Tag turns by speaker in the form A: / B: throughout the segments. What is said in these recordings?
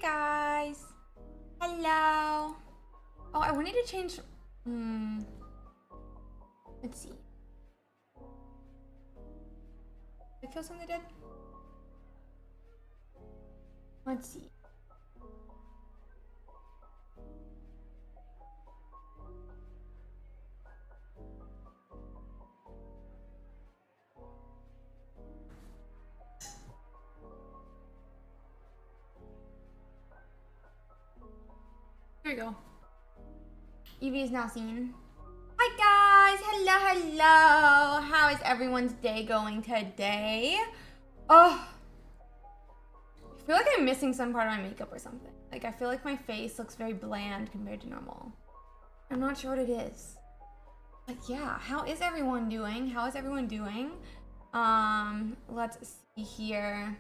A: guys. Hello. Oh, I wanted to change. Let's see. Did I kill something dead? Let's see. Here we go. Evie is now seen. Hi guys, hello. How is everyone's day going today? Oh, I feel like I'm missing some part of my makeup or something. Like I feel like my face looks very bland compared to normal. I'm not sure what it is. But yeah, how is everyone doing? Let's see here.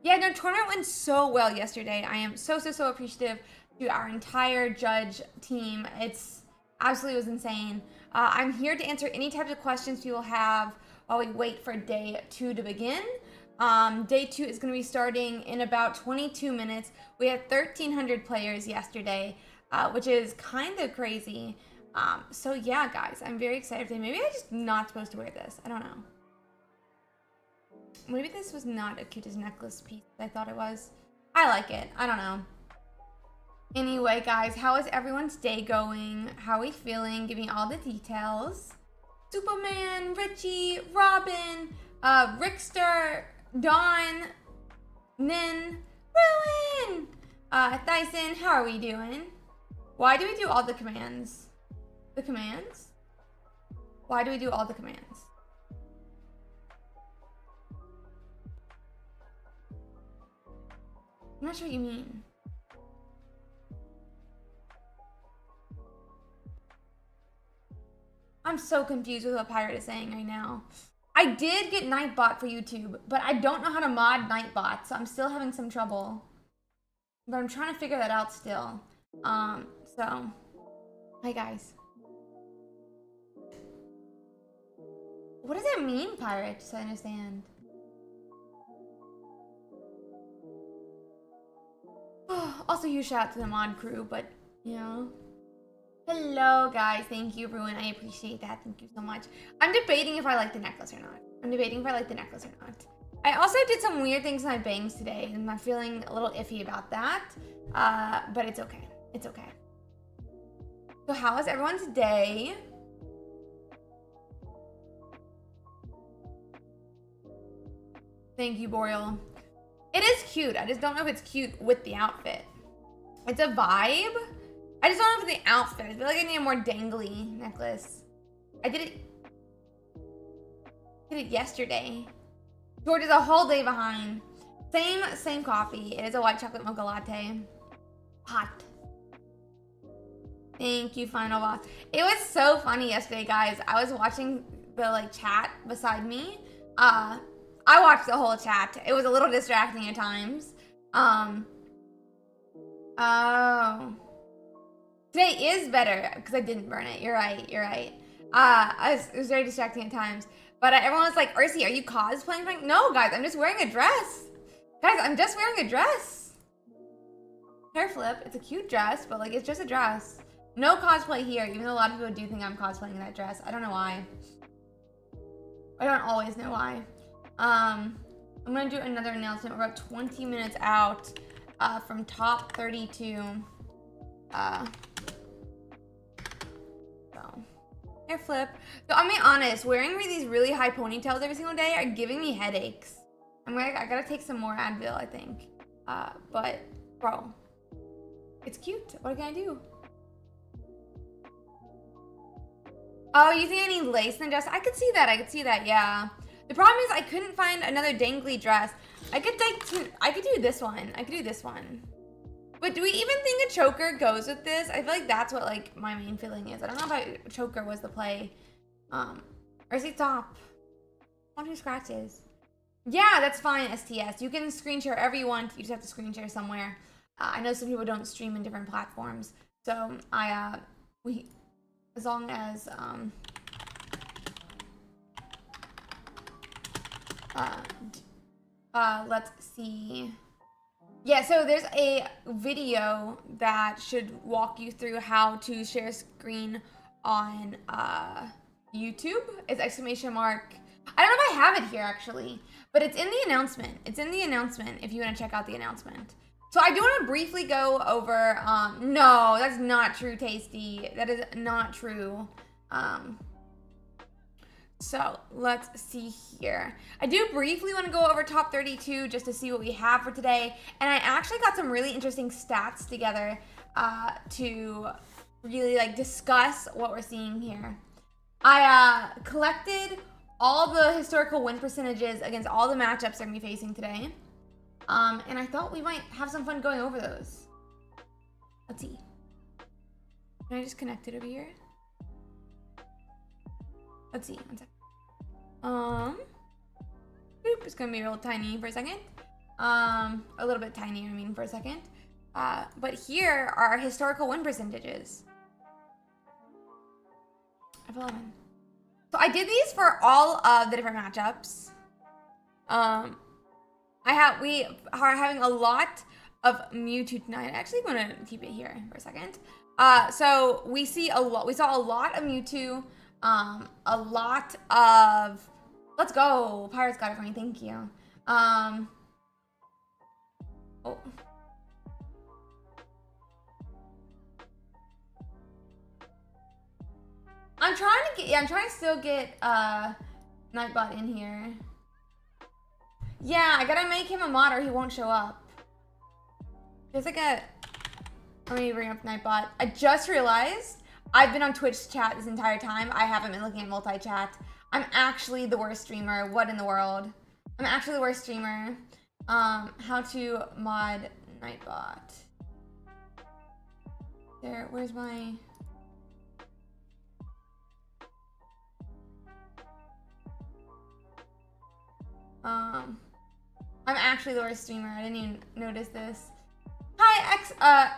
A: Yeah, no, tournament went so well yesterday. I am so appreciative to our entire judge team. It's absolutely was insane. I'm here to answer any types of questions people have while we wait for day 2 to begin. Day 2 is going to be starting in about 22 minutes. We had 1,300 players yesterday, which is kind of crazy. So yeah, guys, I'm very excited today. Maybe I'm just not supposed to wear this. I don't know. Maybe this was not a cutest necklace piece I thought it was. I like it. I don't know. Anyway, guys, how is everyone's day going? How are we feeling? Give me all the details. Superman, Richie, Robin, Rickster, Dawn, Nin, Ruin, Thyson, how are we doing? Why do we do all the commands? The commands? Why do we do all the commands? I'm not sure what you mean. I'm so confused with what Pirate is saying right now. I did get Nightbot for YouTube, but I don't know how to mod Nightbot, so I'm still having some trouble. But I'm trying to figure that out still. So, hi guys. What does that mean, Pirate, so I understand? Also, huge shout out to the mod crew, but, you know. Hello, guys. Thank you, everyone. I appreciate that. Thank you so much. I'm debating if I like the necklace or not. I also did some weird things with my bangs today, and I'm feeling a little iffy about that. But it's okay. It's okay. So how is everyone's day? Thank you, Boreal. It is cute. I just don't know if it's cute with the outfit. It's a vibe. I just don't know if the outfit. I feel like I need a more dangly necklace. I did it yesterday. George is a whole day behind. Same coffee. It is a white chocolate mocha latte. Hot. Thank you, Final Boss. It was so funny yesterday, guys. I was watching the chat beside me. I watched the whole chat. It was a little distracting at times. Oh. Today is better because I didn't burn it. You're right. It was very distracting at times. But everyone was like, Ursi, are you cosplaying? No, guys, I'm just wearing a dress. Guys, I'm just wearing a dress. Hair flip. It's a cute dress, but it's just a dress. No cosplay here, even though a lot of people do think I'm cosplaying in that dress. I don't know why. I don't always know why. I'm gonna do another announcement. We're about 20 minutes out from top 32. So, hair flip. So I'll be honest, wearing these really high ponytails every single day are giving me headaches. I gotta take some more Advil, I think. But bro, it's cute. What can I do? Oh, you think I need lace in the dress? I could see that, yeah. The problem is I couldn't find another dangly dress. I could do this one. But do we even think a choker goes with this? I feel like that's what my main feeling is. I don't know if a choker was the play. Or is it top? One who scratches. Yeah, that's fine, STS. You can screen share wherever you want. You just have to screen share somewhere. I know some people don't stream in different platforms. So as long as let's see. Yeah, so there's a video that should walk you through how to share screen on YouTube. It's exclamation mark. I don't know if I have it here actually, but it's in the announcement. It's in the announcement if you want to check out the announcement. So I do want to briefly go over, no, that's not true, Tasty. That is not true. So let's see here. I do briefly want to go over top 32 just to see what we have for today. And I actually got some really interesting stats together to really like discuss what we're seeing here. I collected all the historical win percentages against all the matchups they're going to be facing today. And I thought we might have some fun going over those. Let's see. Can I just connect it over here? Let's see, 1 second. It's gonna be real tiny for a second. A little bit tinier, I mean, for a second. But here are our historical win percentages. F11. So I did these for all of the different matchups. We are having a lot of Mewtwo tonight. Actually, I'm gonna keep it here for a second. So we saw a lot of Mewtwo. A lot of, let's go. Pirates got it for me, thank you. Oh. I'm trying to still get, Nightbot in here. Yeah, I gotta make him a mod or he won't show up. There's like let me bring up Nightbot. I just realized I've been on Twitch chat this entire time. I haven't been looking at multi-chat. I'm actually the worst streamer. What in the world? I'm actually the worst streamer. How to mod Nightbot. There, where's my... I'm actually the worst streamer. I didn't even notice this. Hi,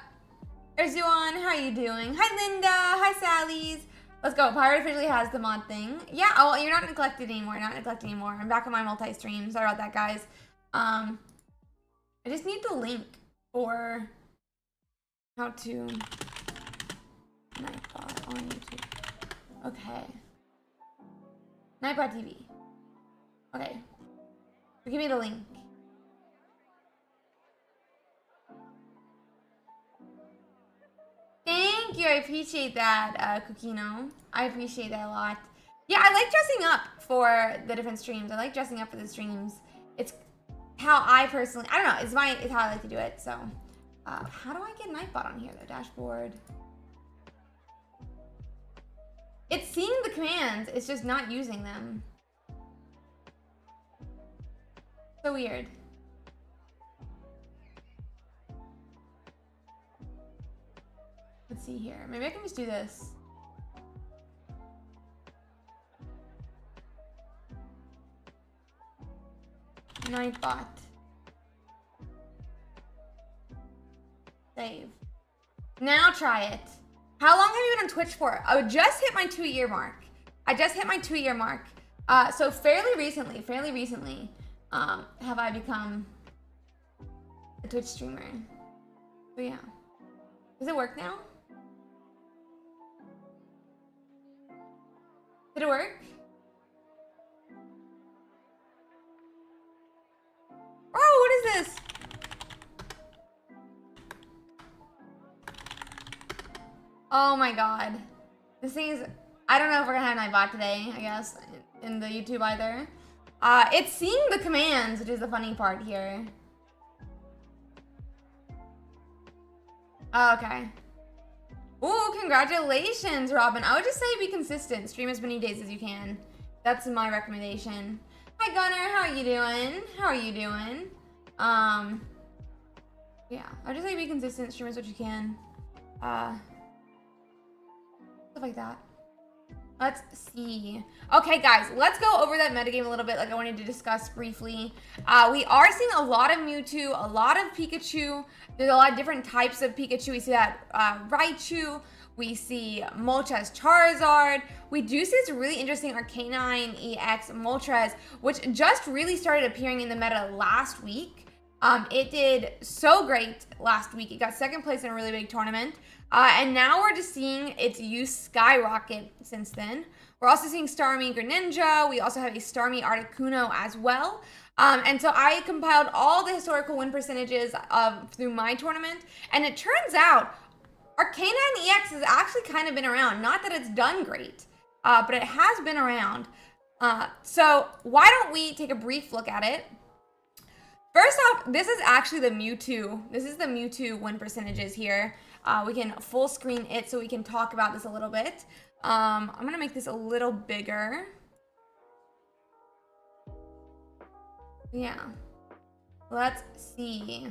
A: Ursiiday, how are you doing? Hi, Linda. Hi, Sally's. Let's go. Pirate officially has the mod thing. Yeah, oh, you're not neglected anymore. Not neglected anymore. I'm back on my multi-stream. Sorry about that, guys. I just need the link for how to Nightbot on YouTube. Okay. Nightbot TV. Okay. So give me the link. Thank you, I appreciate that, Kukino. I appreciate that a lot. Yeah, I like dressing up for the different streams. I like dressing up for the streams. It's how I personally, I don't know, it's how I like to do it, so. How do I get Nightbot on here, though? Dashboard. It's seeing the commands, it's just not using them. So weird. Let's see here. Maybe I can just do this. Nightbot. Save. Now try it. How long have you been on Twitch for? I just hit my 2-year mark. I just hit my 2-year mark. So fairly recently, have I become a Twitch streamer. So yeah. Does it work now? Did it work? Oh, what is this? Oh my god. This thing is... I don't know if we're gonna have Nightbot today, I guess, in the YouTube either. It's seeing the commands, which is the funny part here. Oh, okay. Ooh, congratulations, Robin. I would just say be consistent. Stream as many days as you can. That's my recommendation. Hi, Gunnar. How are you doing? How are you doing? Yeah, I would just say be consistent. Stream as much as you can. Stuff like that. Let's see. Okay, guys, let's go over that metagame a little bit like I wanted to discuss briefly. We are seeing a lot of Mewtwo, a lot of Pikachu. There's a lot of different types of Pikachu. We see that Raichu. We see Moltres Charizard. We do see this really interesting Arcanine EX Moltres, which just really started appearing in the meta last week. It did so great last week. It got second place in a really big tournament. And now we're just seeing its use skyrocket since then. We're also seeing Starmie Greninja. We also have a Starmie Articuno as well. And so I compiled all the historical win percentages through my tournament. And it turns out Arcanine EX has actually kind of been around. Not that it's done great, but it has been around. So why don't we take a brief look at it? First off, this is actually the Mewtwo. This is the Mewtwo win percentages here. We can full screen it so we can talk about this a little bit. I'm going to make this a little bigger. Yeah. Let's see.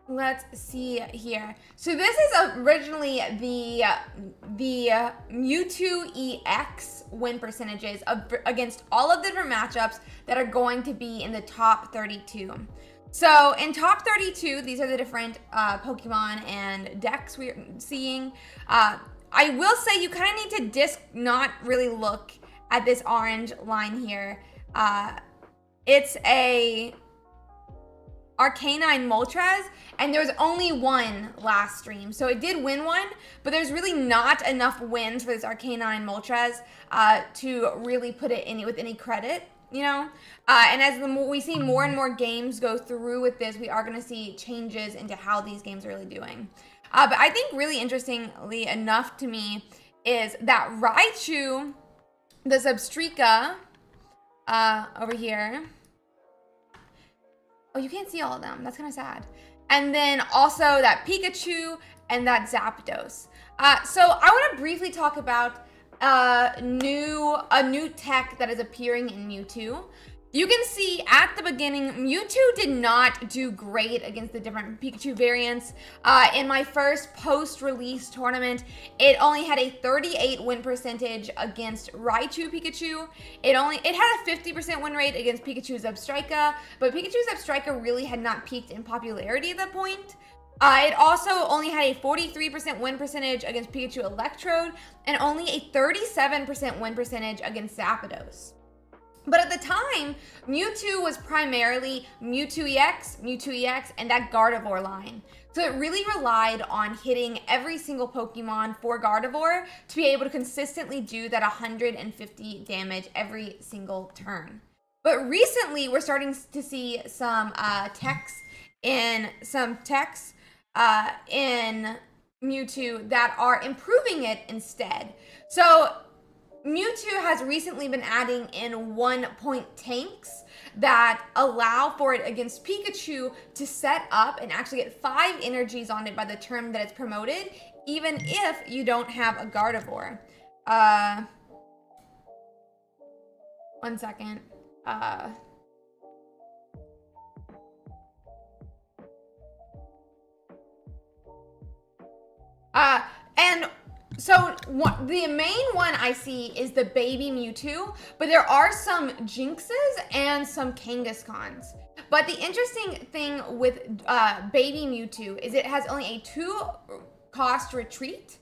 A: Let's see here. So this is originally the Mewtwo EX win percentages against all of the different matchups that are going to be in the top 32. So in top 32, these are the different Pokemon and decks we're seeing. I will say you kind of need to not really look at this orange line here. It's a Arcanine Moltres, and there was only one last stream. So it did win one, but there's really not enough wins for this Arcanine Moltres to really put it with any credit, you know? And as we see more and more games go through with this, we are going to see changes into how these games are really doing. But I think really interestingly enough to me is that Raichu, the Substrika over here. Oh, you can't see all of them. That's kind of sad. And then also that Pikachu and that Zapdos. So I want to briefly talk about a new tech that is appearing in Mewtwo. You can see at the beginning, Mewtwo did not do great against the different Pikachu variants. In my first post-release tournament, it only had a 38 win percentage against Raichu Pikachu. It had a 50% win rate against Pikachu Zebstrika, but Pikachu Zebstrika really had not peaked in popularity at that point. It also only had a 43% win percentage against Pikachu Electrode and only a 37% win percentage against Zapdos. But at the time, Mewtwo was primarily Mewtwo EX, and that Gardevoir line. So it really relied on hitting every single Pokemon for Gardevoir to be able to consistently do that 150 damage every single turn. But recently, we're starting to see some techs in Mewtwo that are improving it instead. So Mewtwo has recently been adding in 1-point tanks that allow for it against Pikachu to set up and actually get 5 energies on it by the turn that it's promoted, even if you don't have a Gardevoir. 1 second. And so the main one I see is the baby Mewtwo, but there are some Jinxes and some Kangaskhans. But the interesting thing with baby Mewtwo is it has only a 2-cost retreat,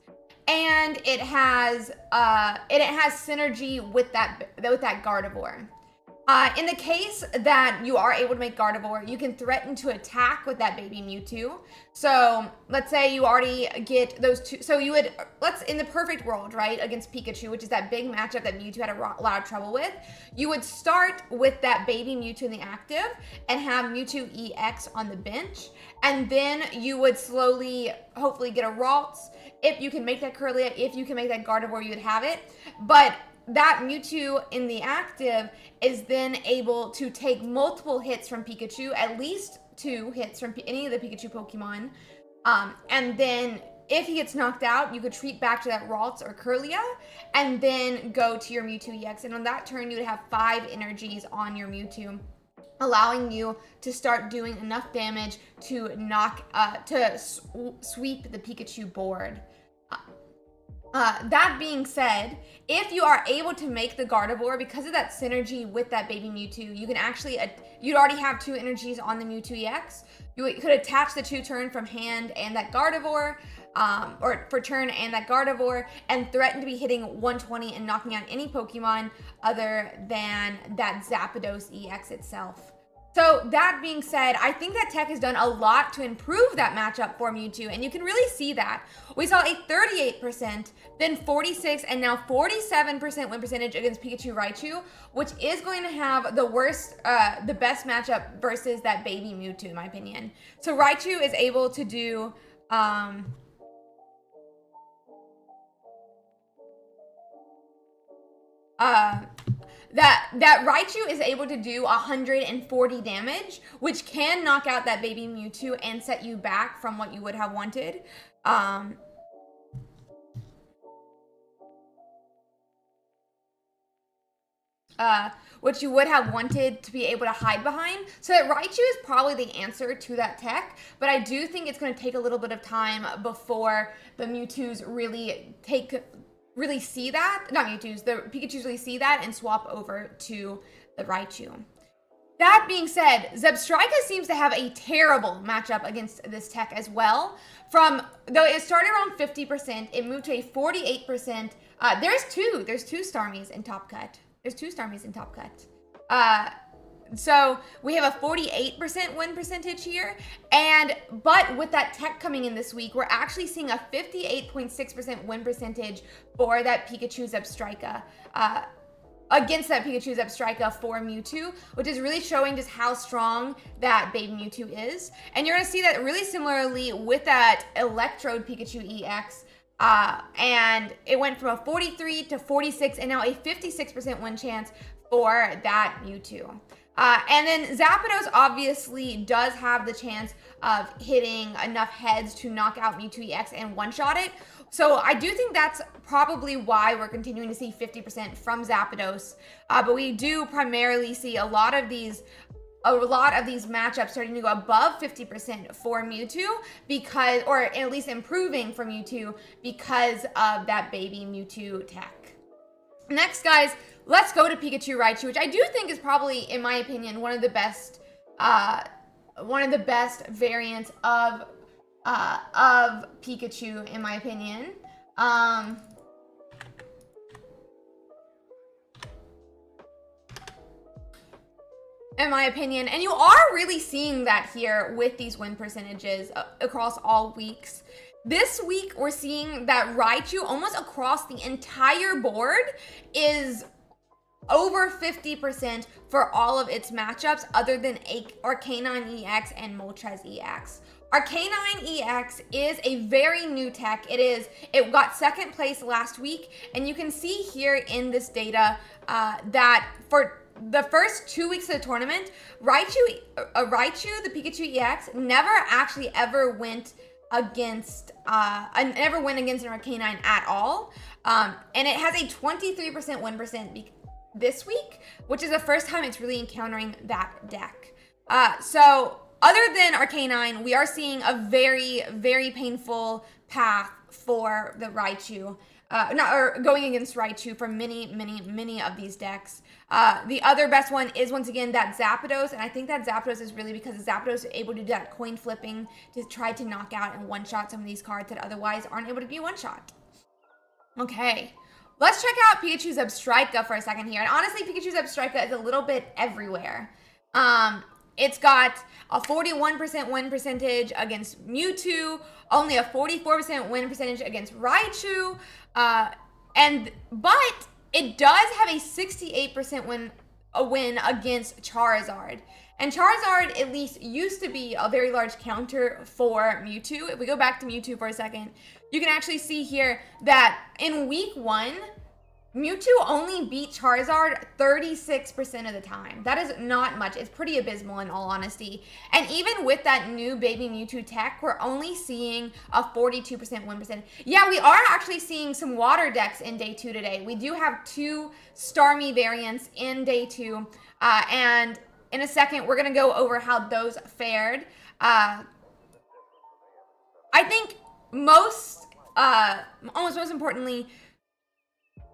A: and it has synergy with that Gardevoir. In the case that you are able to make Gardevoir, you can threaten to attack with that baby Mewtwo. So let's say you already get those two. So you would, in the perfect world, right, against Pikachu, which is that big matchup that Mewtwo had a lot of trouble with, you would start with that baby Mewtwo in the active and have Mewtwo EX on the bench. And then you would slowly, hopefully get a Ralts. If you can make that Kirlia, if you can make that Gardevoir, you would have it. But that Mewtwo in the active is then able to take multiple hits from Pikachu, at least 2 hits from any of the Pikachu Pokemon. And then if he gets knocked out, you could treat back to that Ralts or Kirlia and then go to your Mewtwo EX. And on that turn, you would have 5 energies on your Mewtwo, allowing you to start doing enough damage to sweep the Pikachu board. That being said, if you are able to make the Gardevoir, because of that synergy with that baby Mewtwo, you can actually, you'd already have 2 energies on the Mewtwo EX. You could attach the 2 turn from hand and that Gardevoir, or for turn and that Gardevoir, and threaten to be hitting 120 and knocking out any Pokemon other than that Zapdos EX itself. So that being said, I think that tech has done a lot to improve that matchup for Mewtwo, and you can really see that. We saw a 38%, then 46%, and now 47% win percentage against Pikachu Raichu, which is going to have the best matchup versus that baby Mewtwo, in my opinion. So Raichu is able to do, that Raichu is able to do 140 damage, which can knock out that baby Mewtwo and set you back from what you would have wanted. Which you would have wanted to be able to hide behind. So that Raichu is probably the answer to that tech, but I do think it's going to take a little bit of time before the Mewtwo's really see that, not Mewtwo's, the Pikachus really see that and swap over to the Raichu. That being said, Zebstrika seems to have a terrible matchup against this tech as well. Though it started around 50%, it moved to a 48%. There's two Starmies in Top Cut. So we have a 48% win percentage here, but with that tech coming in this week, we're actually seeing a 58.6% win percentage for that Pikachu Zebstrika, against that Pikachu Zebstrika for Mewtwo, which is really showing just how strong that baby Mewtwo is. And you're gonna see that really similarly with that Electrode Pikachu EX, and it went from a 43 to 46 and now a 56% win chance for that Mewtwo. And then Zapdos obviously does have the chance of hitting enough heads to knock out Mewtwo EX and one-shot it. So I do think that's probably why we're continuing to see 50% from Zapdos. But we do primarily see a lot of these matchups starting to go above 50% for Mewtwo because, or at least improving for Mewtwo because of that baby Mewtwo tech. Next, guys, let's go to Pikachu Raichu, which I do think is probably, in my opinion, one of the best variants of Pikachu, in my opinion. And you are really seeing that here with these win percentages across all weeks. This week, we're seeing that Raichu, almost across the entire board, is over 50% for all of its matchups other than Arcanine EX and Moltres EX. Arcanine EX is a very new tech. It got second place last week, and you can see here in this data that for the first 2 weeks of the tournament, Raichu, the Pikachu EX, never actually ever went against an Arcanine at all. And it has a 23% win percent this week, which is the first time it's really encountering that deck. So other than Arcanine, we are seeing a very, very painful path for the Raichu. Going against Raichu for many of these decks. The other best one is, once again, that Zapdos, and I think that Zapdos is really because Zapdos is able to do that coin flipping to try to knock out and one-shot some of these cards that otherwise aren't able to be one-shot. Okay, let's check out Pikachu Zebstrika for a second here. And honestly, Pikachu Zebstrika is a little bit everywhere. It's got a 41% win percentage against Mewtwo, only a 44% win percentage against Raichu, but it does have a 68% win against Charizard. And Charizard at least used to be a very large counter for Mewtwo. If we go back to Mewtwo for a second, you can actually see here that in week 1, Mewtwo only beat Charizard 36% of the time. That is not much. It's pretty abysmal in all honesty. And even with that new baby Mewtwo tech, we're only seeing a 42% win percent. Yeah, we are actually seeing some water decks in day 2 today. We do have 2 Starmie variants in day 2. And in a second, we're going to go over how those fared. I think most almost most importantly,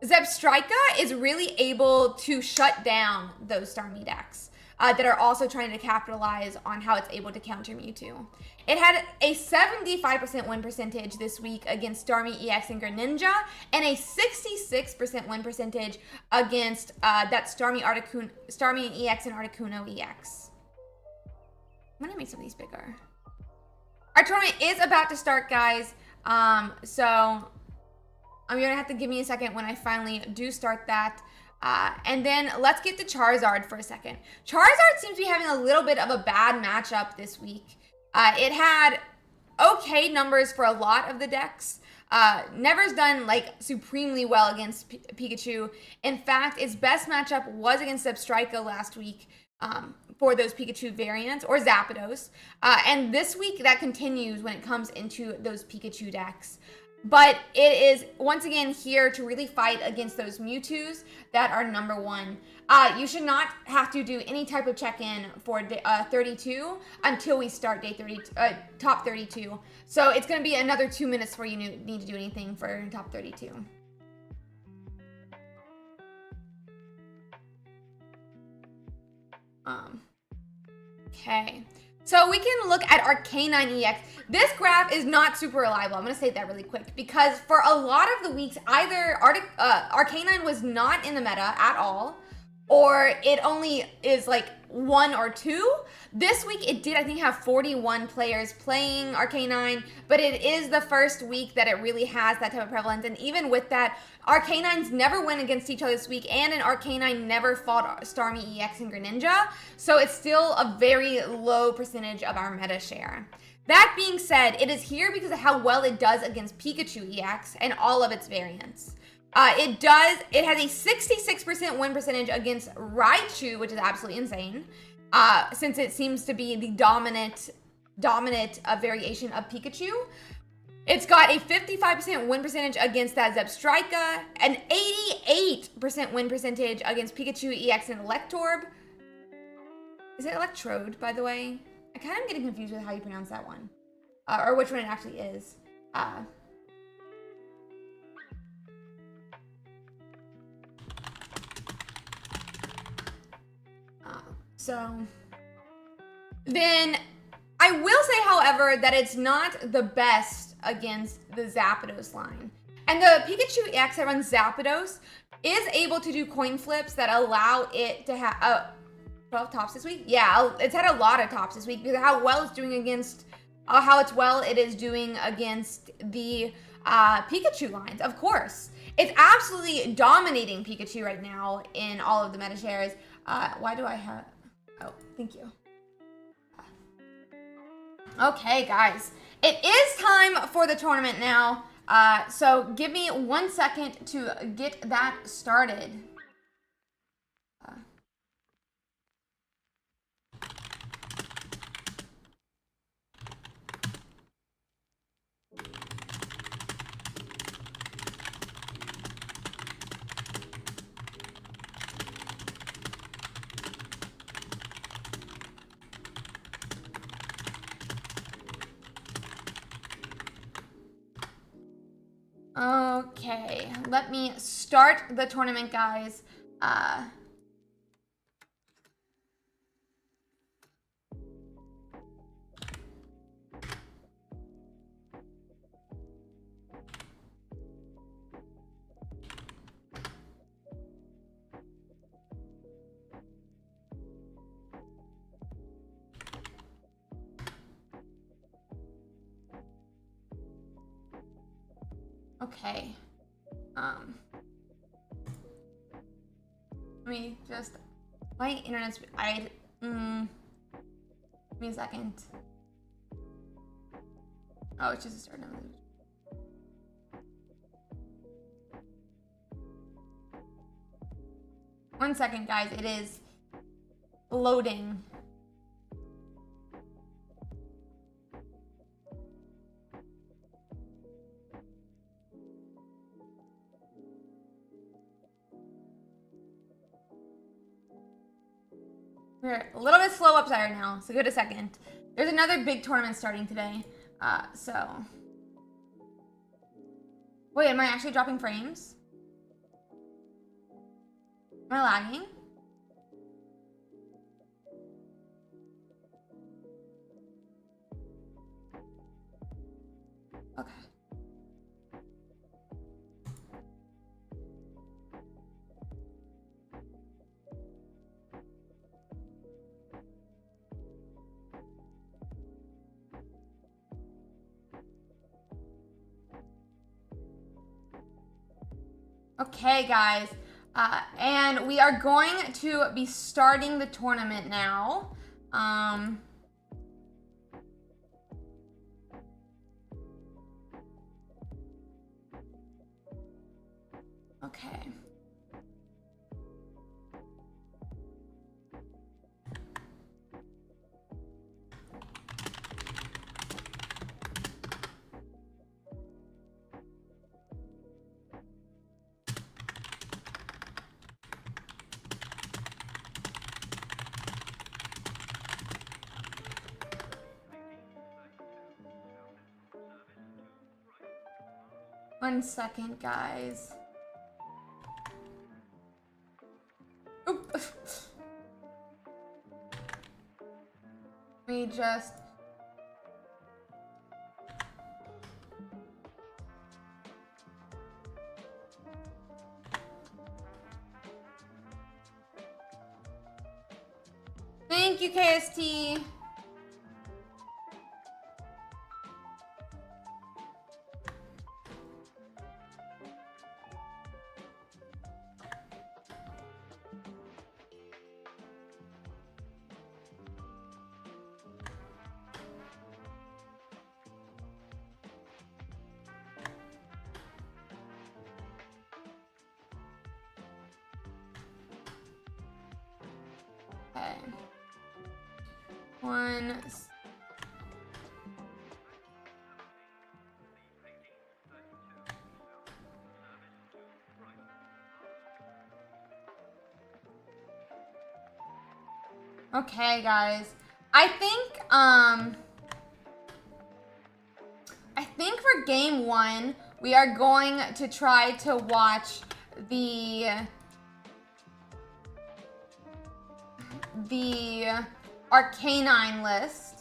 A: Zebstrika is really able to shut down those Starmie decks that are also trying to capitalize on how it's able to counter Mewtwo. It had a 75% win percentage this week against Starmie EX and Greninja, and a 66% win percentage against that Starmie EX and Articuno EX. I'm gonna make some of these bigger. Our tournament is about to start, guys. So you're gonna have to give me a second when I finally do start that. And then let's get to Charizard for a second. Charizard seems to be having a little bit of a bad matchup this week. It had okay numbers for a lot of the decks. Never's done like supremely well against Pikachu. In fact, its best matchup was against Zebstrika last week for those Pikachu variants, or Zapdos. And this week that continues when it comes into those Pikachu decks. But it is, once again, here to really fight against those Mewtwo's that are number one. You should not have to do any type of check-in for 32 until we start day 30, top 32. So it's going to be another 2 minutes before you need to do anything for top 32. Okay. So we can look at Arcanine EX. This graph is not super reliable. I'm going to say that really quick because for a lot of the weeks, either Arcanine was not in the meta at all, or it only is like 1 or 2. This week it did, I think, have 41 players playing Arcanine, but it is the first week that it really has that type of prevalence. And even with that, Arcanines never went against each other this week, and an Arcanine never fought Starmie EX and Greninja, so it's still a very low percentage of our meta share. That being said, it is here because of how well it does against Pikachu EX and all of its variants. It has a 66% win percentage against Raichu, which is absolutely insane, since it seems to be the dominant variation of Pikachu. It's got a 55% win percentage against that Zebstrika, an 88% win percentage against Pikachu EX and Electorb. Is it Electrode, by the way? I kind of am getting confused with how you pronounce that one, or which one it actually is. So then I will say, however, that it's not the best against the Zapdos line. And the Pikachu EX that runs Zapdos is able to do coin flips that allow it to have 12 tops this week. Yeah, it's had a lot of tops this week because of how well it's doing against it is doing against the Pikachu lines. Of course, it's absolutely dominating Pikachu right now in all of the meta shares. Why do I have? Oh, thank you. Okay, guys, it is time for the tournament now. So give me 1 second to get that started. Okay, let me start the tournament, guys. Okay. Let me just, my internet's, give me a second. Oh, it's just a start. 1 second, guys. It is loading. We're a little bit slow up there now, so give it a second. There's another big tournament starting today, so. Wait, am I actually dropping frames? Am I lagging? Okay. Okay, guys. And we are going to be starting the tournament now. Okay. One second, guys. Oop. We just... Thank you, KST. Okay. One. Okay, guys. I think for game one, we are going to try to watch the Arcanine list.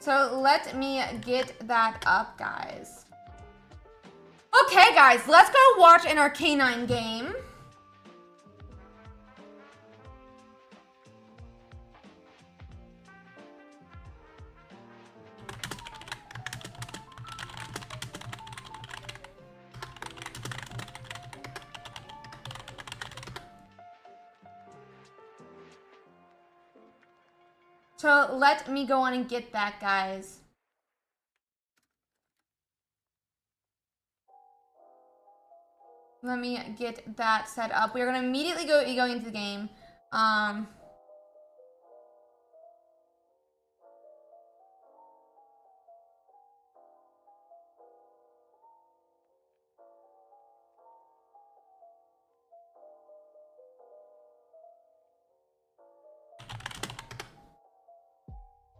A: So let me get that up, guys. Okay, guys, let's go watch an Arcanine game. So let me go on and get that, guys. Let me get that set up. We're gonna immediately go into the game.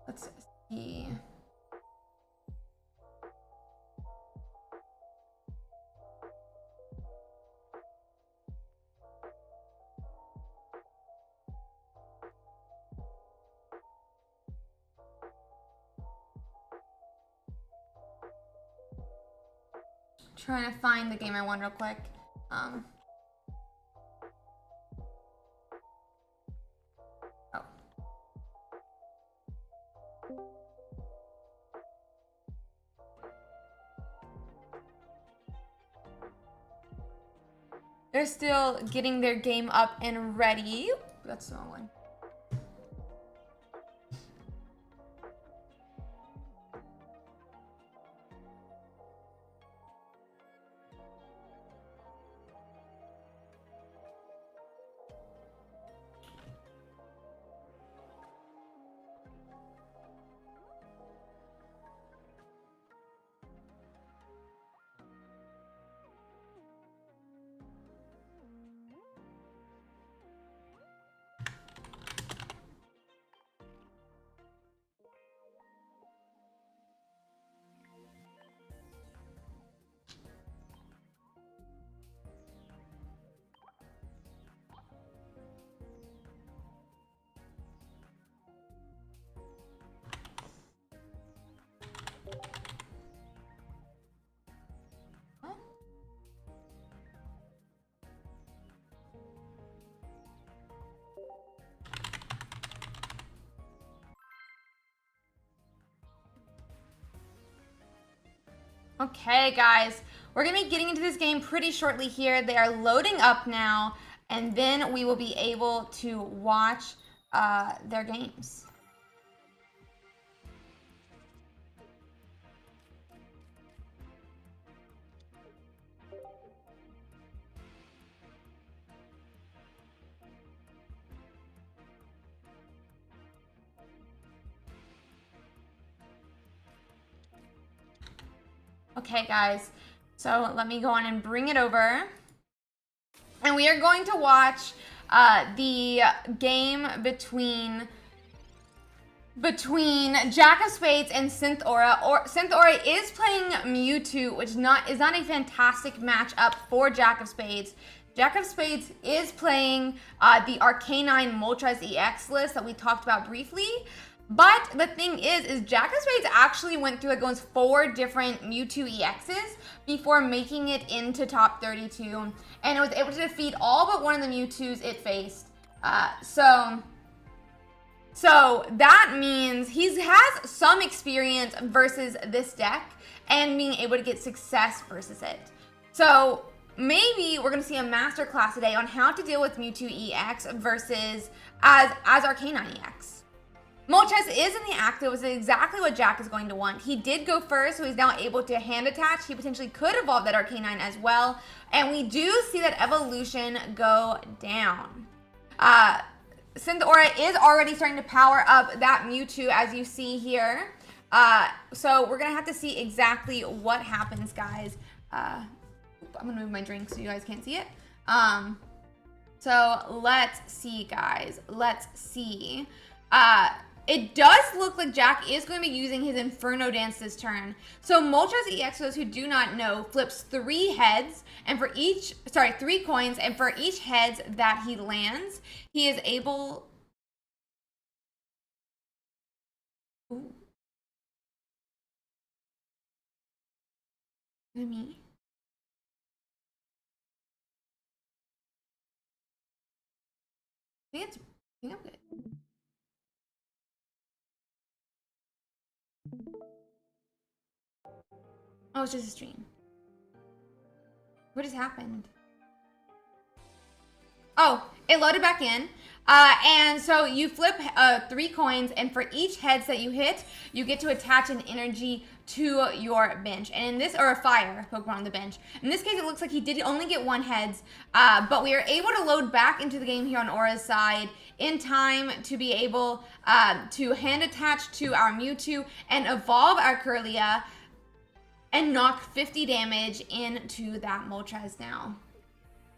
A: Let's see. Trying to find the game I want real quick. Oh. They're still getting their game up and ready. That's the wrong one. Okay, guys, we're gonna be getting into this game pretty shortly here. They are loading up now, and then we will be able to watch their games. Okay, guys, so let me go on and bring it over. And we are going to watch the game between Jack of Spades and Synth Aura. Synth Aura is playing Mewtwo, which is not a fantastic matchup for Jack of Spades. Jack of Spades is playing the Arcanine Moltres EX list that we talked about briefly. But the thing is Jack of Spades actually went through like almost 4 different Mewtwo EXs before making it into top 32, and it was able to defeat all but one of the Mewtwo's it faced. So that means he has some experience versus this deck and being able to get success versus it. So maybe we're gonna see a masterclass today on how to deal with Mewtwo EX versus as Arcanine EX. Moltres is in the active, which is exactly what Jack is going to want. He did go first, so he's now able to hand attach. He potentially could evolve that Arcanine as well. And we do see that evolution go down. Synth Aura is already starting to power up that Mewtwo, as you see here. So we're going to have to see exactly what happens, guys. I'm going to move my drink so you guys can't see it. So let's see, guys. Let's see. It does look like Jack is going to be using his Inferno Dance this turn. So Moltres EX, for those who do not know, flips 3 heads, and for each, 3 coins, and for each heads that he lands, he is able... Ooh. Me? I think I'm good. Oh, it's just a stream. What just happened? Oh, it loaded back in. And so you flip 3 coins, and for each heads that you hit, you get to attach an energy to your bench. And in this, or a fire Pokemon on the bench. In this case, it looks like he did only get 1 heads, but we are able to load back into the game here on Aura's side in time to be able to hand attach to our Mewtwo and evolve our Kirlia and knock 50 damage into that Moltres now.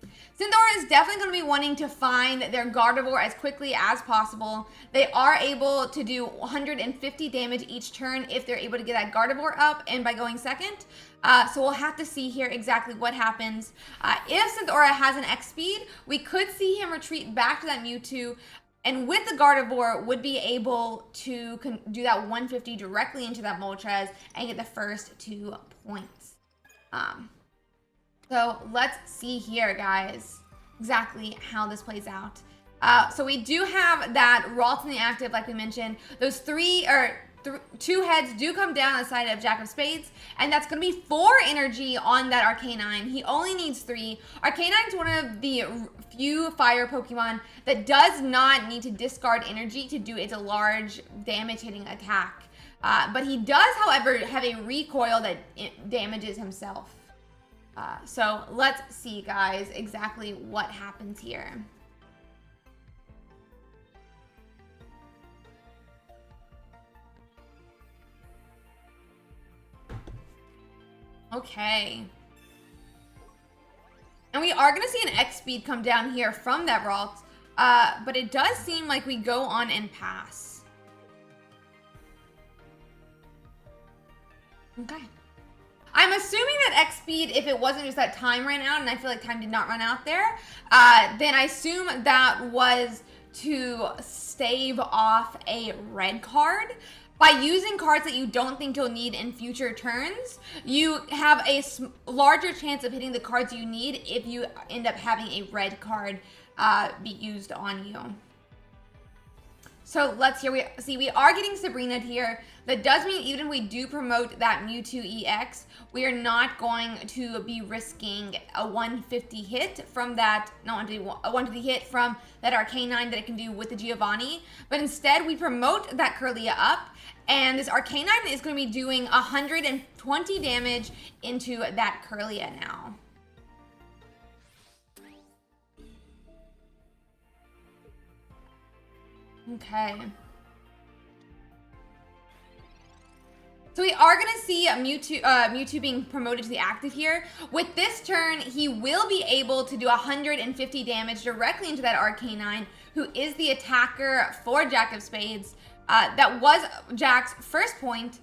A: Synth Aura is definitely going to be wanting to find their Gardevoir as quickly as possible. They are able to do 150 damage each turn if they're able to get that Gardevoir up and by going second. So we'll have to see here exactly what happens. If Synth Aura has an X speed, we could see him retreat back to that Mewtwo, and with the Gardevoir would be able to do that 150 directly into that Moltres and get the first 2 points. So let's see here, guys, exactly how this plays out. So we do have that Ralt in the active, like we mentioned. Those 2 heads do come down on the side of Jack of Spades, and that's going to be 4 energy on that Arcanine. He only needs 3. Arcanine's one of the few fire Pokemon that does not need to discard energy to do its large damage hitting attack. But he does, however, have a recoil that damages himself. So let's see, guys, exactly what happens here. Okay. And we are going to see an X speed come down here from that Ralt, but it does seem like we go on and pass. Okay. I'm assuming that X speed, if it wasn't just that time ran out, and I feel like time did not run out there, then I assume that was to stave off a red card. By using cards that you don't think you'll need in future turns, you have a larger chance of hitting the cards you need if you end up having a red card be used on you. So let's here, we are getting Sabrina here. That does mean even if we do promote that Mewtwo EX, we are not going to be risking a 150 hit from that, not a 150 hit from that Arcanine that it can do with the Giovanni. But instead we promote that Kirlia up, and this Arcanine is going to be doing 120 damage into that Kirlia now. Okay. So we are going to see Mewtwo being promoted to the active here. With this turn, he will be able to do 150 damage directly into that Arcanine, who is the attacker for Jack of Spades. That was Jack's first point.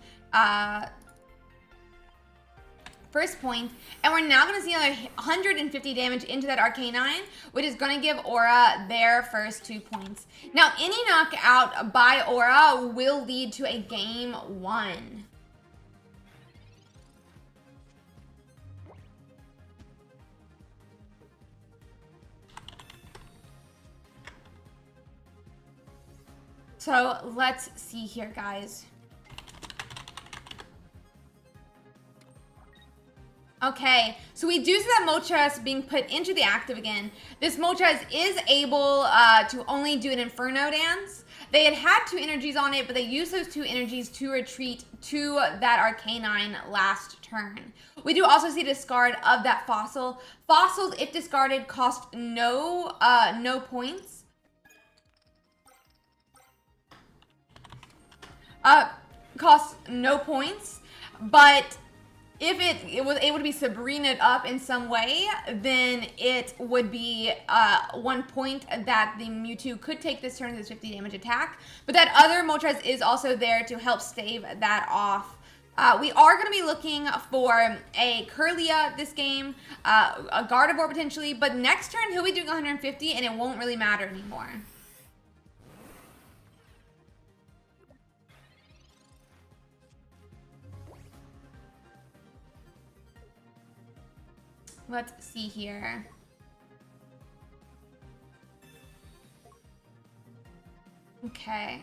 A: And we're now going to see another 150 damage into that Arcanine, which is going to give Aura their first 2 points. Now, any knockout by Aura will lead to a game 1. So let's see here, guys. Okay, so we do see that Moltres being put into the active again. This Moltres is able to only do an Inferno Dance. They had 2 energies on it, but they used those 2 energies to retreat to that Arcanine last turn. We do also see discard of that Fossil. Fossils, if discarded, cost no points. Costs no points, but if it was able to be Sabrinaed up in some way, then it would be 1 point that the Mewtwo could take this turn as 50 damage attack. But that other Moltres is also there to help stave that off. We are going to be looking for a Kirlia this game, a Gardevoir potentially, but next turn he'll be doing 150 and it won't really matter anymore. Let's see here. Okay.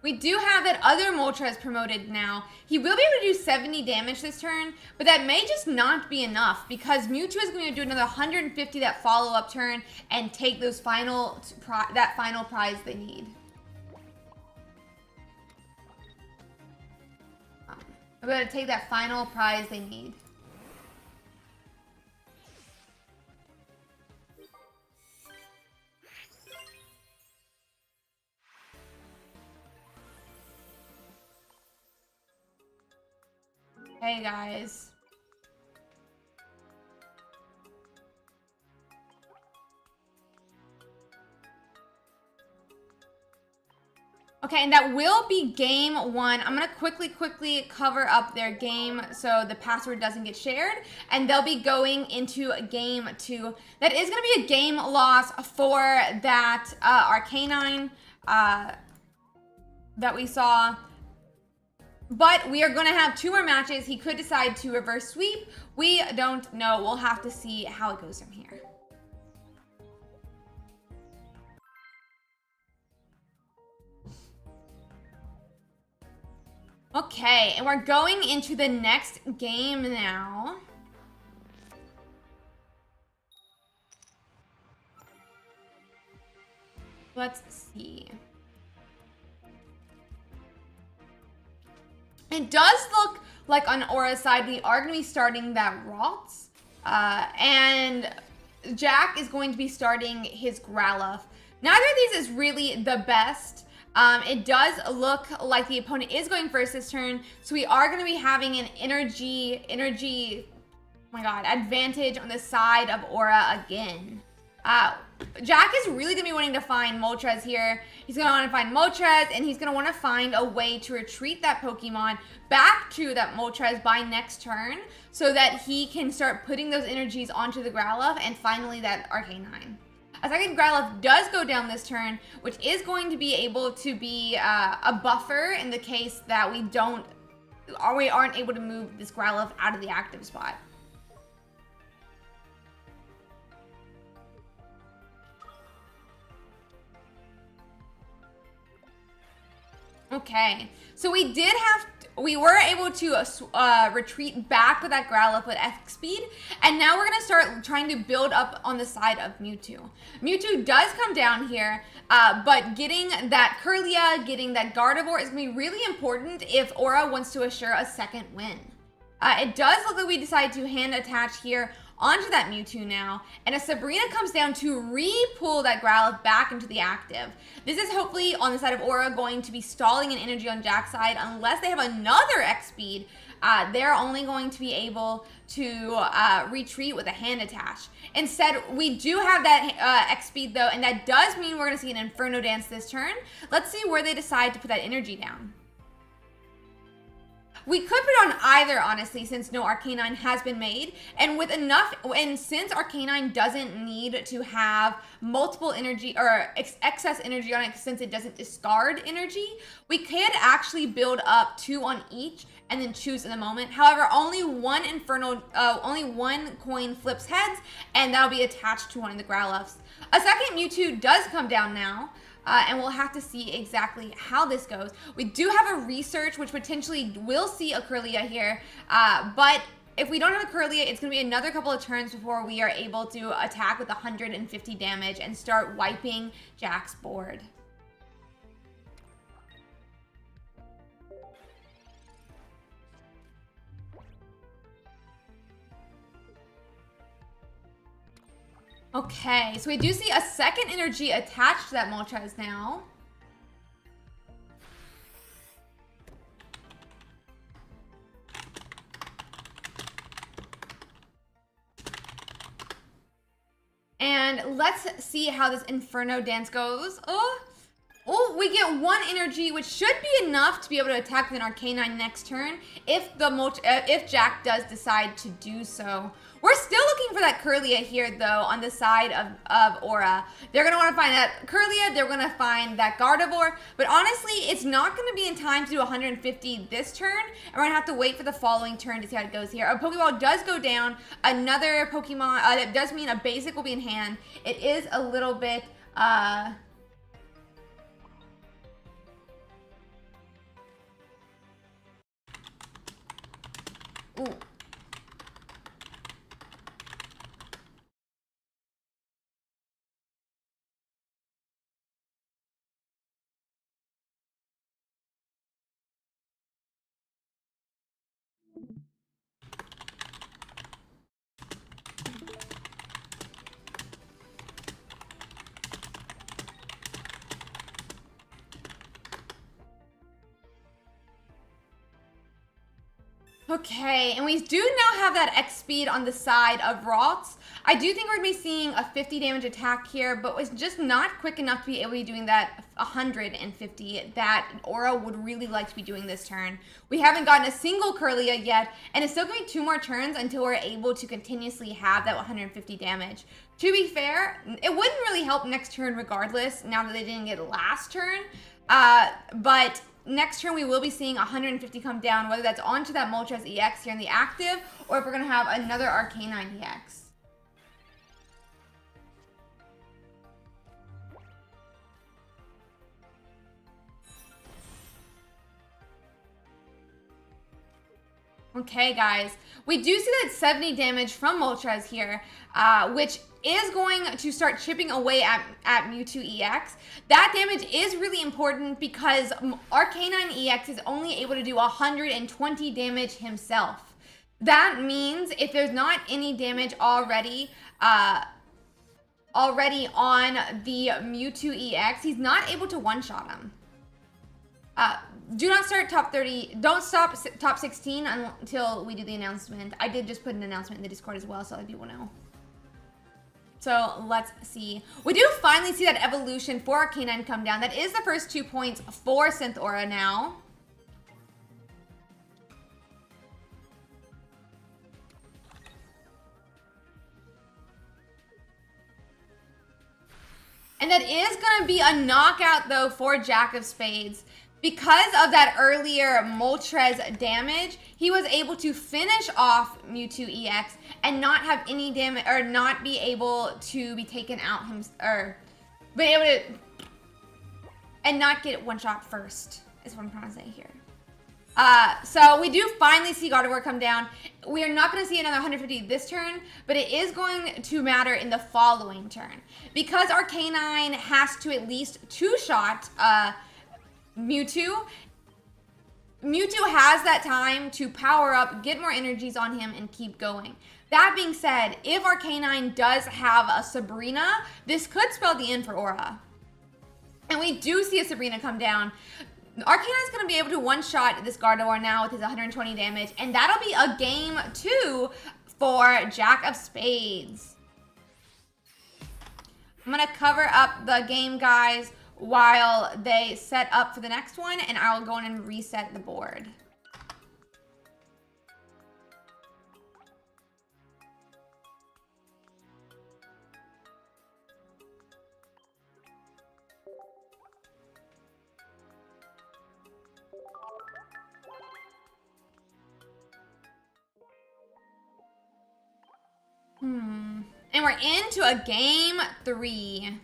A: We do have that other Moltres promoted now. He will be able to do 70 damage this turn, but that may just not be enough because Mewtwo is going to do another 150 that follow-up turn and take those that final prize they need. We're going to take that final prize they need. Hey guys. Okay, and that will be game 1. I'm gonna quickly cover up their game so the password doesn't get shared, and they'll be going into game 2. That is gonna be a game loss for that Arcanine that we saw. But we are gonna have 2 more matches. He could decide to reverse sweep. We don't know. We'll have to see how it goes from here. Okay, and we're going into the next game now. Let's see. It does look like on Aura's side, we are going to be starting that Ralts. And Jack is going to be starting his Growlithe. Neither of these is really the best. It does look like the opponent is going first this turn, so we are going to be having an energy, oh my god, advantage on the side of Aura again. Jack is really going to be wanting to find Moltres here. He's going to want to find Moltres, and he's going to want to find a way to retreat that Pokemon back to that Moltres by next turn so that he can start putting those energies onto the Growlithe and finally that Arcanine. A second Growlithe does go down this turn, which is going to be able to be a buffer in the case that we aren't able to move this Growlithe out of the active spot. Okay, so we were able to retreat back with that Growlithe with X speed, and now we're gonna start trying to build up on the side of Mewtwo. Mewtwo does come down here, but getting that Kirlia, getting that Gardevoir is gonna be really important if Aura wants to assure a second win. It does look like we decided to hand attach here onto that Mewtwo now, and a Sabrina comes down to re-pull that Growlithe back into the active. This is hopefully on the side of Aura going to be stalling an energy on Jack's side unless they have another X speed. They're only going to be able to retreat with a hand attach. Instead, we do have that X speed though, and that does mean we're gonna see an Inferno Dance this turn. Let's see where they decide to put that energy down. We could put on either, honestly, since no Arcanine has been made. And since Arcanine doesn't need to have multiple energy or excess energy on it since it doesn't discard energy, we could actually build up 2 on each and then choose in the moment. However, only one coin flips heads, and that'll be attached to one of the Growlithe's. A second Mewtwo does come down now. And we'll have to see exactly how this goes. We do have a research, which potentially will see a Kirlia here. But if we don't have a Kirlia, it's going to be another couple of turns before we are able to attack with 150 damage and start wiping Jack's board. Okay, so we do see a second energy attached to that Moltres now. And let's see how this Inferno Dance goes. Oh, we get 1 energy, which should be enough to be able to attack with an Arcanine next turn if Jack does decide to do so. We're still looking for that Kirlia here, though, on the side of Aura. They're going to want to find that Kirlia. They're going to find that Gardevoir. But honestly, it's not going to be in time to do 150 this turn. And we're going to have to wait for the following turn to see how it goes here. A Pokeball does go down. Another Pokemon, that does mean a basic will be in hand. It is a little bit... Ooh. Okay, and we do now have that X speed on the side of Rotts. I do think we're going to be seeing a 50 damage attack here, but it's just not quick enough to be able to be doing that 150 that Aura would really like to be doing this turn. We haven't gotten a single Kirlia yet, and it's still going to be 2 more turns until we're able to continuously have that 150 damage. To be fair, it wouldn't really help next turn regardless, now that they didn't get last turn, but... Next turn, we will be seeing 150 come down, whether that's onto that Moltres EX here in the active, or if we're going to have another Arcanine EX. Okay, guys, we do see that 70 damage from Moltres here, which is going to start chipping away at Mewtwo EX. That damage is really important because Arcanine EX is only able to do 120 damage himself. That means if there's not any damage already on the Mewtwo EX, he's not able to one-shot him. Do not start top 30. Don't stop top 16 until we do the announcement. I did just put an announcement in the Discord as well, so that people know. So let's see. We do finally see that evolution for Arcanine come down. That is the first 2 points for Synth Aura now. And that is going to be a knockout, though, for Jack of Spades. Because of that earlier Moltres damage, he was able to finish off Mewtwo EX and not have any damage, or not be able to be taken out, or be able to, and not get one shot first. is what I'm trying to say here. So we do finally see Gardevoir come down. We are not going to see another 150 this turn, but it is going to matter in the following turn. Because our Arcanine has to at least two-shot Mewtwo, Mewtwo has that time to power up, get more energies on him, and keep going. That being said, if our Arcanine does have a Sabrina, this could spell the end for Aura. And we do see a Sabrina come down. Arcanine is going to be able to one-shot this Gardevoir now with his 120 damage, and that'll be a game 2 for Jack of Spades. I'm going to cover up the game, guys, while they set up for the next one, and I'll go in and reset the board. And we're into a game 3.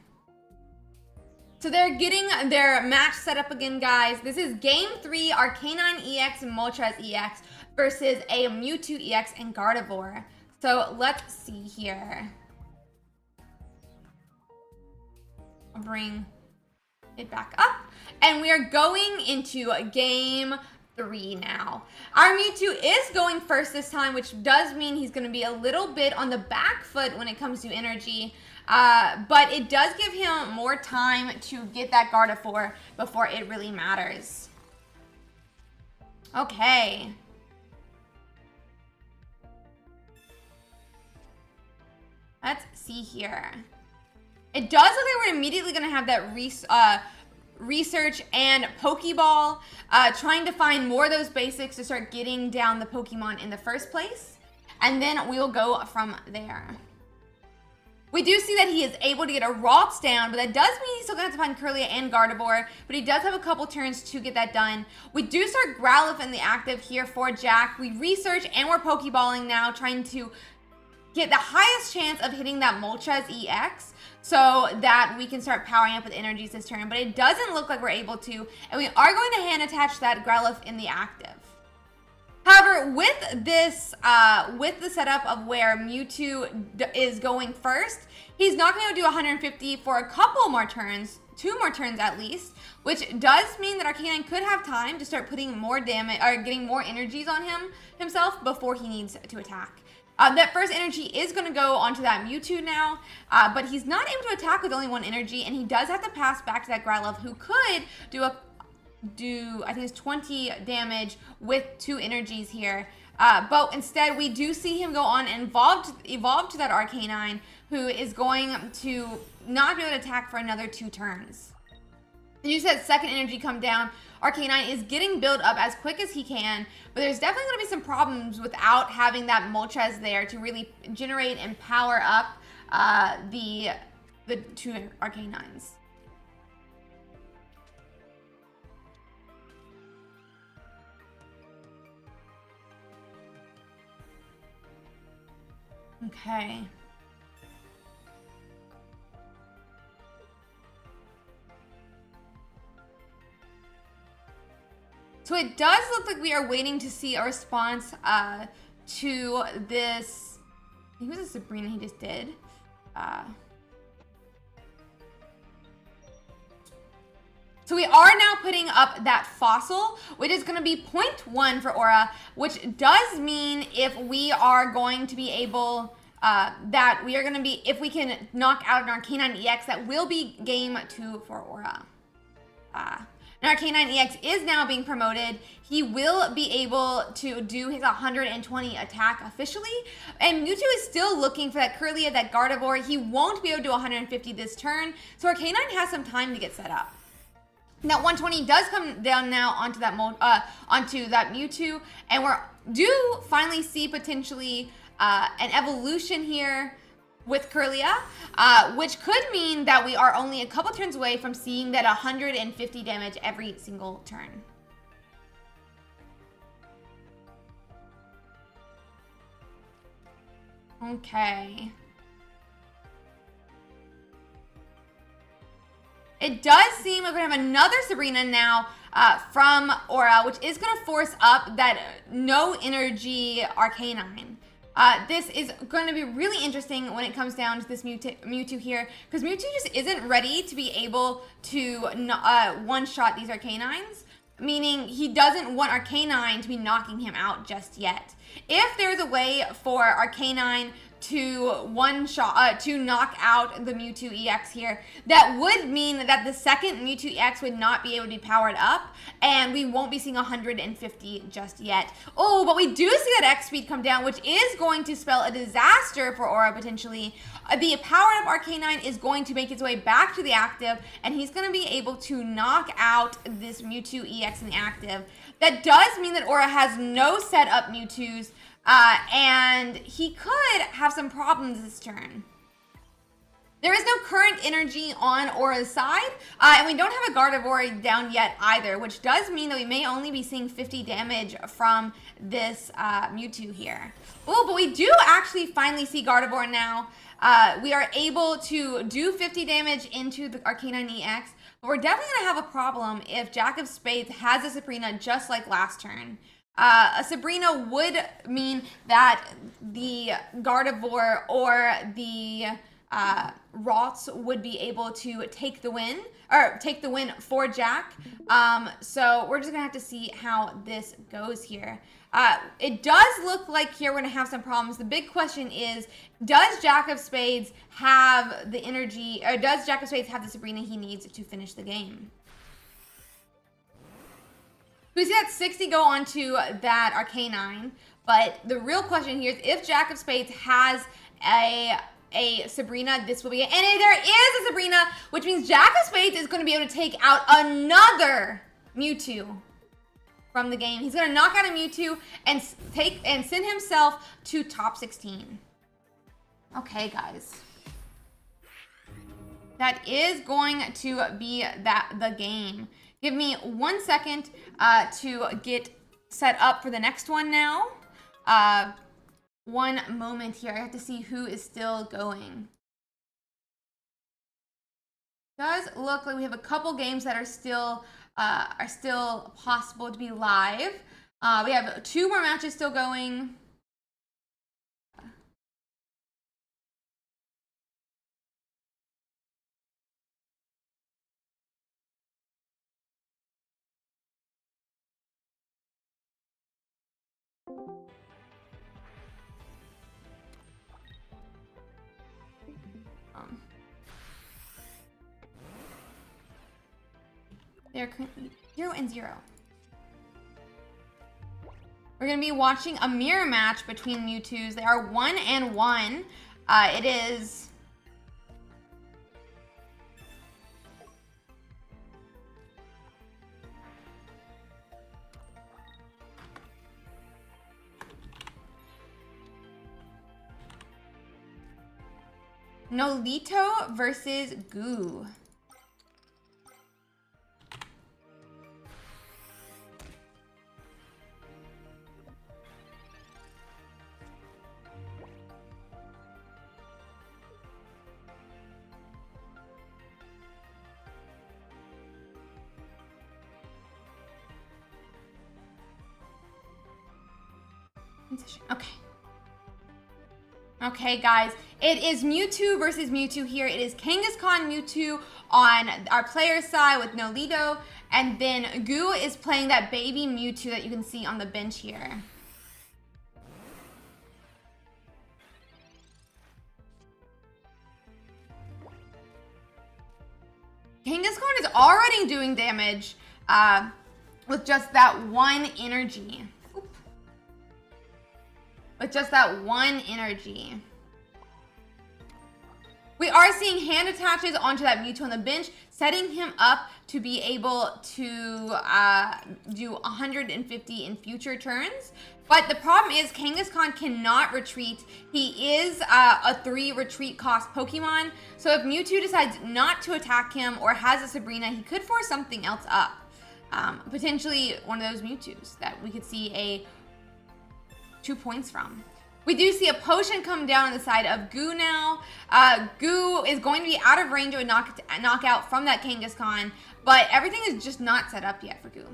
A: So they're getting their match set up again, guys. This is game 3, Arcanine EX and Moltres EX versus a Mewtwo EX and Gardevoir. So let's see here. I'll bring it back up. And we are going into game 3 now. Our Mewtwo is going first this time, which does mean he's going to be a little bit on the back foot when it comes to energy. But it does give him more time to get that Gardevoir before it really matters. Okay. Let's see here. It does look like we're immediately going to have that research and Pokeball, trying to find more of those basics to start getting down the Pokemon in the first place. And then we'll go from there. We do see that he is able to get a Ralts down, but that does mean he's still going to have to find Kirlia and Gardevoir, but he does have a couple turns to get that done. We do start Growlithe in the active here for Jack. We research and we're Pokeballing now, trying to get the highest chance of hitting that Moltres EX so that we can start powering up with energies this turn, but it doesn't look like we're able to, and we are going to hand attach that Growlithe in the active. However, with this, with the setup of where Mewtwo is going first, he's not going to do 150 for a couple more turns, 2 more turns at least, which does mean that Arcanine could have time to start putting more damage, or getting more energies on himself before he needs to attack. That first energy is going to go onto that Mewtwo now, but he's not able to attack with only 1 energy, and he does have to pass back to that Growlithe, who could do I think it's 20 damage with 2 energies here. But instead, we do see him go on and evolve to that Arcanine, who is going to not be able to attack for another 2 turns. And you said second energy come down. Arcanine is getting built up as quick as he can, but there's definitely going to be some problems without having that Moltres there to really generate and power up the 2 Arcanines. Okay. So it does look like we are waiting to see a response to this. I think it was a Sabrina he just did. So we are now putting up that fossil, which is going to be 0.1 for Aura, which does mean if we are going to be able, if we can knock out an Arcanine EX, that will be game 2 for Aura. And Arcanine EX is now being promoted. He will be able to do his 120 attack officially. And Mewtwo is still looking for that Kirlia, that Gardevoir. He won't be able to do 150 this turn. So Arcanine has some time to get set up. That 120 does come down now onto that Mewtwo, and do finally see potentially an evolution here with Kirlia, which could mean that we are only a couple turns away from seeing that 150 damage every single turn. Okay. It does seem like we're going to have another Sabrina now. from Aura, which is going to force up that no energy Arcanine. This is going to be really interesting when it comes down to this Mewtwo here, because Mewtwo just isn't ready to be able to one-shot these Arcanines, meaning he doesn't want Arcanine to be knocking him out just yet. If there's a way for Arcanine to one-shot, to knock out the Mewtwo EX here, that would mean that the second Mewtwo EX would not be able to be powered up, and we won't be seeing 150 just yet. Oh, but we do see that X speed come down, which is going to spell a disaster for Aura potentially. The powered up Arcanine is going to make its way back to the active, and he's going to be able to knock out this Mewtwo EX in the active. That does mean that Aura has no set up Mewtwo's, and he could have some problems this turn. There is no current energy on Aura's side, and we don't have a Gardevoir down yet either, which does mean that we may only be seeing 50 damage from this Mewtwo here. Oh, but we do actually finally see Gardevoir now. We are able to do 50 damage into the Arcanine EX, but we're definitely going to have a problem if Jack of Spades has a Sabrina just like last turn. A Sabrina would mean that the Gardevoir or the Rots would be able to take the win, or take the win for Jack. So we're just gonna have to see how this goes here. It does look like here we're gonna have some problems. The big question is, does Jack of Spades have the energy, or does Jack of Spades have the Sabrina he needs to finish the game? We see that 60 go onto that Arcanine, but the real question here is if Jack of Spades has a Sabrina, this will be it. And there is a Sabrina, which means Jack of Spades is going to be able to take out another Mewtwo from the game. He's going to knock out a Mewtwo and send himself to top 16. Okay, guys. That is going to be the game. Give me 1 second to get set up for the next one now. One moment here. I have to see who is still going. Does look like we have a couple games that are still possible to be live. We have 2 more matches still going. They're currently 0 and 0. We're going to be watching a mirror match between Mewtwo's. They are 1 and 1. It is Nolito versus Goo. Okay. Okay, guys. It is Mewtwo versus Mewtwo here. It is Kangaskhan Mewtwo on our player side with Nolito, and then Goo is playing that baby Mewtwo that you can see on the bench here. Kangaskhan is already doing damage with just that one energy. With just that one energy. We are seeing hand attaches onto that Mewtwo on the bench, setting him up to be able to do 150 in future turns. But the problem is Kangaskhan cannot retreat. He is a 3 retreat cost Pokemon. So if Mewtwo decides not to attack him or has a Sabrina, he could force something else up. Potentially one of those Mewtwo's that we could see 2 points from. We do see a potion come down on the side of Goo now. Goo is going to be out of range of a knockout from that Kangaskhan, But everything is just not set up yet for Goo.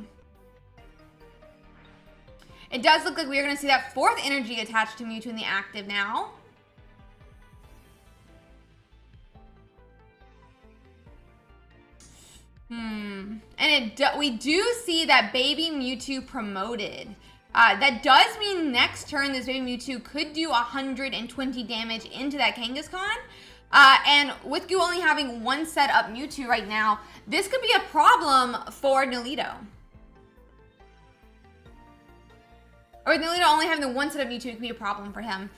A: It does look like we are going to see that 4th energy attached to Mewtwo in the active now. And we do see that baby Mewtwo promoted. That does mean next turn this baby Mewtwo could do 120 damage into that Kangaskhan. And with Goo only having 1 set up Mewtwo right now, this could be a problem for Nulo. Or with Nulo only having the 1 set up Mewtwo, it could be a problem for him.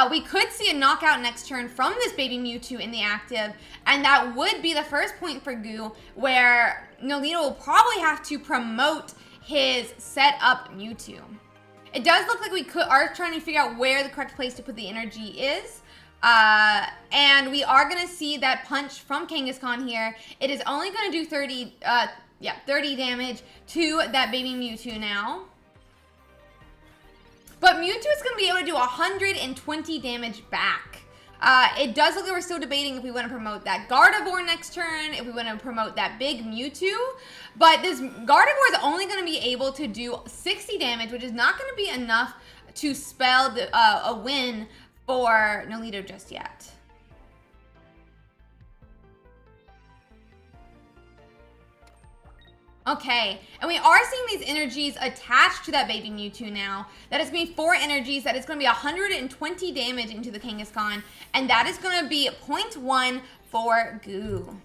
A: We could see a knockout next turn from this baby Mewtwo in the active, and that would be the first point for Goo, where Nulo will probably have to promote his set up Mewtwo. It does look like we are trying to figure out where the correct place to put the energy is. And we are going to see that punch from Kangaskhan here. It is only going to do 30 damage to that baby Mewtwo now. But Mewtwo is going to be able to do 120 damage back. It does look like we're still debating if we want to promote that Gardevoir next turn, if we want to promote that big Mewtwo. But this Gardevoir is only going to be able to do 60 damage, which is not going to be enough to spell a win for Nulo just yet. Okay, and we are seeing these energies attached to that baby Mewtwo now. That is going to be 4 energies. That is going to be 120 damage into the Kangaskhan. And that is going to be 0.1 for Goo.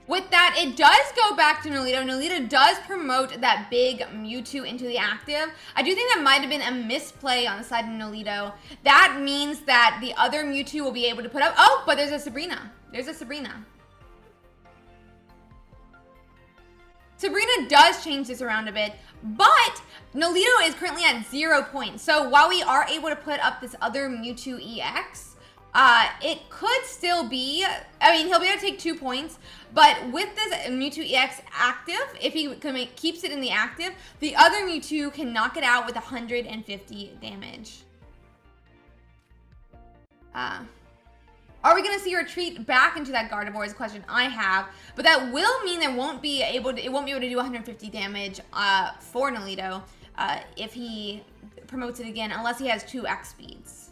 A: With that, it does go back to Nulo. Nulo does promote that big Mewtwo into the active. I do think that might have been a misplay on the side of Nulo. That means that the other Mewtwo will be able to put up... Oh, but there's a Sabrina. There's a Sabrina. Sabrina does change this around a bit, but Nulo is currently at 0 points. So while we are able to put up this other Mewtwo EX, it could still be, I mean, he'll be able to take 2 points, but with this Mewtwo EX active, if he keeps it in the active, the other Mewtwo can knock it out with 150 damage. Are we going to see a retreat back into that Gardevoir is a question I have, but that will mean it won't be able to do 150 damage for Nulo if he promotes it again, unless he has 2 X speeds.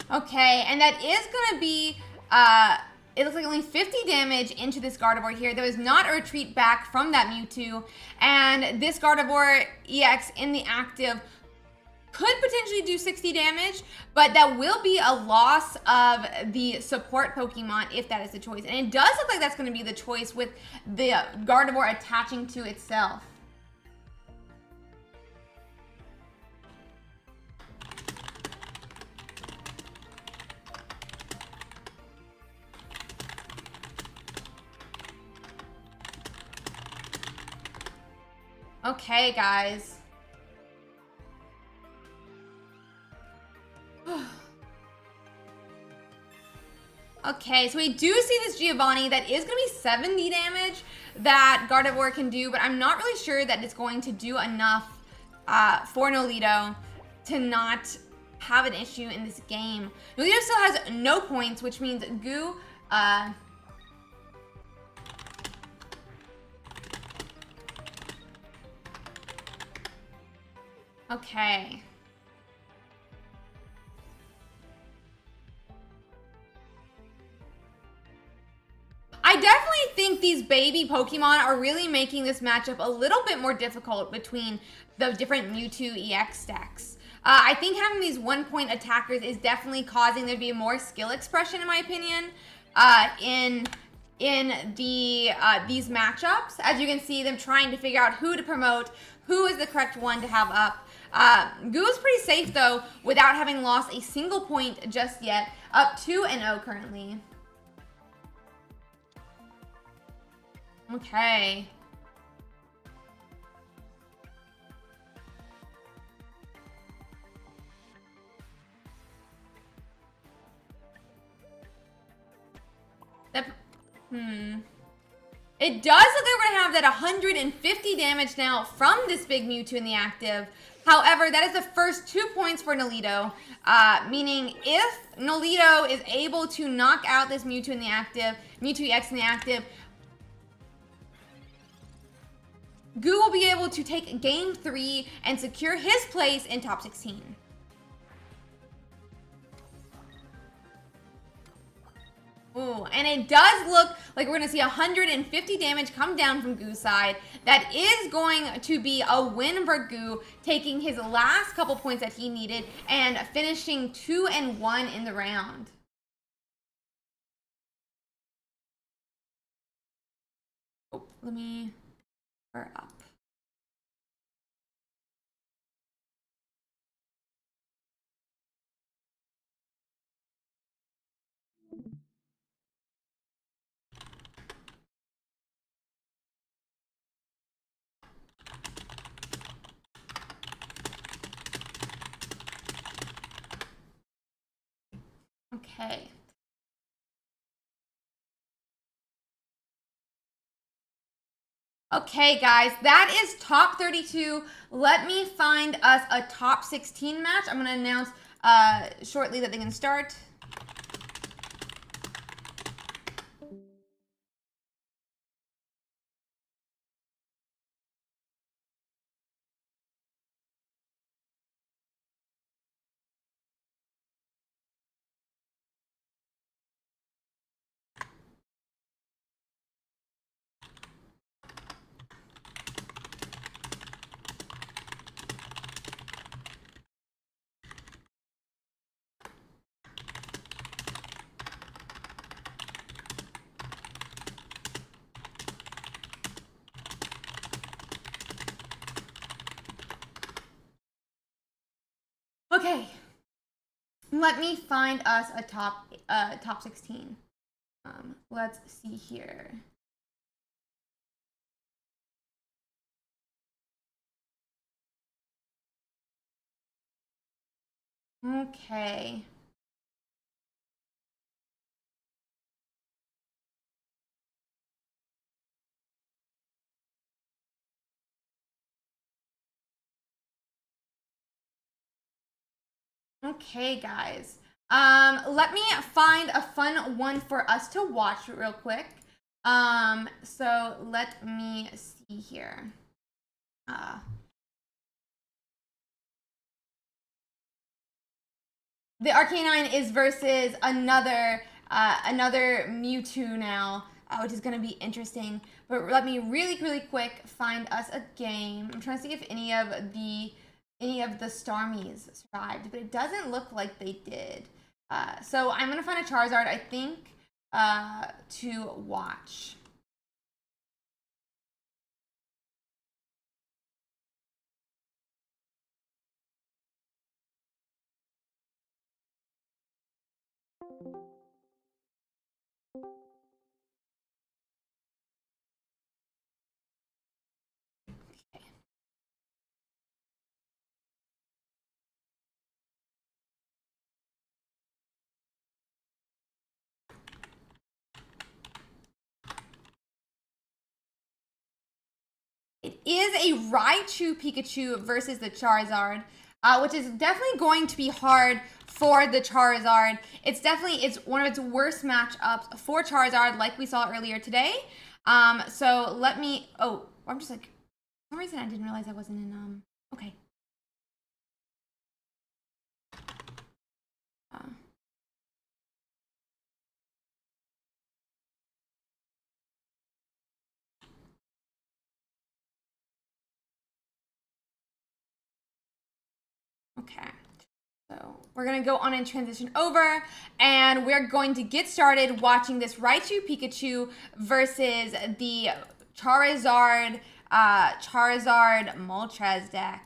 A: Okay, and that is going to be, it looks like only 50 damage into this Gardevoir here. There was not a retreat back from that Mewtwo, and this Gardevoir EX in the active could potentially do 60 damage, but that will be a loss of the support Pokemon if that is the choice. And it does look like that's going to be the choice with the Gardevoir attaching to itself. Okay, guys. Okay, so we do see this Giovanni. That is going to be 70 damage that Gardevoir can do, but I'm not really sure that it's going to do enough for Nulo to not have an issue in this game. Nulo still has no points, which means Goo... Okay. I definitely think these baby Pokemon are really making this matchup a little bit more difficult between the different Mewtwo EX decks. I think having these 1-point attackers is definitely causing there to be more skill expression, in my opinion, in these matchups. As you can see, them trying to figure out who to promote, who is the correct one to have up. Goo is pretty safe though, without having lost a single point just yet. Up 2-0 currently. Okay. It does look like we're gonna have that 150 damage now from this big Mewtwo in the active. However, that is the first 2 points for Nolito, meaning if Nolito is able to knock out this Mewtwo in the active, Mewtwo EX in the active, Goo will be able to take game 3 and secure his place in top 16. Ooh, and it does look like we're going to see 150 damage come down from Goo's side. That is going to be a win for Goo, taking his last couple points that he needed and finishing 2-1 in the round. Oh, let me her up. Okay. Okay, guys, that is top 32. Let me find us a top 16 match. I'm going to announce shortly that they can start. Okay, let me find us a top 16. Let's see here. Okay. Okay, guys. Let me find a fun one for us to watch real quick. So let me see here. The Arcanine is versus another Mewtwo now, which is going to be interesting. But let me really quick find us a game. I'm trying to see if any of the Starmies survived, but it doesn't look like they did. So I'm going to find a Charizard, I think, to watch. It is a Raichu Pikachu versus the Charizard, which is definitely going to be hard for the Charizard. It's one of its worst matchups for Charizard, like we saw earlier today. So let me. Oh, I'm just like, for some reason I didn't realize I wasn't in. Okay. Okay. So we're going to go on and transition over, and we're going to get started watching this Raichu Pikachu versus the Charizard Moltres deck.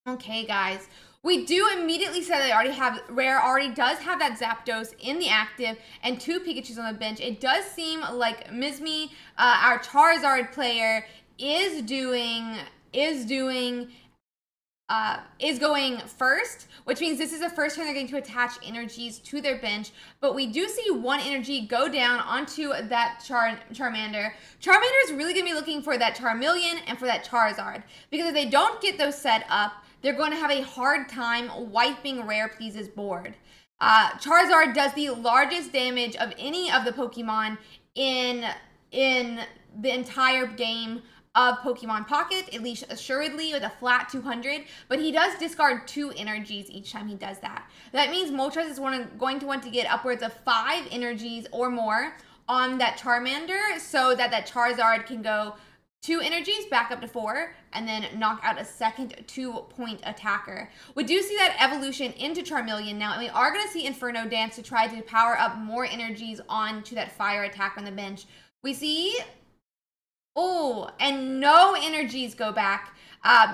A: Okay, guys. We do immediately say that Rare already does have that Zapdos in the active and 2 Pikachus on the bench. It does seem like Misi, our Charizard player, is going first, which means this is the first turn they're going to attach energies to their bench. But we do see 1 energy go down onto that Charmander. Charmander is really going to be looking for that Charmeleon and for that Charizard, because if they don't get those set up, they're going to have a hard time wiping Rare Please's board. Charizard does the largest damage of any of the Pokemon in the entire game of Pokemon Pocket, at least assuredly, with a flat 200, but he does discard 2 energies each time he does that. That means Moltres is going to want to get upwards of 5 energies or more on that Charmander, so that that Charizard can go 2 energies back up to 4, and then knock out a second 2-point attacker. We do see that evolution into Charmeleon now, and we are going to see Inferno Dance to try to power up more energies onto that fire attack on the bench. We see... Oh, and no energies go back,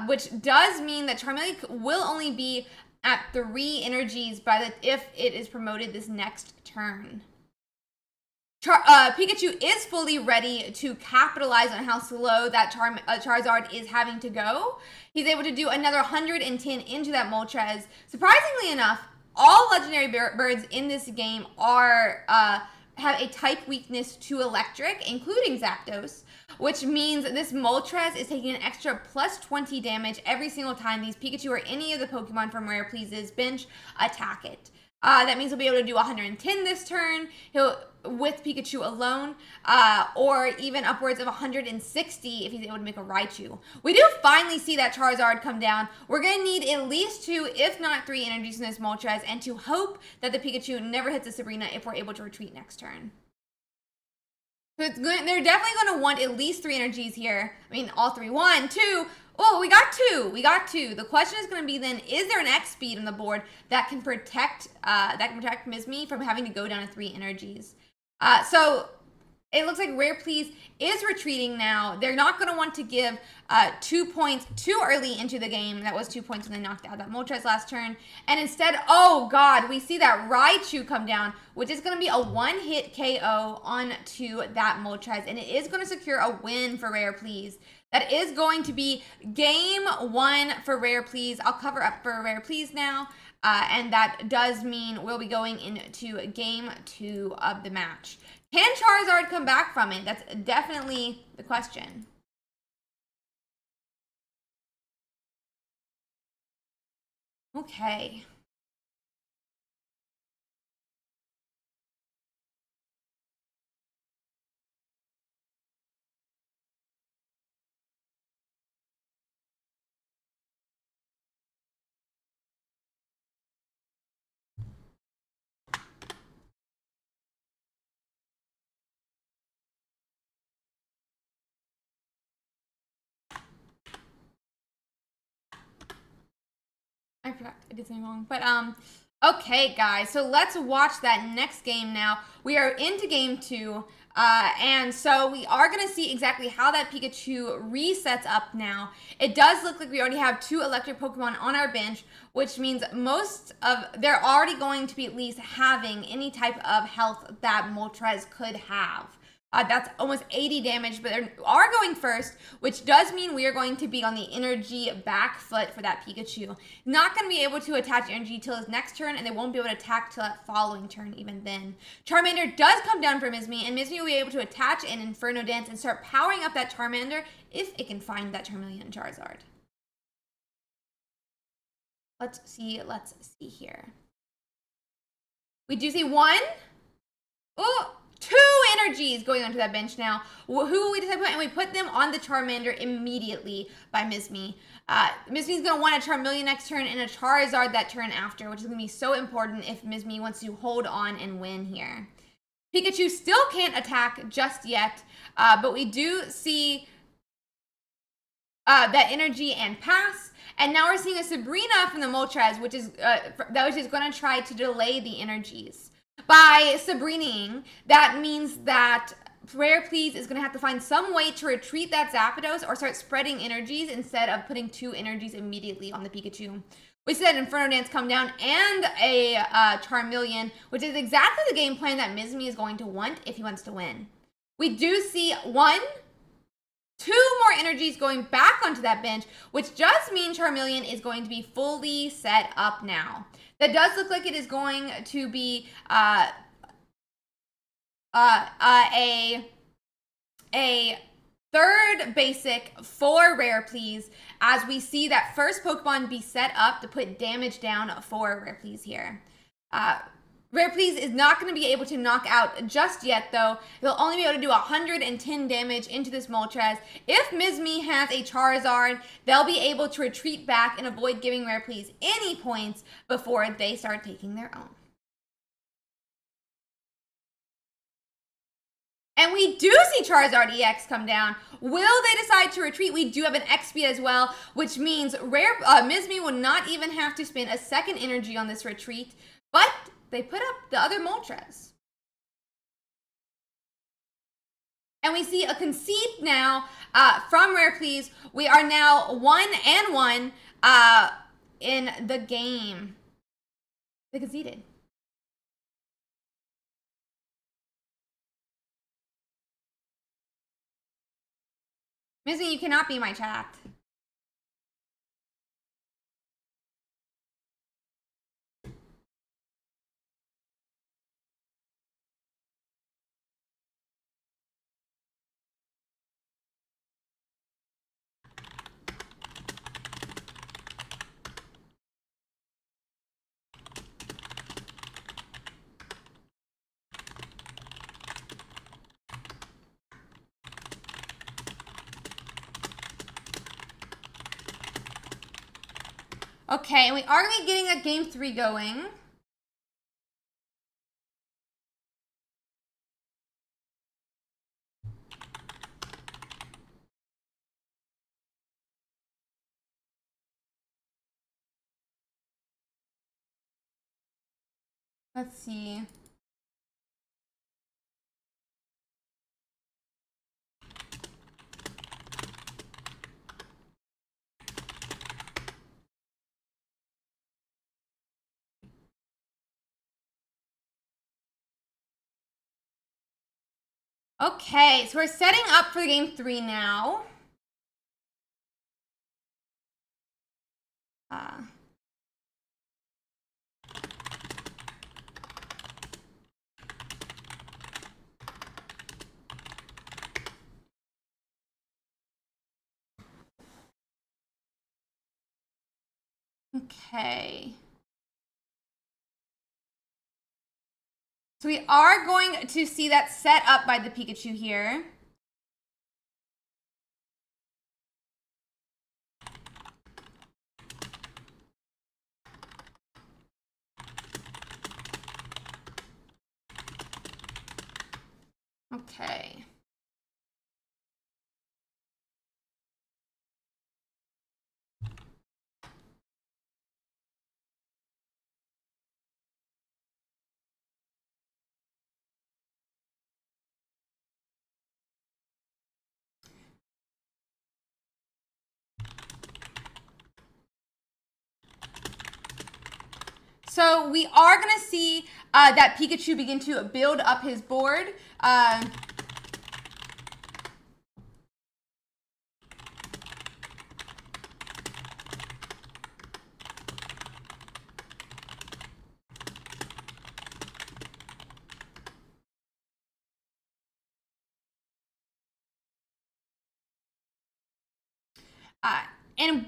A: which does mean that Charmeleon will only be at 3 energies if it is promoted this next turn. Pikachu is fully ready to capitalize on how slow that Charizard is having to go. He's able to do another 110 into that Moltres. Surprisingly enough, all legendary birds in this game have a type weakness to electric, including Zapdos, which means this Moltres is taking an extra plus 20 damage every single time these Pikachu or any of the Pokemon from Rare Please's bench attack it. That means he'll be able to do 110 this turn with Pikachu alone, or even upwards of 160 if he's able to make a Raichu. We do finally see that Charizard come down. We're going to need at least 2, if not 3 energies in this Moltres, and to hope that the Pikachu never hits a Sabrina if we're able to retreat next turn. So they're definitely going to want at least 3 energies here. I mean, all 3. 1, 2. Oh, we got 2. We got 2. The question is going to be then, is there an X speed on the board that can protect Misi from having to go down to 3 energies? So it looks like Rare Please is retreating now. They're not going to want to give 2 points too early into the game. That was 2 points when they knocked out that Moltres last turn. And instead, oh god, we see that Raichu come down, which is going to be a 1-hit KO onto that Moltres. And it is going to secure a win for Rare Please. That is going to be game 1 for Rare Please. I'll cover up for Rare Please now. And that does mean we'll be going into game 2 of the match. Can Charizard come back from it? That's definitely the question. Okay. I forgot, I did something wrong. But, okay, guys, so let's watch that next game now. We are into game 2, and so we are going to see exactly how that Pikachu resets up now. It does look like we already have 2 electric Pokemon on our bench, which means they're already going to be at least having any type of health that Moltres could have. That's almost 80 damage, but they are going first, which does mean we are going to be on the energy back foot for that Pikachu. Not going to be able to attach energy till his next turn, and they won't be able to attack till that following turn even then. Charmander does come down for Misi, and Misi will be able to attach an Inferno Dance and start powering up that Charmander if it can find that Charmeleon Charizard. Let's see here. We do see 1. Oh! 2 energies going onto that bench now. Who will we decide to put? And we put them on the Charmander immediately by Misi. Misi's going to want a Charmeleon next turn and a Charizard that turn after, which is going to be so important if Misi wants to hold on and win here. Pikachu still can't attack just yet, but we do see that energy and pass. And now we're seeing a Sabrina from the Moltres, which is going to try to delay the energies. By Sabrining, that means that Rare Please is going to have to find some way to retreat that Zapdos or start spreading energies instead of putting 2 energies immediately on the Pikachu. We see that Inferno Dance come down and a Charmeleon, which is exactly the game plan that Misi is going to want if he wants to win. We do see 2 more energies going back onto that bench, which just means Charmeleon is going to be fully set up now. That does look like it is going to be a third basic for Rare Please, as we see that first Pokemon be set up to put damage down for Rare Please here. Rare Please is not going to be able to knock out just yet, though. He'll only be able to do 110 damage into this Moltres. If Misi has a Charizard, they'll be able to retreat back and avoid giving Rare Please any points before they start taking their own. And we do see Charizard EX come down. Will they decide to retreat? We do have an X-Speed as well, which means Misi will not even have to spend a second energy on this retreat, but they put up the other Moltres. And we see a concede now from Rare Please. We are now 1-1 in the game. They conceded. Misi, you cannot be my chat. Okay, and we are going to be getting a game 3 going. Let's see. Okay, so we're setting up for game 3 now. Okay. So we are going to see that set up by the Pikachu here. Okay. So we are going to see that Pikachu begin to build up his board.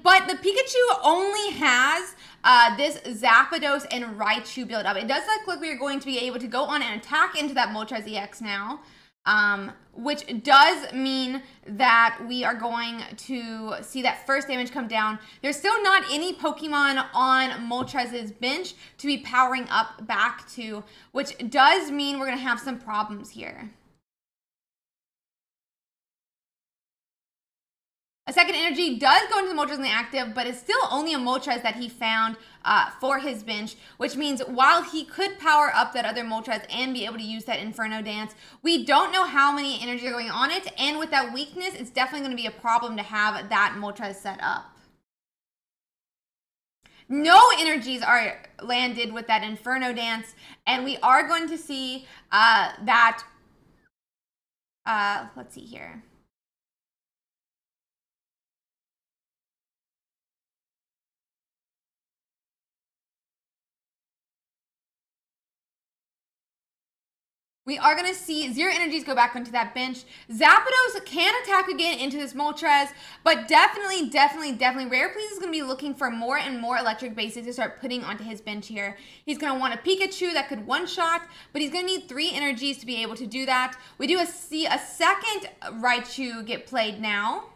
A: But the Pikachu only has this Zapdos and Raichu build up. It does look like we are going to be able to go on and attack into that Moltres EX now, which does mean that we are going to see that first damage come down. There's still not any Pokemon on Moltres' bench to be powering up back to, which does mean we're going to have some problems here. A second energy does go into the Moltres in the active, but it's still only a Moltres that he found for his bench, which means while he could power up that other Moltres and be able to use that Inferno Dance, we don't know how many energies are going on it, and with that weakness, it's definitely going to be a problem to have that Moltres set up. No energies are landed with that Inferno Dance, and we are going to see that, let's see here. We are going to see 0 energies go back onto that bench. Zapdos can attack again into this Moltres, but definitely, Rare Please is going to be looking for more and more electric bases to start putting onto his bench here. He's going to want a Pikachu that could one-shot, but he's going to need 3 energies to be able to do that. We do see a second Raichu get played now.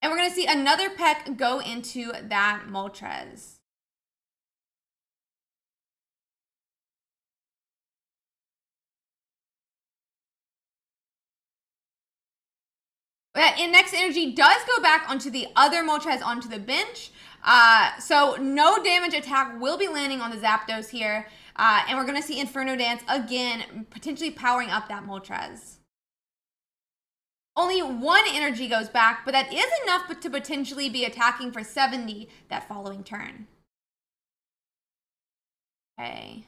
A: And we're going to see another Peck go into that Moltres. And next energy does go back onto the other Moltres onto the bench. So no damage attack will be landing on the Zapdos here. And we're going to see Inferno Dance again, potentially powering up that Moltres. Only 1 energy goes back, but that is enough to potentially be attacking for 70 that following turn. Okay.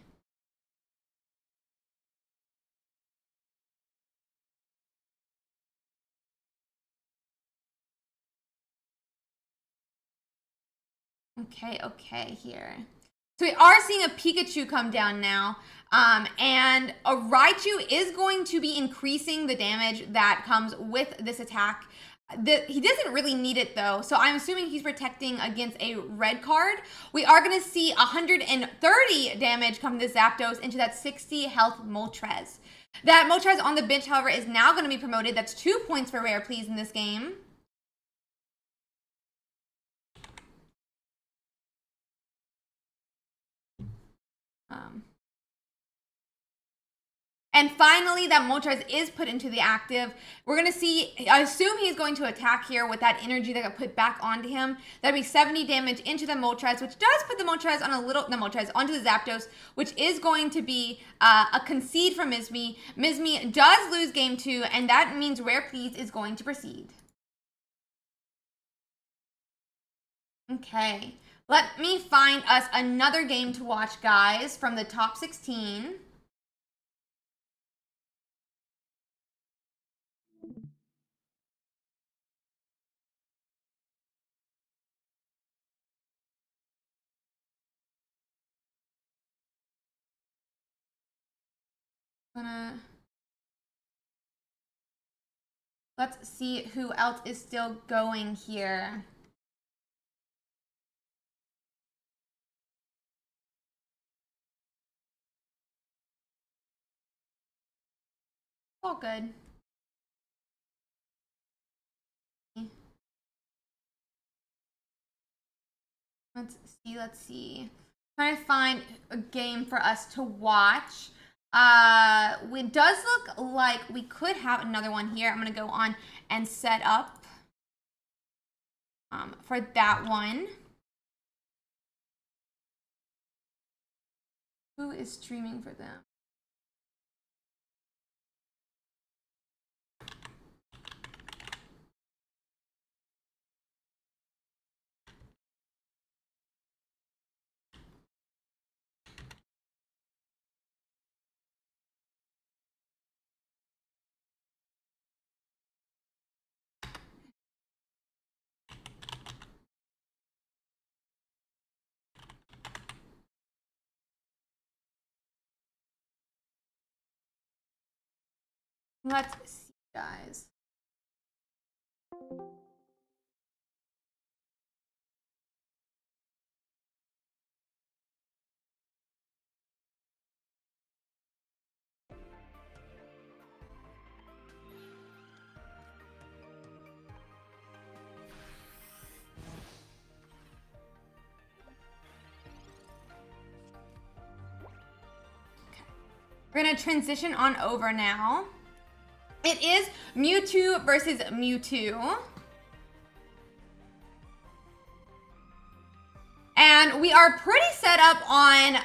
A: Okay, here. So we are seeing a Pikachu come down now, and a Raichu is going to be increasing the damage that comes with this attack. He doesn't really need it though, so I'm assuming he's protecting against a red card. We are going to see 130 damage come to Zapdos into that 60 health Moltres. That Moltres on the bench, however, is now going to be promoted. That's 2 points for Rare Please in this game. And finally, that Moltres is put into the active. We're going to see, I assume he's going to attack here with that energy that got put back onto him. That'd be 70 damage into the Moltres, which does put the Moltres on onto the Zapdos, which is going to be a concede from Misi. Misi does lose game 2, and that means Rare Please is going to proceed. Okay, let me find us another game to watch, guys, from the top 16. Let's see who else is still going here. All good. Let's see. Trying to find a game for us to watch. It does look like we could have another one here. I'm going to go on and set up for that one. Who is streaming for them? Let's see, guys. We're going to transition on over now. It is Mewtwo versus Mewtwo. we are pretty set up on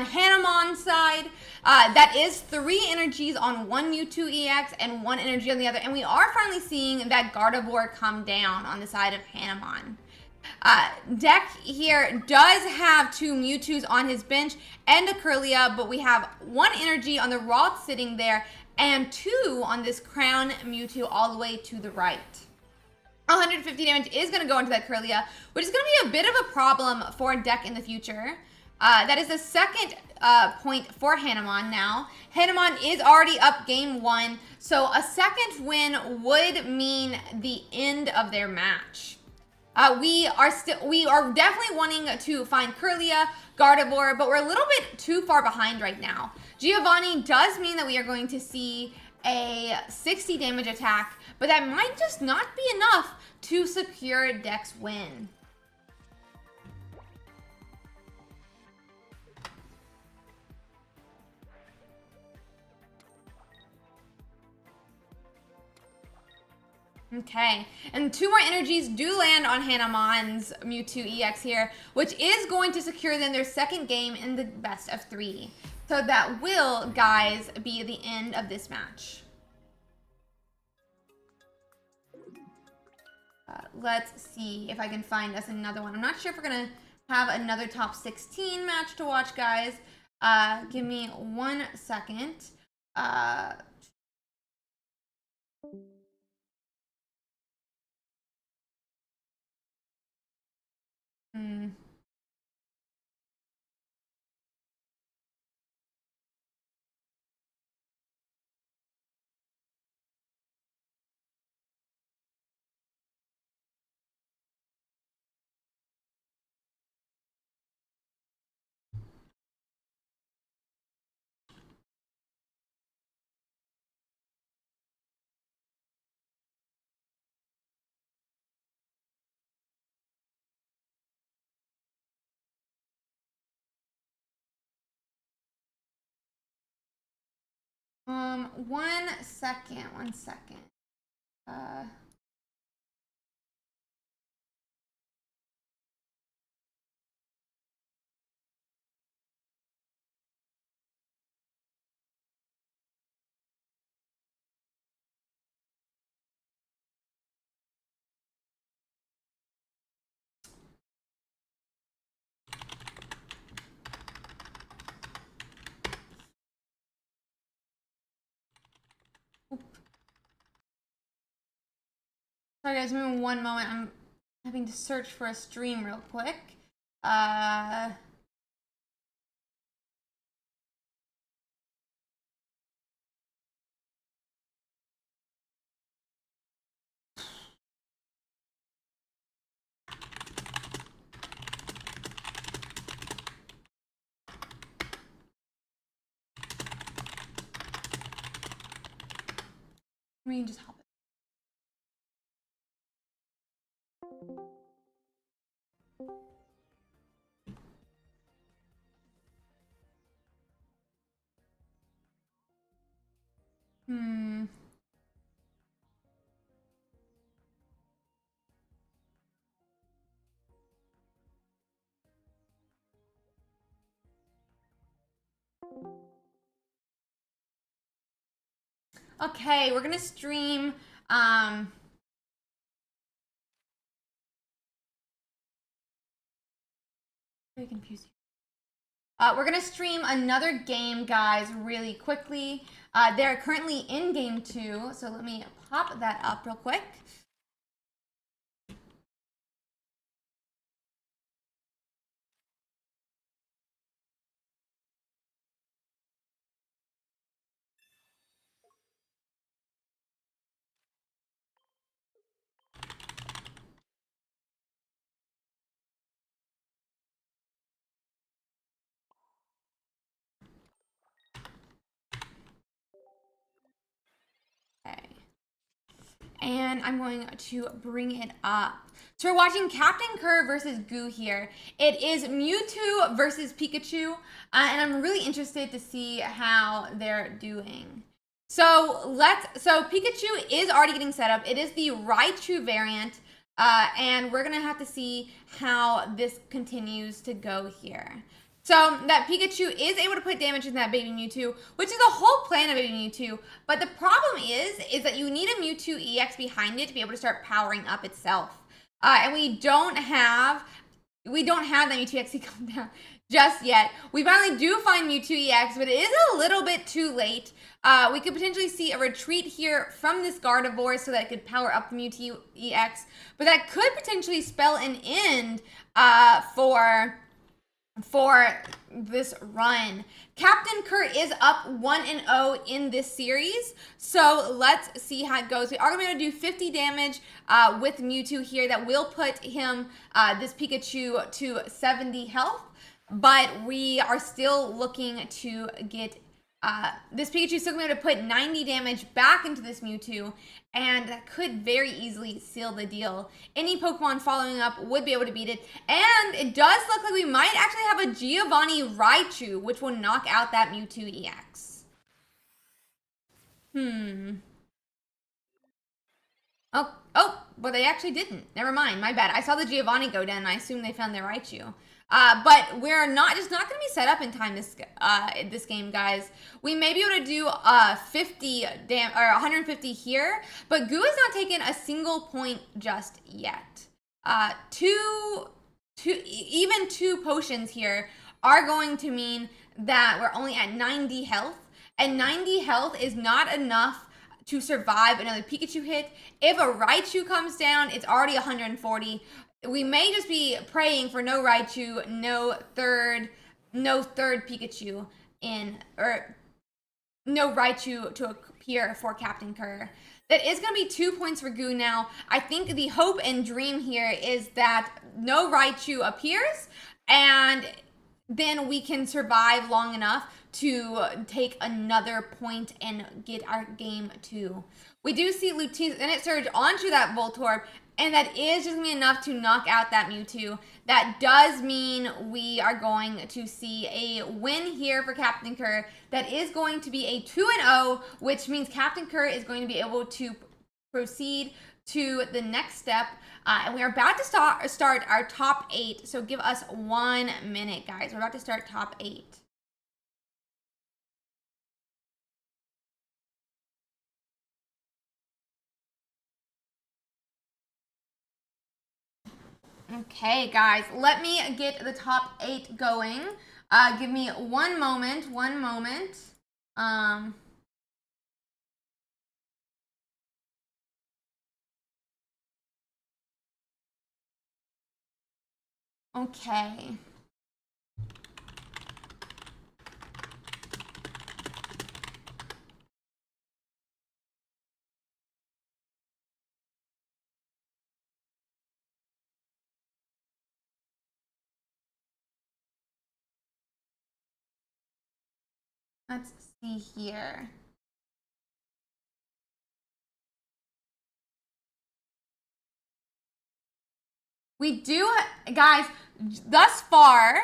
A: Hamon's side. That is 3 energies on one Mewtwo EX and 1 energy on the other. And we are finally seeing that Gardevoir come down on the side of Hamon. Deck here does have 2 Mewtwo's on his bench and a Kirlia, but we have 1 energy on the Ralts sitting there and 2 on this Crown Mewtwo all the way to the right. 150 damage is going to go into that Kirlia, which is going to be a bit of a problem for a deck in the future. That is the second point for Hamon now. Hamon is already up game 1, so a second win would mean the end of their match. We are definitely wanting to find Kirlia, Gardevoir, but we're a little bit too far behind right now. Giovanni does mean that we are going to see a 60 damage attack, but that might just not be enough to secure Deck's win. Okay, and 2 more energies do land on Hamon's Mewtwo EX here, which is going to secure them their second game in the best of 3. So that will, guys, be the end of this match. Let's see if I can find us another one. I'm not sure if we're going to have another top 16 match to watch, guys. Give me 1 second. One second. Sorry guys, give me 1 moment. I'm having to search for a stream real quick. We can just hop it. Okay, we're gonna stream very confusing. We're gonna stream another game, guys, really quickly. They're currently in game 2, so let me pop that up real quick. And I'm going to bring it up. So we're watching Captain Kerr versus Goo here. It is Mewtwo versus Pikachu, and I'm really interested to see how they're doing. So Pikachu is already getting set up. It is the Raichu variant. And we're gonna have to see how this continues to go here. So that Pikachu is able to put damage in that baby Mewtwo, which is the whole plan of baby Mewtwo. But the problem is that you need a Mewtwo EX behind it to be able to start powering up itself. And we don't have that Mewtwo EX to come down just yet. We finally do find Mewtwo EX, but it is a little bit too late. We could potentially see a retreat here from this Gardevoir so that it could power up the Mewtwo EX, but that could potentially spell an end for this run. Captain Kerr is up 1-0 in this series, so let's see how it goes. We are going to do 50 damage with Mewtwo here. That will put him, this Pikachu, to 70 health, but we are still looking to get this Pikachu still going to put 90 damage back into this Mewtwo, and that could very easily seal the deal. Any Pokemon following up would be able to beat it, and it does look like we might actually have a Giovanni Raichu, which will knock out that Mewtwo EX. Oh, but they actually didn't. Never mind, my bad. I saw the Giovanni go down, and I assumed they found their Raichu. But we're not going to be set up in time this game, guys. We may be able to do 150 here, but Goo has not taken a single point just yet. Even two potions here are going to mean that we're only at 90 health, and 90 health is not enough to survive another Pikachu hit. If a Raichu comes down, it's already 140. We may just be praying for no Raichu, no third Pikachu or no Raichu to appear for Captain Kerr. That is going to be 2 points for Goo now. I think the hope and dream here is that no Raichu appears, and then we can survive long enough to take another point and get our game 2. We do see Lieutenant Surge onto that Voltorb, and that is just going to be enough to knock out that Mewtwo. That does mean we are going to see a win here for Captain Kerr. That is going to be a 2-0, which means Captain Kerr is going to be able to proceed to the next step. And we are about to start our top 8. So give us 1 minute, guys. We're about to start top 8. Okay, guys, let me get the top 8 going. Give me 1 moment, okay. Let's see here. We do, guys, thus far,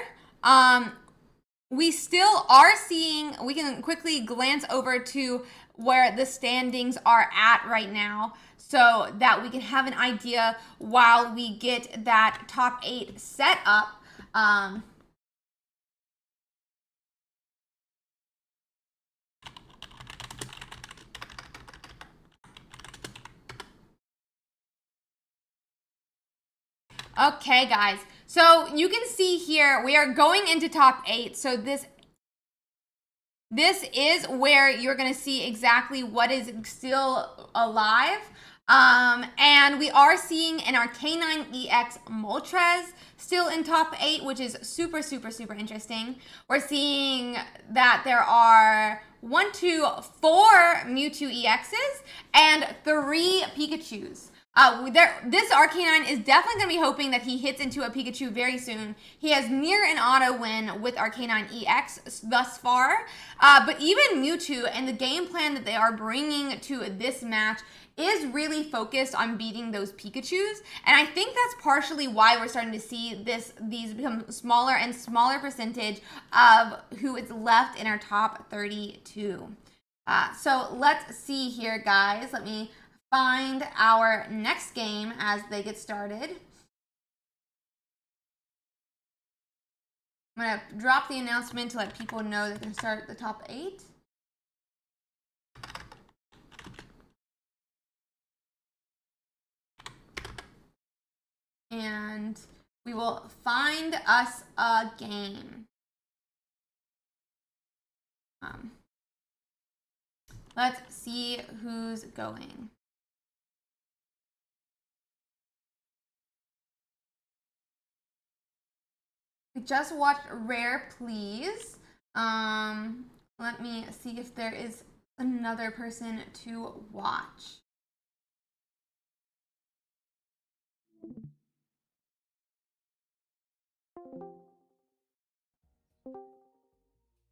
A: we still are seeing, we can quickly glance over to where the standings are at right now so that we can have an idea while we get that top 8 set up. Okay, guys, so you can see here we are going into top 8. So this is where you're going to see exactly what is still alive. And we are seeing an Arcanine EX Moltres still in top 8, which is super, super, super interesting. We're seeing that there are 1, 2, 4 Mewtwo EXs and 3 Pikachus. This Arcanine is definitely going to be hoping that he hits into a Pikachu very soon. He has near an auto win with Arcanine EX thus far. But even Mewtwo and the game plan that they are bringing to this match is really focused on beating those Pikachus. And I think that's partially why we're starting to see these become smaller and smaller percentage of who is left in our top 32. So let's see here, guys. Let me find our next game as they get started. I'm going to drop the announcement to let people know they can start the top 8. And we will find us a game. Let's see who's going. We just watched Rare Please. Let me see if there is another person to watch.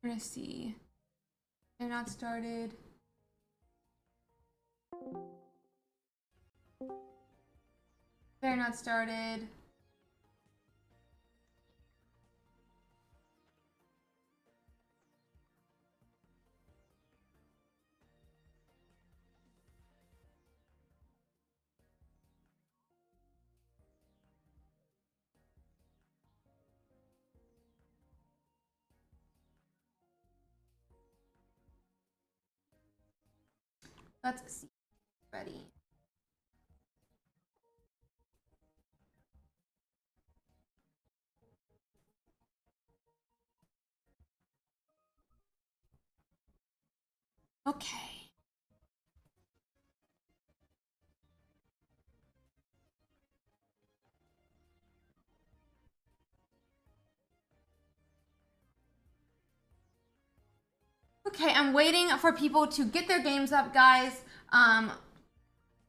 A: We're gonna see. They're not started. They're not started. Let's see. Ready. Okay. Okay, I'm waiting for people to get their games up, guys.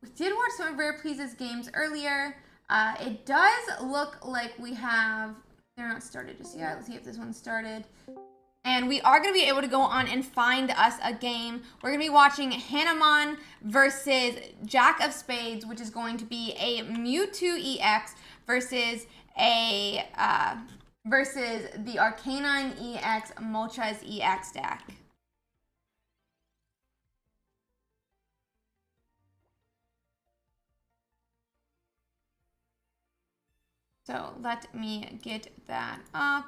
A: We did watch some of Rare Please's games earlier. It does look like we have... They're not started just yet. Let's see if this one's started. And we are going to be able to go on and find us a game. We're going to be watching Hamon versus Jack of Spades, which is going to be a Mewtwo EX versus a versus the Arcanine EX Moltres EX deck. So let me get that up.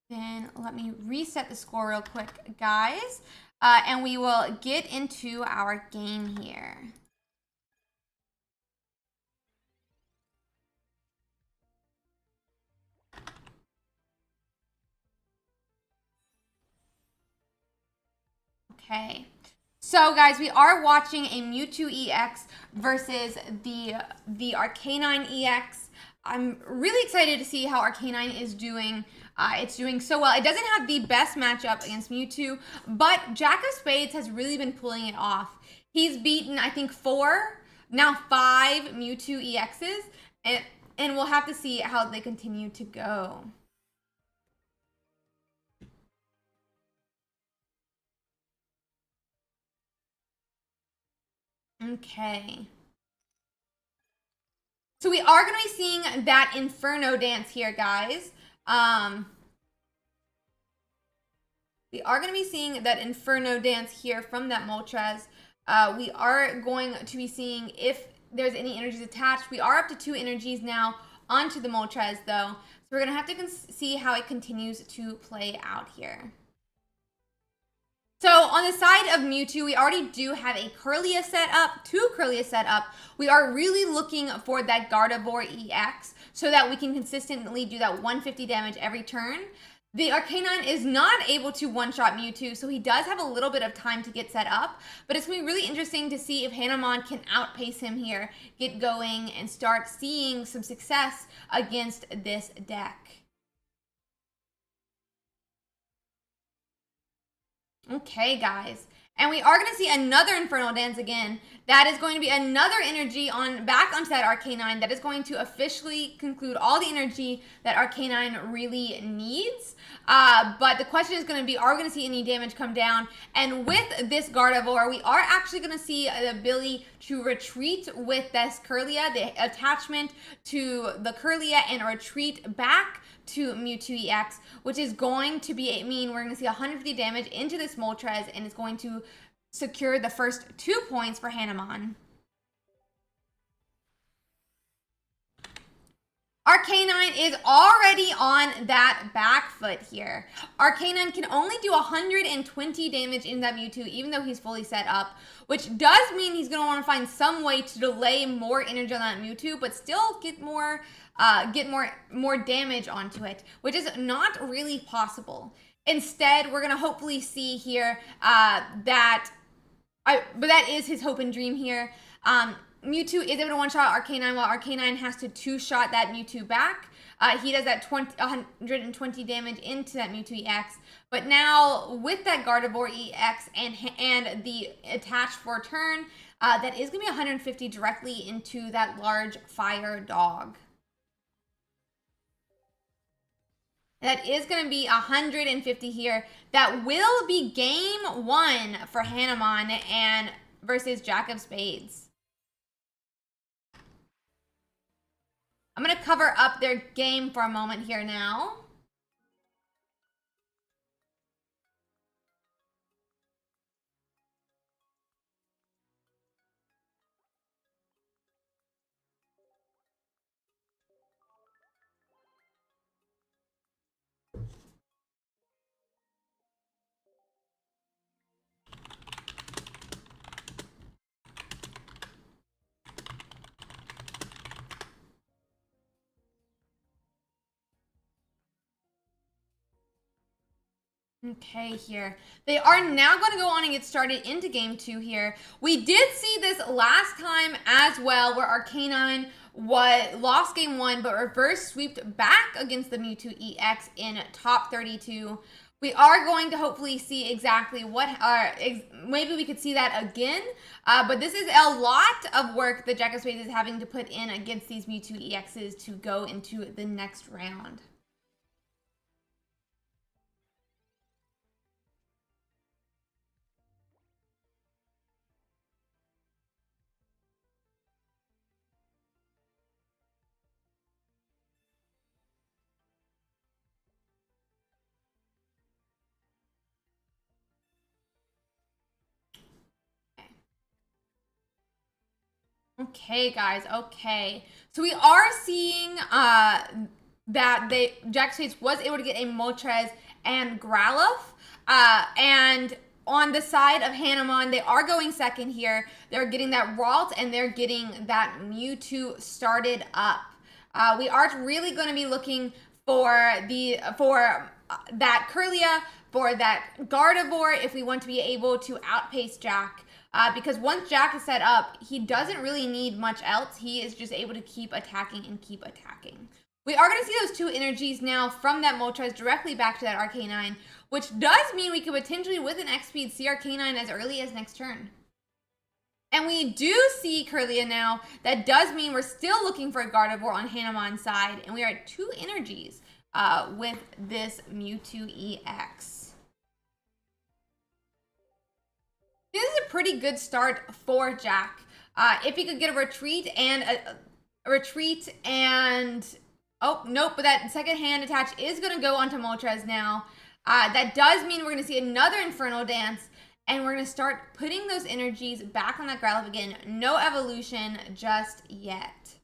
A: Then let me reset the score real quick, guys, and we will get into our game here. Okay. So, guys, we are watching a Mewtwo EX versus the Arcanine EX. I'm really excited to see how Arcanine is doing. It's doing so well. It doesn't have the best matchup against Mewtwo, but Jack of Spades has really been pulling it off. He's beaten, I think, 4, now 5 Mewtwo EXs, and we'll have to see how they continue to go. Okay. So we are going to be seeing that Inferno dance here, guys. We are going to be seeing that Inferno dance here from that Moltres. We are going to be seeing if there's any energies attached. We are up to 2 energies now onto the Moltres, though. So we're going to have to see how it continues to play out here. So on the side of Mewtwo, we already do have a Kirlia set up, 2 Kirlia set up. We are really looking for that Gardevoir EX so that we can consistently do that 150 damage every turn. The Arcanine is not able to one-shot Mewtwo, so he does have a little bit of time to get set up, but it's going to be really interesting to see if Hamon can outpace him here, get going, and start seeing some success against this deck. Okay, guys. And we are going to see another Infernal Dance again. That is going to be another energy on back onto that Arcanine. That is going to officially conclude all the energy that Arcanine really needs. But the question is going to be, are we going to see any damage come down? And with this Gardevoir, we are actually going to see the ability to retreat with this Kirlia, the attachment to the Kirlia, and a retreat back to Mewtwo EX, which is going to mean we're going to see 150 damage into this Moltres, and it's going to secure the first 2 points for Hamon. Arcanine is already on that back foot here. Arcanine can only do 120 damage in that Mewtwo, even though he's fully set up, which does mean he's going to want to find some way to delay more energy on that Mewtwo, but still get more damage onto it, which is not really possible. Instead, we're going to hopefully see here but that is his hope and dream here. Mewtwo is able to one-shot Arcanine, while Arcanine has to two-shot that Mewtwo back. He does that 120 damage into that Mewtwo EX. But now, with that Gardevoir EX and the attach for turn, that is going to be 150 directly into that large fire dog. That is going to be 150 here. That will be game 1 for Hamon and versus Jack of Spades. I'm going to cover up their game for a moment here now. Okay, here. They are now going to go on and get started into game 2 here. We did see this last time as well, where Arcanine lost game 1, but reverse sweeped back against the Mewtwo EX in top 32. We are going to hopefully see exactly what, maybe we could see that again, but this is a lot of work that Jack of Spades is having to put in against these Mewtwo EXs to go into the next round. Okay, guys, okay. So we are seeing that Jack of Spades was able to get a Moltres and Growlithe. And on the side of Hamon, they are going second here. They're getting that Ralt and they're getting that Mewtwo started up. We are really going to be looking for that Kirlia, for that Gardevoir, if we want to be able to outpace Jack. Because once Jack is set up, he doesn't really need much else. He is just able to keep attacking and keep attacking. We are going to see those 2 energies now from that Moltres directly back to that Arcanine, which does mean we could potentially, with an X-Speed, see Arcanine as early as next turn. And we do see Kirlia now. That does mean we're still looking for a Gardevoir on Hamon's side, and we are at 2 energies with this Mewtwo EX. This is a pretty good start for Jack. If he could get a retreat and oh nope, but that second hand attach is going to go onto Moltres now. That does mean we're going to see another Inferno Dance, and we're going to start putting those energies back on that Growlithe again. No evolution just yet.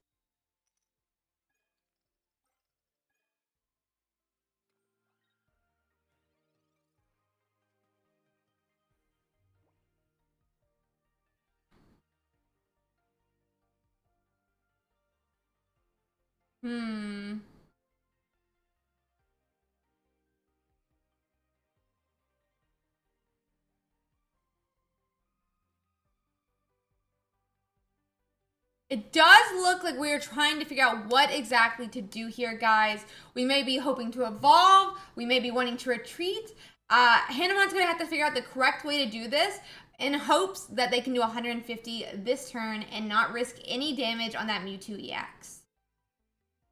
A: It does look like we are trying to figure out what exactly to do here, guys. We may be hoping to evolve. We may be wanting to retreat. Hamon's going to have to figure out the correct way to do this. in hopes that they can do 150 this turn and not risk any damage on that Mewtwo EX.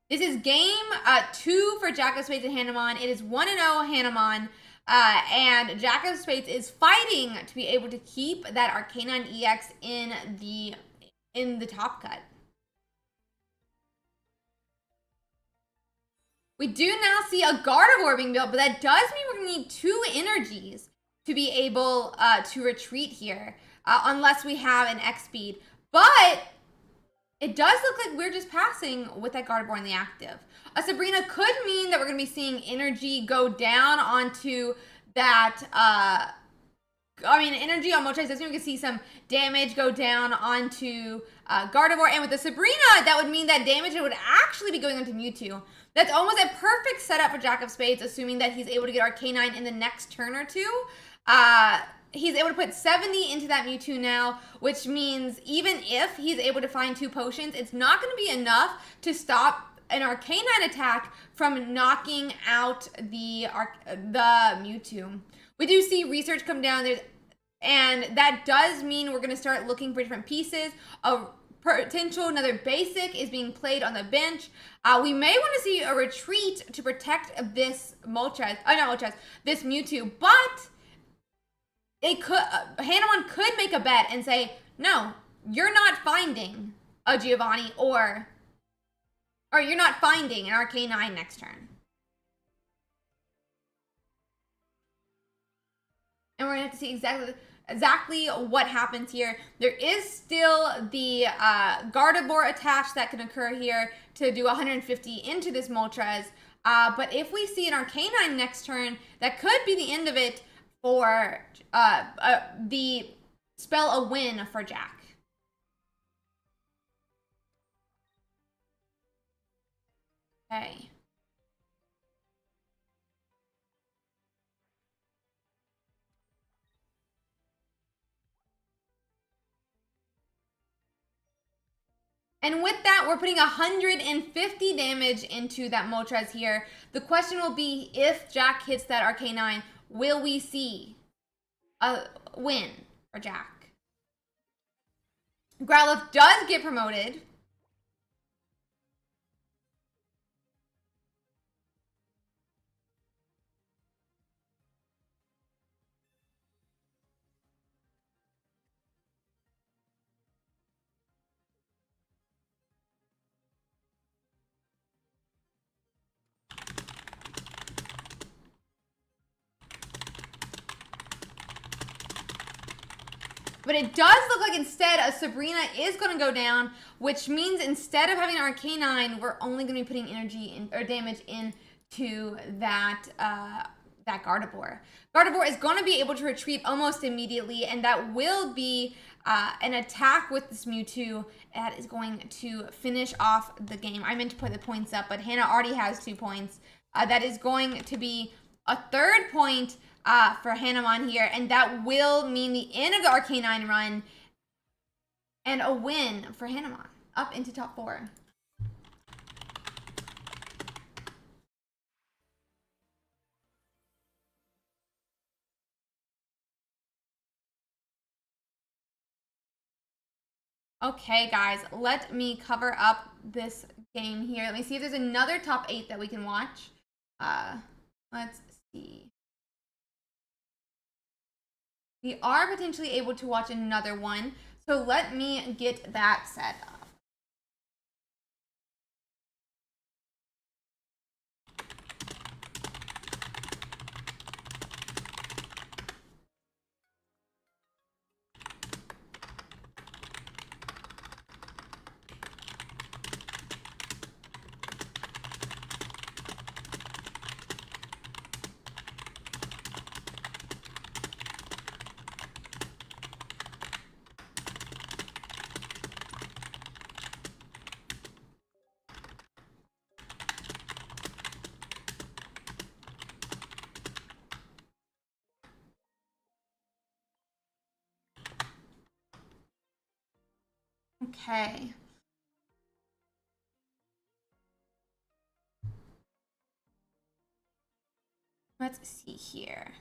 A: This is game 2 for Jack of Spades and Hamon. It is 1-0 Hamon. And Jack of Spades is fighting to be able to keep that Arcanine EX in the top cut. We do now see a Gardevoir being built, but that does mean we're going to need 2 energies to be able to retreat here, unless we have an X speed. But it does look like we're just passing with that Gardevoir in the active. A Sabrina could mean that we're going to be seeing energy go down onto that, energy on Moltres does mean we can see some damage go down onto Gardevoir. And with the Sabrina, that would mean that damage would actually be going onto Mewtwo. That's almost a perfect setup for Jack of Spades, assuming that he's able to get Arcanine in the next turn or two. He's able to put 70 into that Mewtwo now, which means even if he's able to find 2 potions, it's not going to be enough to stop an Arcanine attack from knocking out the Mewtwo. We do see research come down, and that does mean we're going to start looking for different pieces. A potential another basic is being played on the bench. We may want to see a retreat to protect this this Mewtwo, but it could Hamon could make a bet and say, no, you're not finding a Giovanni or you're not finding an Arcanine next turn. And we're gonna have to see exactly what happens here. There is still the Gardevoir attached that can occur here to do 150 into this Moltres. But if we see an Arcanine next turn, that could be the end of it for the spell a win for Jack. Okay. And with that, we're putting 150 damage into that Moltres here. The question will be, if Jack hits that Arcanine, will we see a win for Jack? Growlithe does get promoted. But it does look like instead a Sabrina is going to go down, which means instead of having an Arcanine, we're only going to be putting energy in, or damage into that that Gardevoir. Gardevoir is going to be able to retreat almost immediately, and that will be an attack with this Mewtwo that is going to finish off the game. I meant to put the points up, but Hannah already has 2 points. That is going to be a 3rd point for Hamon here, and that will mean the end of the Arcanine run and a win for Hamon up into top 4. Okay, guys, let me cover up this game here. Let me see if there's another top 8 that we can watch. Let's see. We are potentially able to watch another one, so let me get that set up. Okay. Let's see here.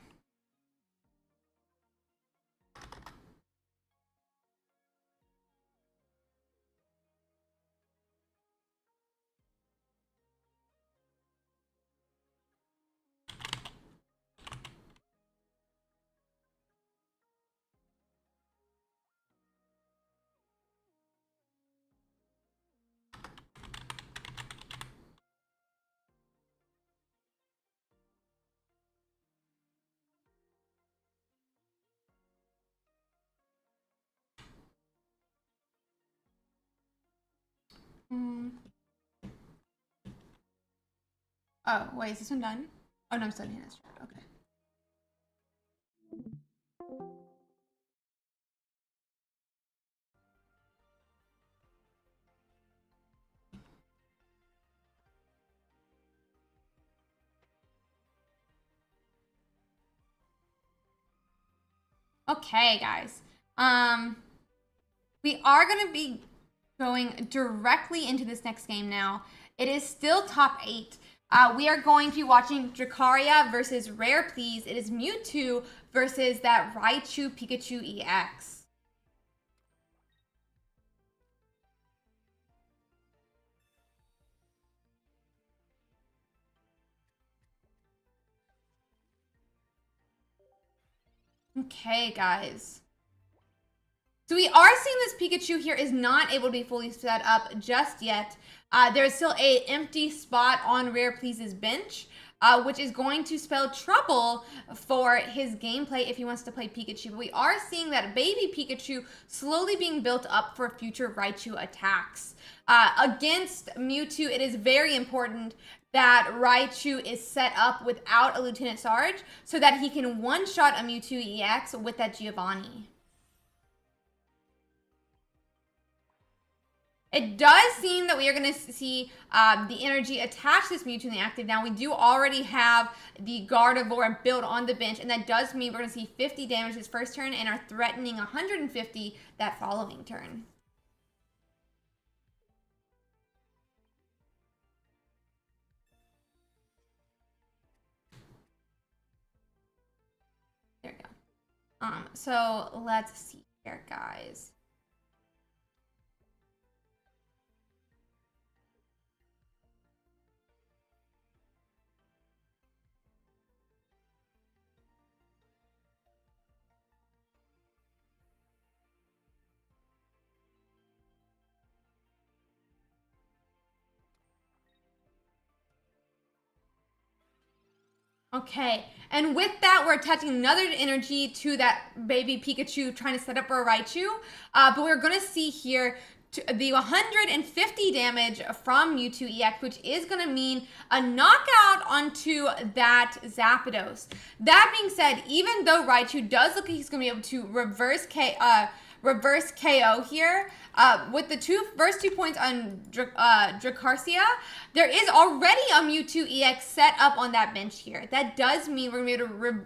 A: Mm. Oh, wait, is this one done? Oh, no, I'm still in this chart. Okay. Okay, guys. We are going to be going directly into this next game now. It is still top 8. We are going to be watching Jakaria versus Rare Please. It is Mewtwo versus that Raichu Pikachu EX. Okay, guys. So we are seeing this Pikachu here is not able to be fully set up just yet. There's still an empty spot on Rare Please's bench, which is going to spell trouble for his gameplay if he wants to play Pikachu. But we are seeing that baby Pikachu slowly being built up for future Raichu attacks. Against Mewtwo, it is very important that Raichu is set up without a Lieutenant Sarge so that he can one-shot a Mewtwo EX with that Giovanni. It does seem that we are going to see the energy attach this Mewtwo in the active. Now, we do already have the Gardevoir built on the bench, and that does mean we're going to see 50 damage his first turn and are threatening 150 that following turn. There we go. So let's see here, guys. Okay, and with that, we're attaching another energy to that baby Pikachu trying to set up for a Raichu. But we're going to see here the 150 damage from Mewtwo EX, which is going to mean a knockout onto that Zapdos. That being said, even though Raichu does look like he's going to be able to reverse KO here, with the first 2 points on Jakaria, there is already a Mewtwo EX set up on that bench here. That does mean we're going to be able to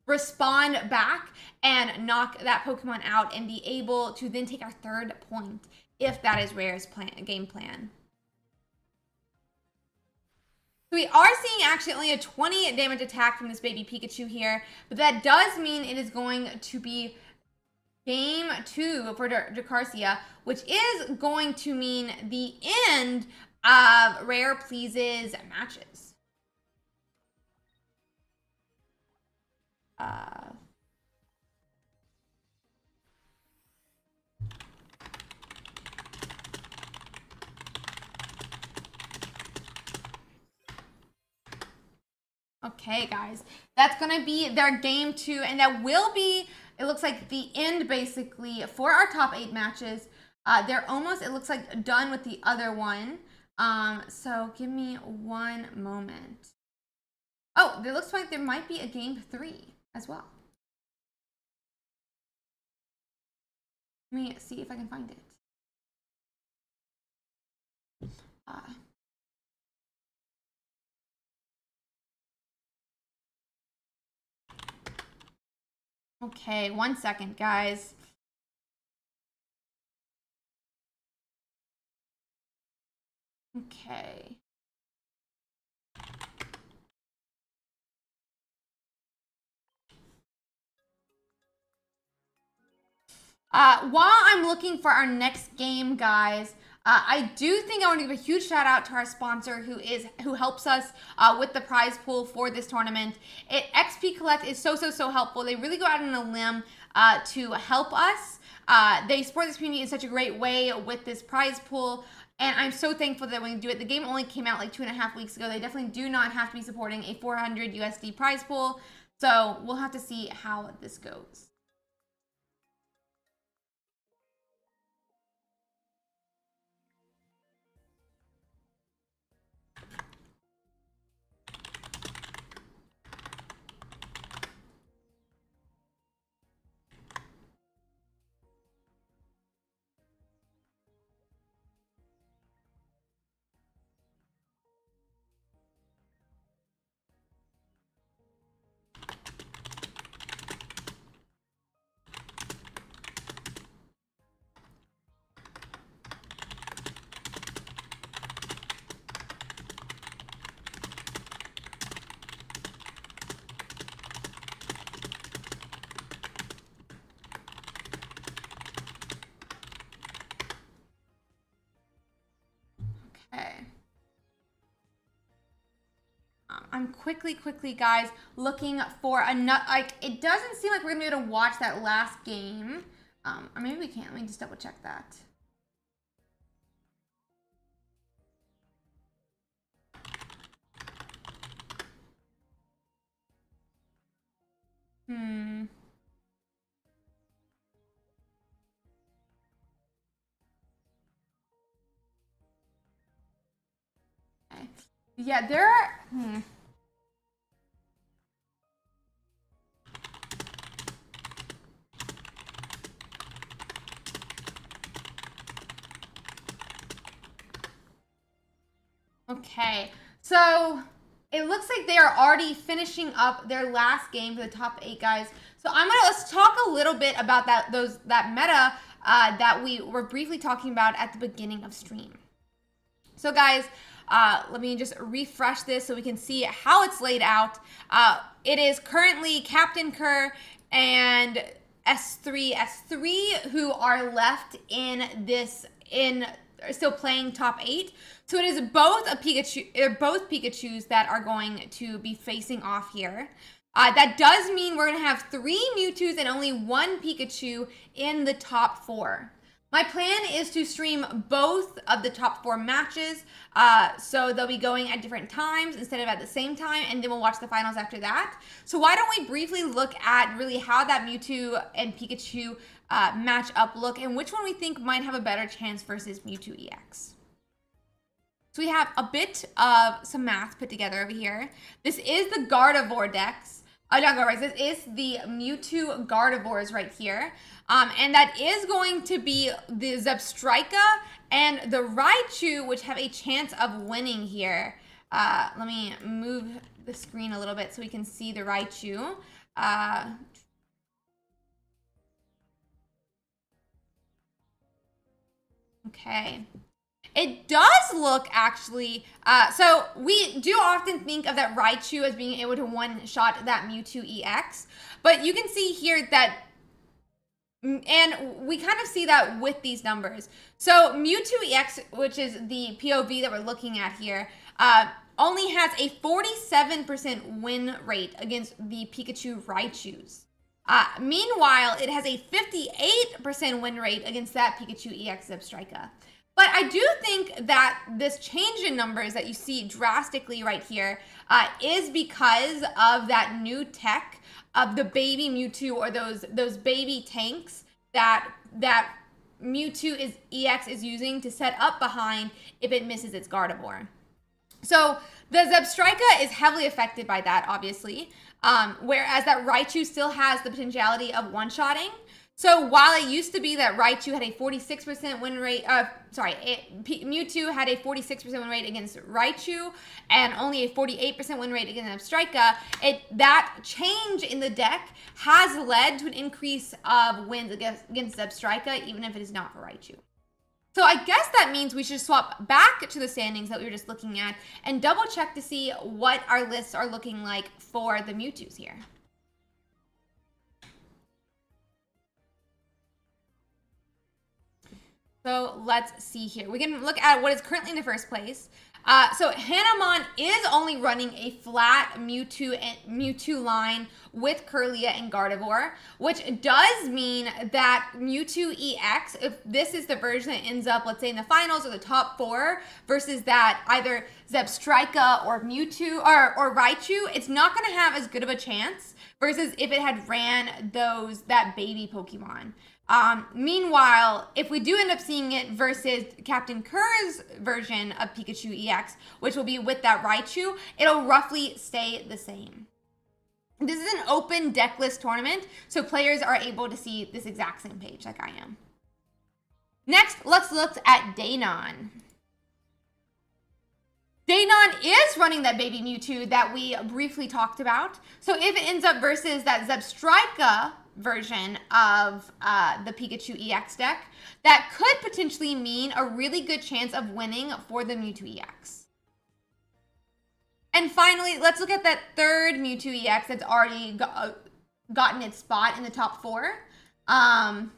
A: respond back and knock that Pokemon out and be able to then take our 3rd point if that is Rare's game plan. So we are seeing actually only a 20 damage attack from this baby Pikachu here, but that does mean it is going to be Game 2 for Jakaria, which is going to mean the end of Rare Please's matches. Okay, guys, that's going to be their Game 2, and that will be, it looks like, the end, basically, for our top 8 matches. They're almost, it looks like, done with the other one. So give me one moment. Oh, it looks like there might be a Game 3 as well. Let me see if I can find it. Okay, 1 second, guys. Okay. While I'm looking for our next game, guys, I do think I want to give a huge shout out to our sponsor who helps us with the prize pool for this tournament. XP Collect is so helpful. They really go out on a limb to help us. They support this community in such a great way with this prize pool. And I'm so thankful that we can do it. The game only came out like 2.5 weeks ago. They definitely do not have to be supporting a 400 USD prize pool. So we'll have to see how this goes. quickly, guys, looking for another, like, it doesn't seem like we're gonna be able to watch that last game. Or maybe we can't. Let me just double check that. Okay. Yeah, there are, Okay, so it looks like they are already finishing up their last game for the top 8 guys. So let's talk a little bit about that meta that we were briefly talking about at the beginning of stream. So guys, let me just refresh this so we can see how it's laid out. It is currently Captain Kerr and S3 who are left still playing top 8. So it is both Pikachus that are going to be facing off here. That does mean we're going to have 3 Mewtwo's and only 1 Pikachu in the top 4. My plan is to stream both of the top 4 matches, so they'll be going at different times instead of at the same time, and then we'll watch the finals after that. So why don't we briefly look at really how that Mewtwo and Pikachu match up look, and which one we think might have a better chance versus Mewtwo EX. So we have a bit of some math put together over here. This is the Gardevoir decks. This is the Mewtwo Gardevoirs right here. And that is going to be the Zebstrika and the Raichu, which have a chance of winning here. Let me move the screen a little bit so we can see the Raichu. Okay. It does look actually, so we do often think of that Raichu as being able to one-shot that Mewtwo EX, but you can see here that, and we kind of see that with these numbers. So Mewtwo EX, which is the POV that we're looking at here, only has a 47% win rate against the Pikachu Raichus. Meanwhile, it has a 58% win rate against that Pikachu EX Zebstrika. But I do think that this change in numbers that you see drastically right here is because of that new tech of the baby Mewtwo, or those baby tanks that Mewtwo EX is using to set up behind if it misses its Gardevoir. So the Zebstrika is heavily affected by that, obviously, whereas that Raichu still has the potentiality of one-shotting. So while it used to be that Raichu had a 46% win rate, Mewtwo had a 46% win rate against Raichu and only a 48% win rate against Zebstrika, that change in the deck has led to an increase of wins against Zebstrika, even if it is not for Raichu. So I guess that means we should swap back to the standings that we were just looking at and double check to see what our lists are looking like for the Mewtwo's here. So let's see here. We can look at what is currently in the first place. So Hamon is only running a flat Mewtwo line with Kirlia and Gardevoir, which does mean that Mewtwo EX, if this is the version that ends up, let's say, in the finals or the top 4, versus that either Zebstrika or Mewtwo or Raichu, it's not going to have as good of a chance versus if it had ran that baby Pokemon. Meanwhile, if we do end up seeing it versus Captain Kerr's version of Pikachu EX, which will be with that Raichu, it'll roughly stay the same. This is an open deck list tournament, so players are able to see this exact same page like I am. Next, let's look at Daynonx. Daynonx is running that baby Mewtwo that we briefly talked about. So if it ends up versus that Zebstrika version of the Pikachu EX deck, that could potentially mean a really good chance of winning for the Mewtwo EX. And finally, let's look at that third Mewtwo EX that's already gotten its spot in the top 4. And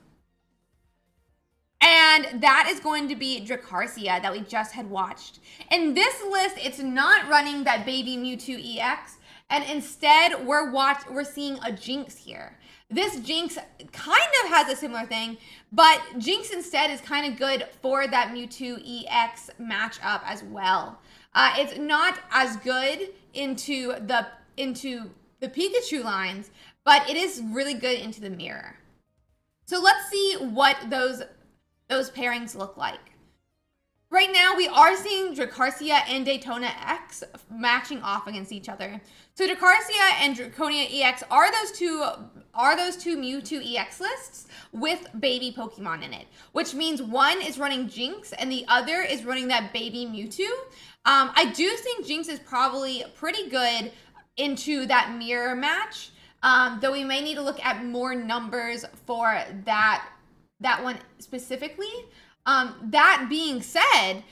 A: that is going to be Jakaria that we just had watched. In this list, it's not running that baby Mewtwo EX. and instead we're seeing a Jinx here. This Jinx kind of has a similar thing, but Jinx instead is kind of good for that Mewtwo EX matchup as well. It's not as good into the Pikachu lines, but it is really good into the mirror. So let's see what those pairings look like. Right now, we are seeing Jakaria and Daynonx matching off against each other. So Jakaria and Draconia EX are those two Mewtwo EX lists with baby Pokemon in it, which means one is running Jinx and the other is running that baby Mewtwo. I do think Jinx is probably pretty good into that mirror match, though we may need to look at more numbers for that one specifically. That being said,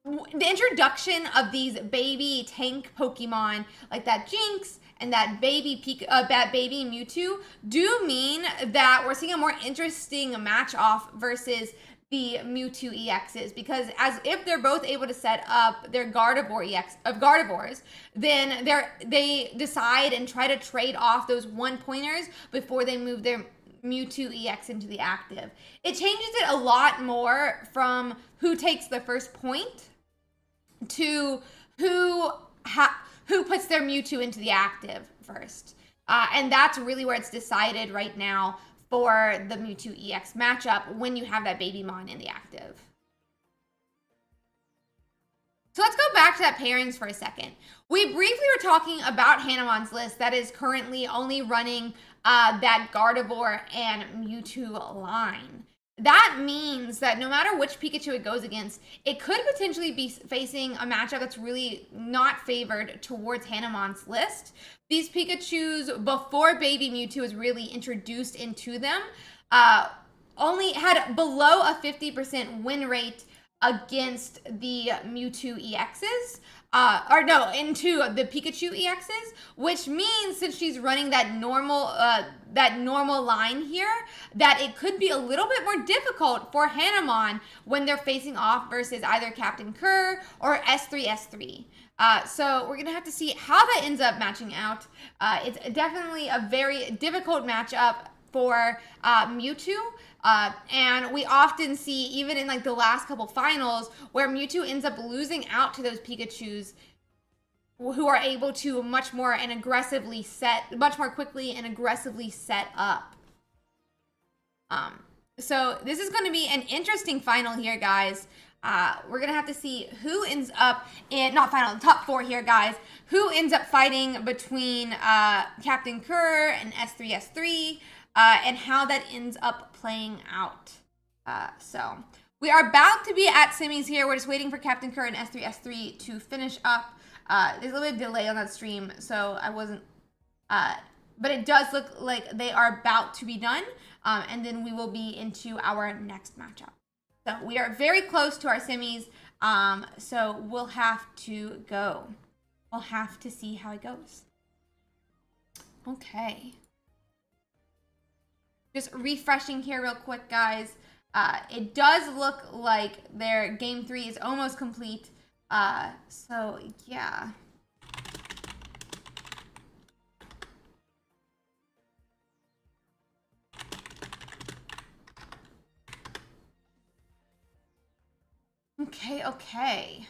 A: the introduction of these baby tank Pokemon like that Jinx and that baby Mewtwo do mean that we're seeing a more interesting match off versus the Mewtwo EXs, because as if they're both able to set up their Gardevoirs, then they decide and try to trade off those one pointers before they move their Mewtwo EX into the active. It changes it a lot more from who takes the first point to who puts their Mewtwo into the active first. And that's really where it's decided right now for the Mewtwo EX matchup when you have that baby Mon in the active. So let's go back to that pairings for a second. We briefly were talking about Hamon's list that is currently only running that Gardevoir and Mewtwo line. That means that no matter which Pikachu it goes against, it could potentially be facing a matchup that's really not favored towards Hamon's list. These Pikachus, before baby Mewtwo was really introduced into them, only had below a 50% win rate against the Mewtwo EXs, into the Pikachu EXs, which means since she's running that normal line here, that it could be a little bit more difficult for Hamon when they're facing off versus either Captain Kerr or S3. So we're gonna have to see how that ends up matching out. It's definitely a very difficult matchup for Mewtwo. And we often see, even in like the last couple finals, where Mewtwo ends up losing out to those Pikachus who are able to much more quickly and aggressively set up. So this is going to be an interesting final here, guys. We're going to have to see who ends up in, top 4 here, guys. Who ends up fighting between Captain Kerr and S3, and how that ends up playing out. So we are about to be at semis here. We're just waiting for Captain Kerr and S3 to finish up. There's a little bit of delay on that stream, so I wasn't, but it does look like they are about to be done, and then we will be into our next matchup. So we are very close to our semis, so we'll have to go. We'll have to see how it goes. Okay. Just refreshing here real quick, guys. It does look like their game 3 is almost complete. So yeah. Okay.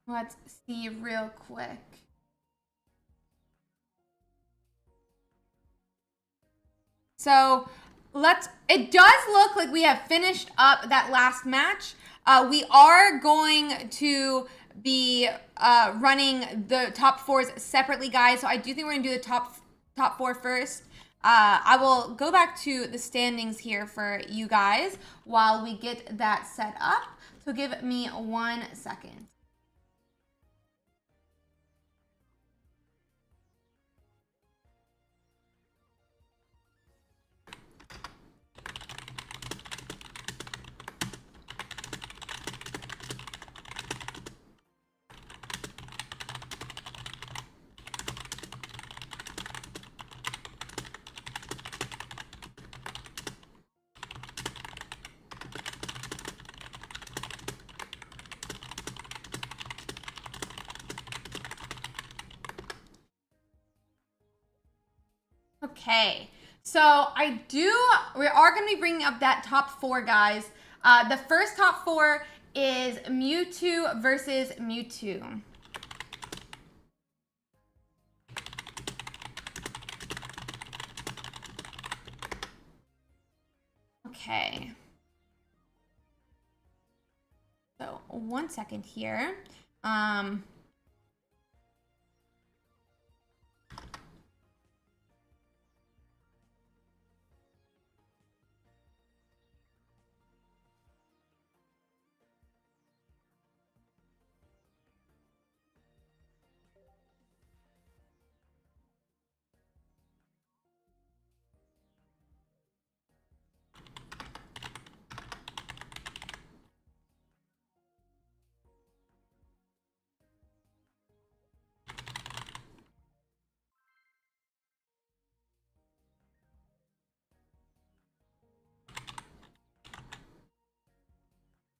A: Let's see real quick. So it does look like we have finished up that last match. We are going to be running the top 4s separately, guys. So I do think we're gonna do the top 4 first. I will go back to the standings here for you guys while we get that set up. So give me 1 second. Okay, so we are going to be bringing up that top 4, guys. The first top 4 is Mewtwo versus Mewtwo. Okay. So 1 second here.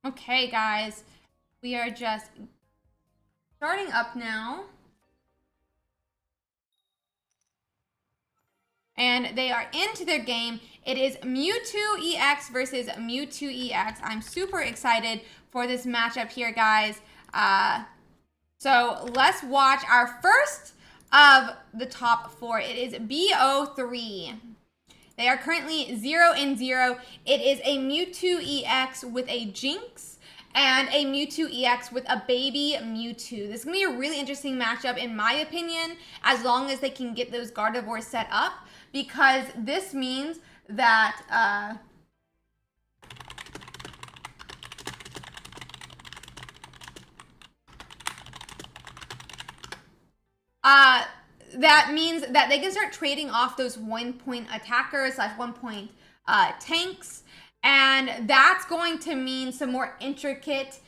A: Okay, guys, we are just starting up now. And they are into their game. It is Mewtwo EX versus Mewtwo EX. I'm super excited for this matchup here, guys. So let's watch our first of the top 4. It is BO3. They are currently 0-0. It is a Mewtwo EX with a Jinx and a Mewtwo EX with a baby Mewtwo. This is going to be a really interesting matchup, in my opinion, as long as they can get those Gardevoirs set up, because this means that that means that they can start trading off those 1-point attackers / 1-point tanks, and that's going to mean some more intricate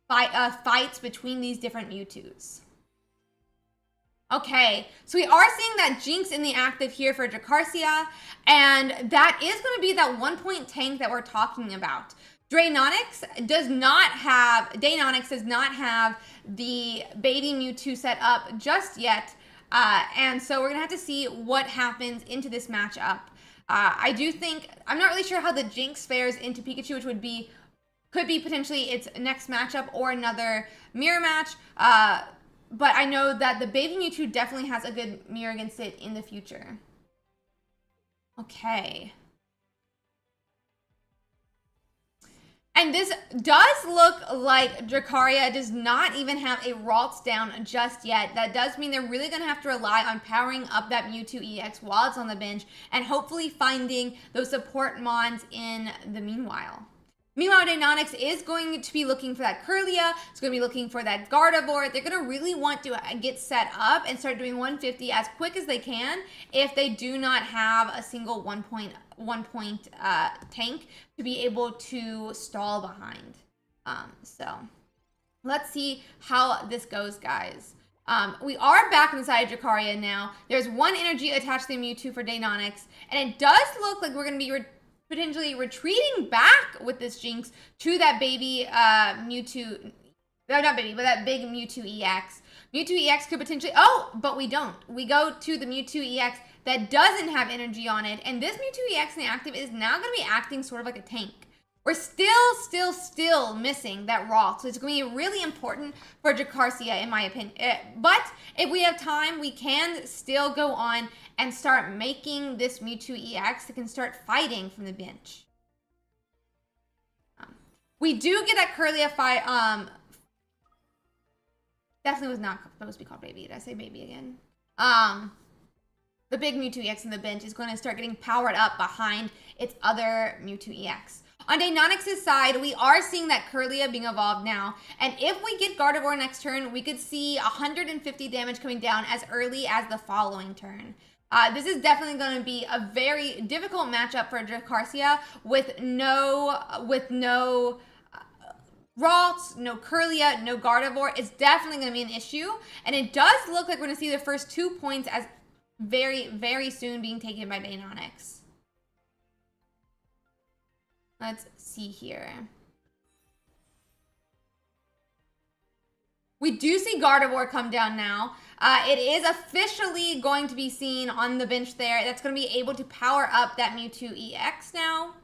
A: fights between these different Mewtwo's. Okay, so we are seeing that Jinx in the active here for Jakaria, and that is going to be that 1-point tank that we're talking about. Daynonx does not have the baby Mewtwo set up just yet, and so we're going to have to see what happens into this matchup. I do think, I'm not really sure how the Jinx fares into Pikachu, which could be potentially its next matchup or another mirror match, but I know that the baby Mewtwo definitely has a good mirror against it in the future. Okay. And this does look like Jakaria does not even have a Ralts down just yet. That does mean they're really going to have to rely on powering up that Mewtwo EX while it's on the bench and hopefully finding those support mons in the meanwhile. Meanwhile, Daynonx is going to be looking for that Kirlia. It's going to be looking for that Gardevoir. They're going to really want to get set up and start doing 150 as quick as they can if they do not have a single one point tank to be able to stall behind. So let's see how this goes, guys. We are back on the side of Jakaria now. There's 1 energy attached to the Mewtwo for Daynonx, and it does look like we're going to be potentially retreating back with this Jinx to that baby Mewtwo, no, not baby, but that big Mewtwo EX. Mewtwo EX could potentially, oh, but we don't. We go to the Mewtwo EX that doesn't have energy on it, and this Mewtwo EX in the active is now going to be acting sort of like a tank. We're still missing that Ralts, so it's going to be really important for Jakaria, in my opinion. But if we have time, we can still go on and start making this Mewtwo EX that can start fighting from the bench. We do get that Kirlia fight. Definitely was not supposed to be called baby. Did I say baby again? The big Mewtwo EX in the bench is going to start getting powered up behind its other Mewtwo EX. On Daynonx's side, we are seeing that Kirlia being evolved now, and if we get Gardevoir next turn, we could see 150 damage coming down as early as the following turn. This is definitely going to be a very difficult matchup for Jakaria with no Ralts, no Kirlia, no Gardevoir. It's definitely going to be an issue, and it does look like we're going to see the first 2 points as very soon being taken by Daynonx. Let's see here. We do see Gardevoir come down now. It is officially going to be seen on the bench there. That's going to be able to power up that Mewtwo EX now.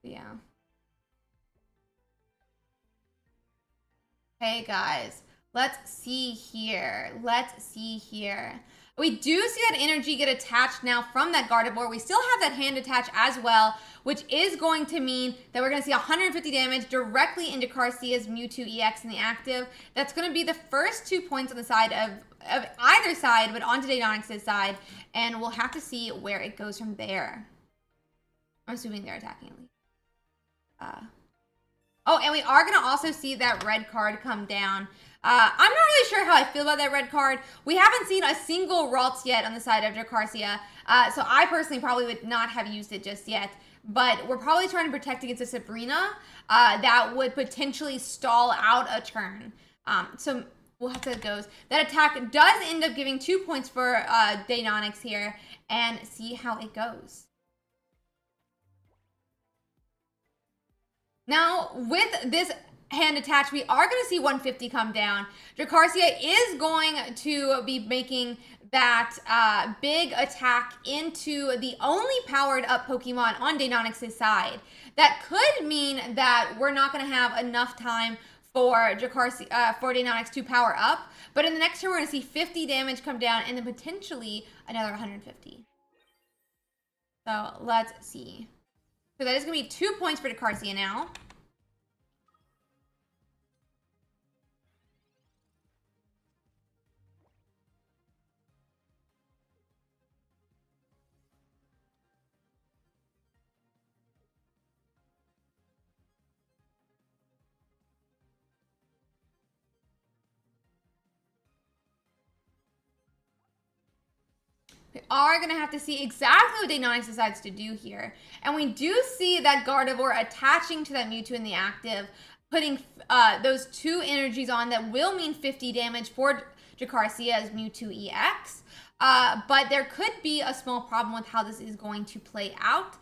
A: Yeah. Hey guys, let's see here. Let's see here. We do see that energy get attached now from that Gardevoir. We still have that hand attach as well, which is going to mean that we're going to see 150 damage directly into Jakarcia's Mewtwo EX in the active. That's going to be the first 2 points on the side of either side, but onto Daynonx's side, and we'll have to see where it goes from there. I'm assuming they're attacking at least. Oh, and we are going to also see that red card come down. I'm not really sure how I feel about that red card. We haven't seen a single Ralts yet on the side of Jakaria, so I personally probably would not have used it just yet. But we're probably trying to protect against a Sabrina that would potentially stall out a turn. So we'll have to see how it goes. That attack does end up giving 2 points for Daynonx here, and see how it goes. Now, with this hand attached, we are going to see 150 come down. Jakaria is going to be making that big attack into the only powered up Pokemon on Daynonx's side. That could mean that we're not going to have enough time for Daynonx to power up. But in the next turn, we're going to see 50 damage come down and then potentially another 150. So let's see. So that is going to be 2 points for Jakaria now. We are going to have to see exactly what Daynonx decides to do here. And we do see that Gardevoir attaching to that Mewtwo in the active, putting those 2 energies on that will mean 50 damage for Jakaria's Mewtwo EX. But there could be a small problem with how this is going to play out.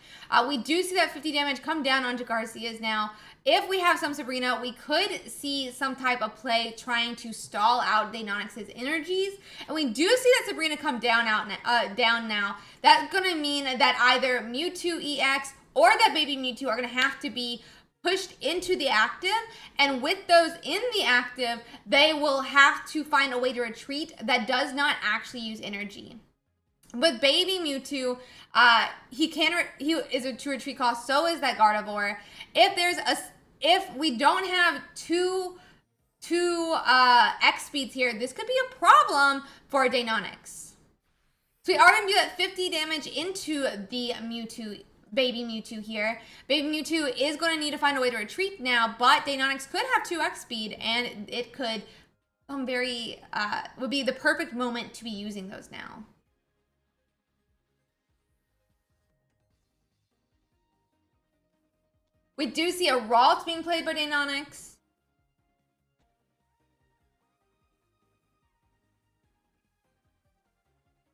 A: We do see that 50 damage come down on Jakaria's now. If we have some Sabrina, we could see some type of play trying to stall out Daynonx's energies. And we do see that Sabrina come down now. That's going to mean that either Mewtwo EX or that baby Mewtwo are going to have to be pushed into the active, and with those in the active, they will have to find a way to retreat that does not actually use energy. With baby Mewtwo, he is a true retreat cost, so is that Gardevoir. If we don't have two X speeds here, this could be a problem for Daynonx. So we are going to do that 50 damage into the Mewtwo, baby Mewtwo here. Baby Mewtwo is going to need to find a way to retreat now, but Daynonx could have 2x speed, and it could would be the perfect moment to be using those now. We do see a Ralts being played by Daynonx.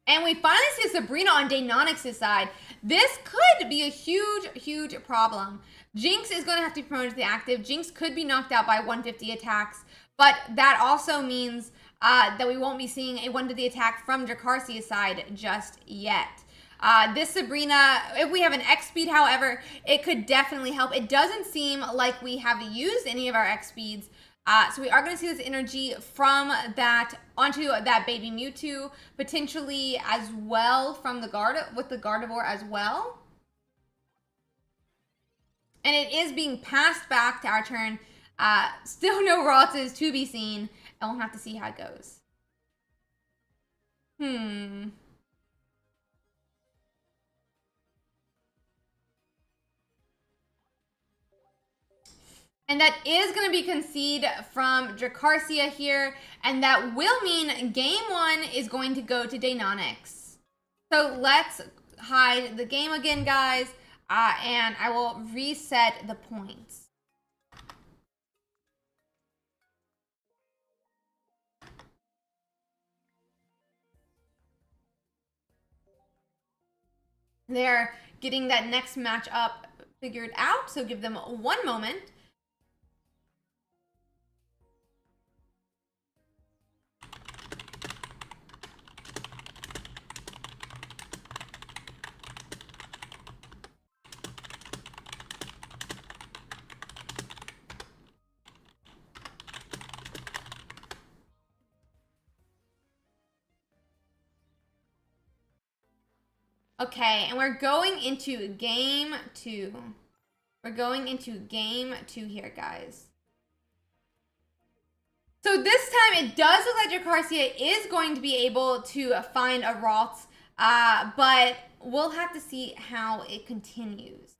A: And we finally see Sabrina on Daynonx's side. This could be a huge, huge problem. Jinx is going to have to be promoted to the active. Jinx could be knocked out by 150 attacks, but that also means that we won't be seeing a 150 attack from Jakaria's side just yet. This Sabrina, if we have an X speed, however, it could definitely help. It doesn't seem like we have used any of our X speeds. So we are going to see this energy from that onto that baby Mewtwo, potentially as well from the Gardevoir as well. And it is being passed back to our turn. Still no Ralts to be seen, and we'll have to see how it goes. And that is going to be conceded from Jakaria here. And that will mean game 1 is going to go to Daynonx. So let's hide the game again, guys. And I will reset the points. they're getting that next matchup figured out, so give them one moment. Okay, and we're going into game 2. We're going into game 2 here, guys. So this time it does look like Jakaria is going to be able to find a Ralts, but we'll have to see how it continues.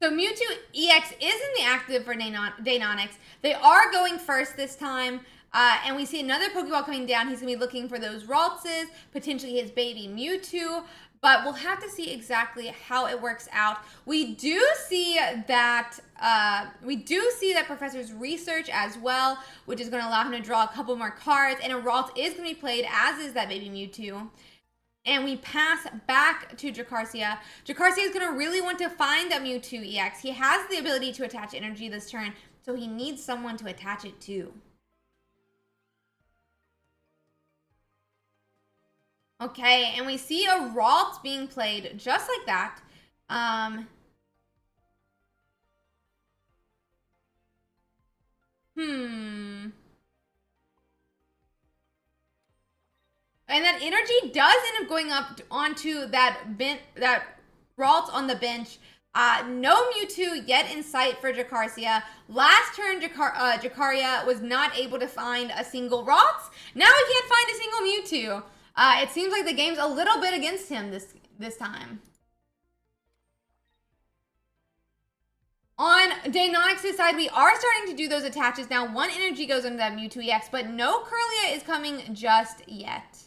A: So Mewtwo EX is in the active for Daynonx. They are going first this time. And we see another Pokeball coming down. He's going to be looking for those Raltses, potentially his baby Mewtwo. But we'll have to see exactly how it works out. We do see that Professor's research as well, which is going to allow him to draw a couple more cards. And a Ralt is going to be played, as is that baby Mewtwo. And we pass back to Jakaria. Jakaria is going to really want to find that Mewtwo EX. He has the ability to attach energy this turn, so he needs someone to attach it to. Okay, and we see a Ralt being played just like that. And that energy does end up going up onto that Ralt on the bench. No Mewtwo yet in sight for Jakaria. Last turn, Jakaria was not able to find a single Ralt. Now he can't find a single Mewtwo. It seems like the game's a little bit against him this time. On Daynonx's side, we are starting to do those attaches now. One energy goes into that Mewtwo EX, but no Kirlia is coming just yet.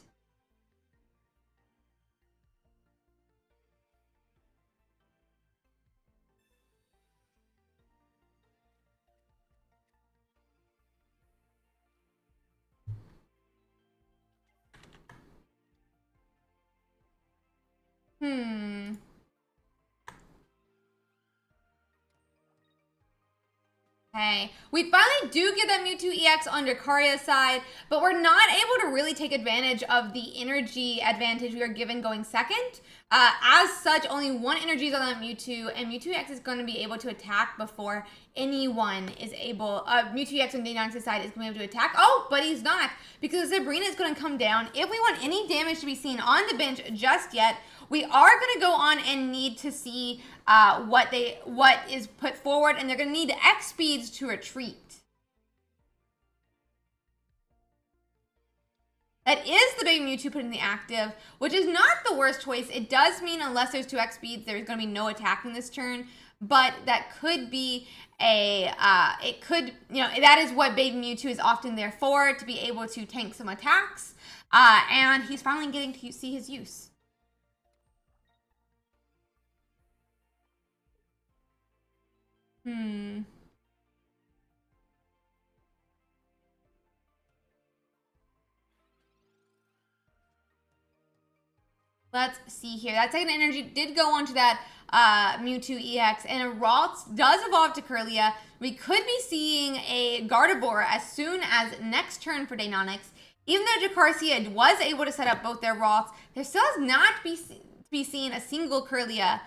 A: Okay, we finally do get that Mewtwo EX on Jakaria's side, but we're not able to really take advantage of the energy advantage we are given going second. As such, only one energy is on that Mewtwo, and Mewtwo EX is going to be able to attack before anyone is able. Mewtwo EX on Daynonx's side is going to be able to attack. Oh, but he's not, because Sabrina is going to come down. If we want any damage to be seen on the bench just yet, we are going to go on and need to see what is put forward, and they're going to need X speeds to retreat. That is the baby Mewtwo put in the active, which is not the worst choice. It does mean unless there's 2 X speeds, there's going to be no attacking this turn, but that could be that is what baby Mewtwo is often there for, to be able to tank some attacks, and he's finally getting to see his use. Let's see here. That second energy did go onto that Mewtwo EX, and a Ralts does evolve to Kirlia. We could be seeing a Gardevoir as soon as next turn for Daynonx. Even though Jakaria was able to set up both their Ralts, there still has not be seen a single Kirlia,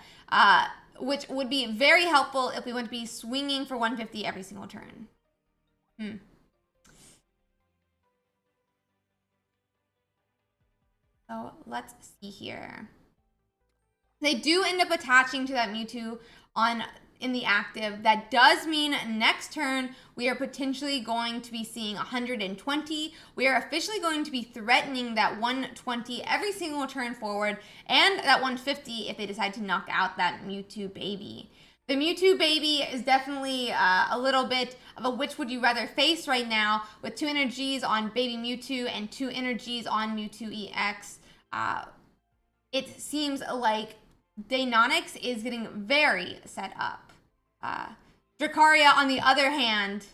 A: which would be very helpful if we want to be swinging for 150 every single turn. So let's see here. They do end up attaching to that Mewtwo in the active. That does mean next turn we are potentially going to be seeing 120. We are officially going to be threatening that 120 every single turn forward, and that 150 if they decide to knock out that Mewtwo baby. The Mewtwo baby is definitely a little bit of a which would you rather face right now, with 2 energies on baby Mewtwo and 2 energies on Mewtwo EX. It seems like Daynonx is getting very set up. Jakaria, on the other hand,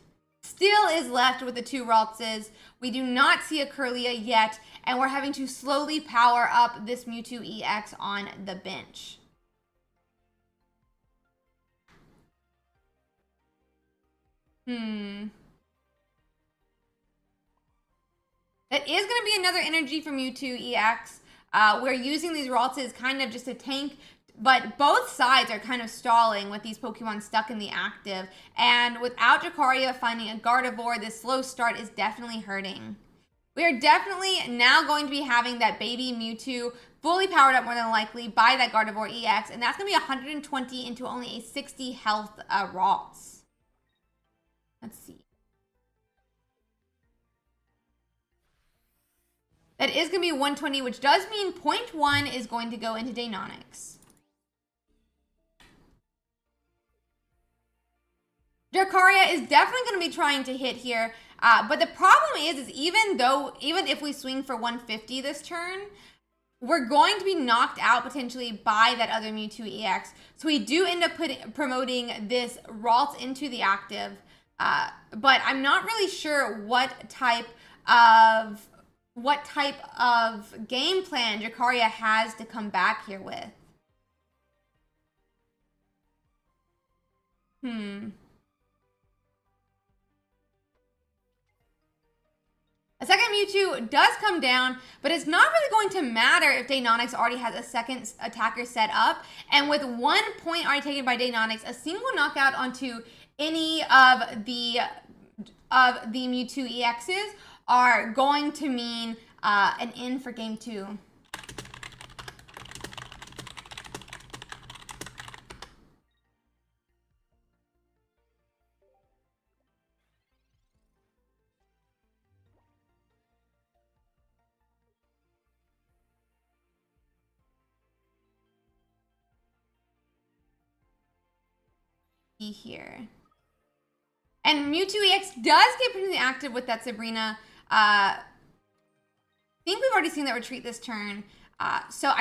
A: still is left with the 2 Raltses. We do not see a Kirlia yet, and we're having to slowly power up this Mewtwo EX on the bench. That is going to be another energy from Mewtwo EX. We're using these Raltses kind of just to tank, but both sides are kind of stalling with these Pokemon stuck in the active. And without Jakaria finding a Gardevoir, this slow start is definitely hurting. We are definitely now going to be having that baby Mewtwo fully powered up more than likely by that Gardevoir EX, and that's going to be 120 into only a 60 health Ralts. Let's see. That is going to be 120, which does mean 0.1 is going to go into Daynonx. Jakaria is definitely going to be trying to hit here, but the problem is even if we swing for 150 this turn, we're going to be knocked out potentially by that other Mewtwo EX. So we do end up promoting this Ralt into the active, but I'm not really sure what type of game plan Jakaria has to come back here with. A second Mewtwo does come down, but it's not really going to matter if Daynonx already has a second attacker set up. And with 1 point already taken by Daynonx, a single knockout onto any of the Mewtwo EXs are going to mean an in for game 2. Here. And Mewtwo EX does get put in the active with that Sabrina. I think we've already seen that retreat this turn. So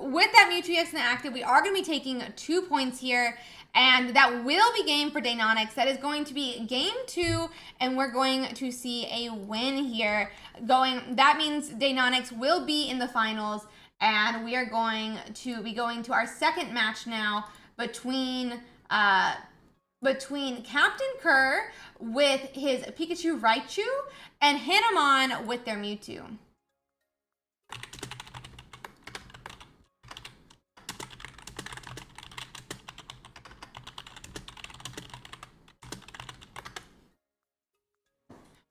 A: with that Mewtwo EX in the active, we are going to be taking 2 points here. And that will be game for Daynonx. That is going to be game 2, and we're going to see a win here. That means Daynonx will be in the finals, and we are going to be going to our second match now between Captain Kerr with his Pikachu Raichu and Hamon with their Mewtwo.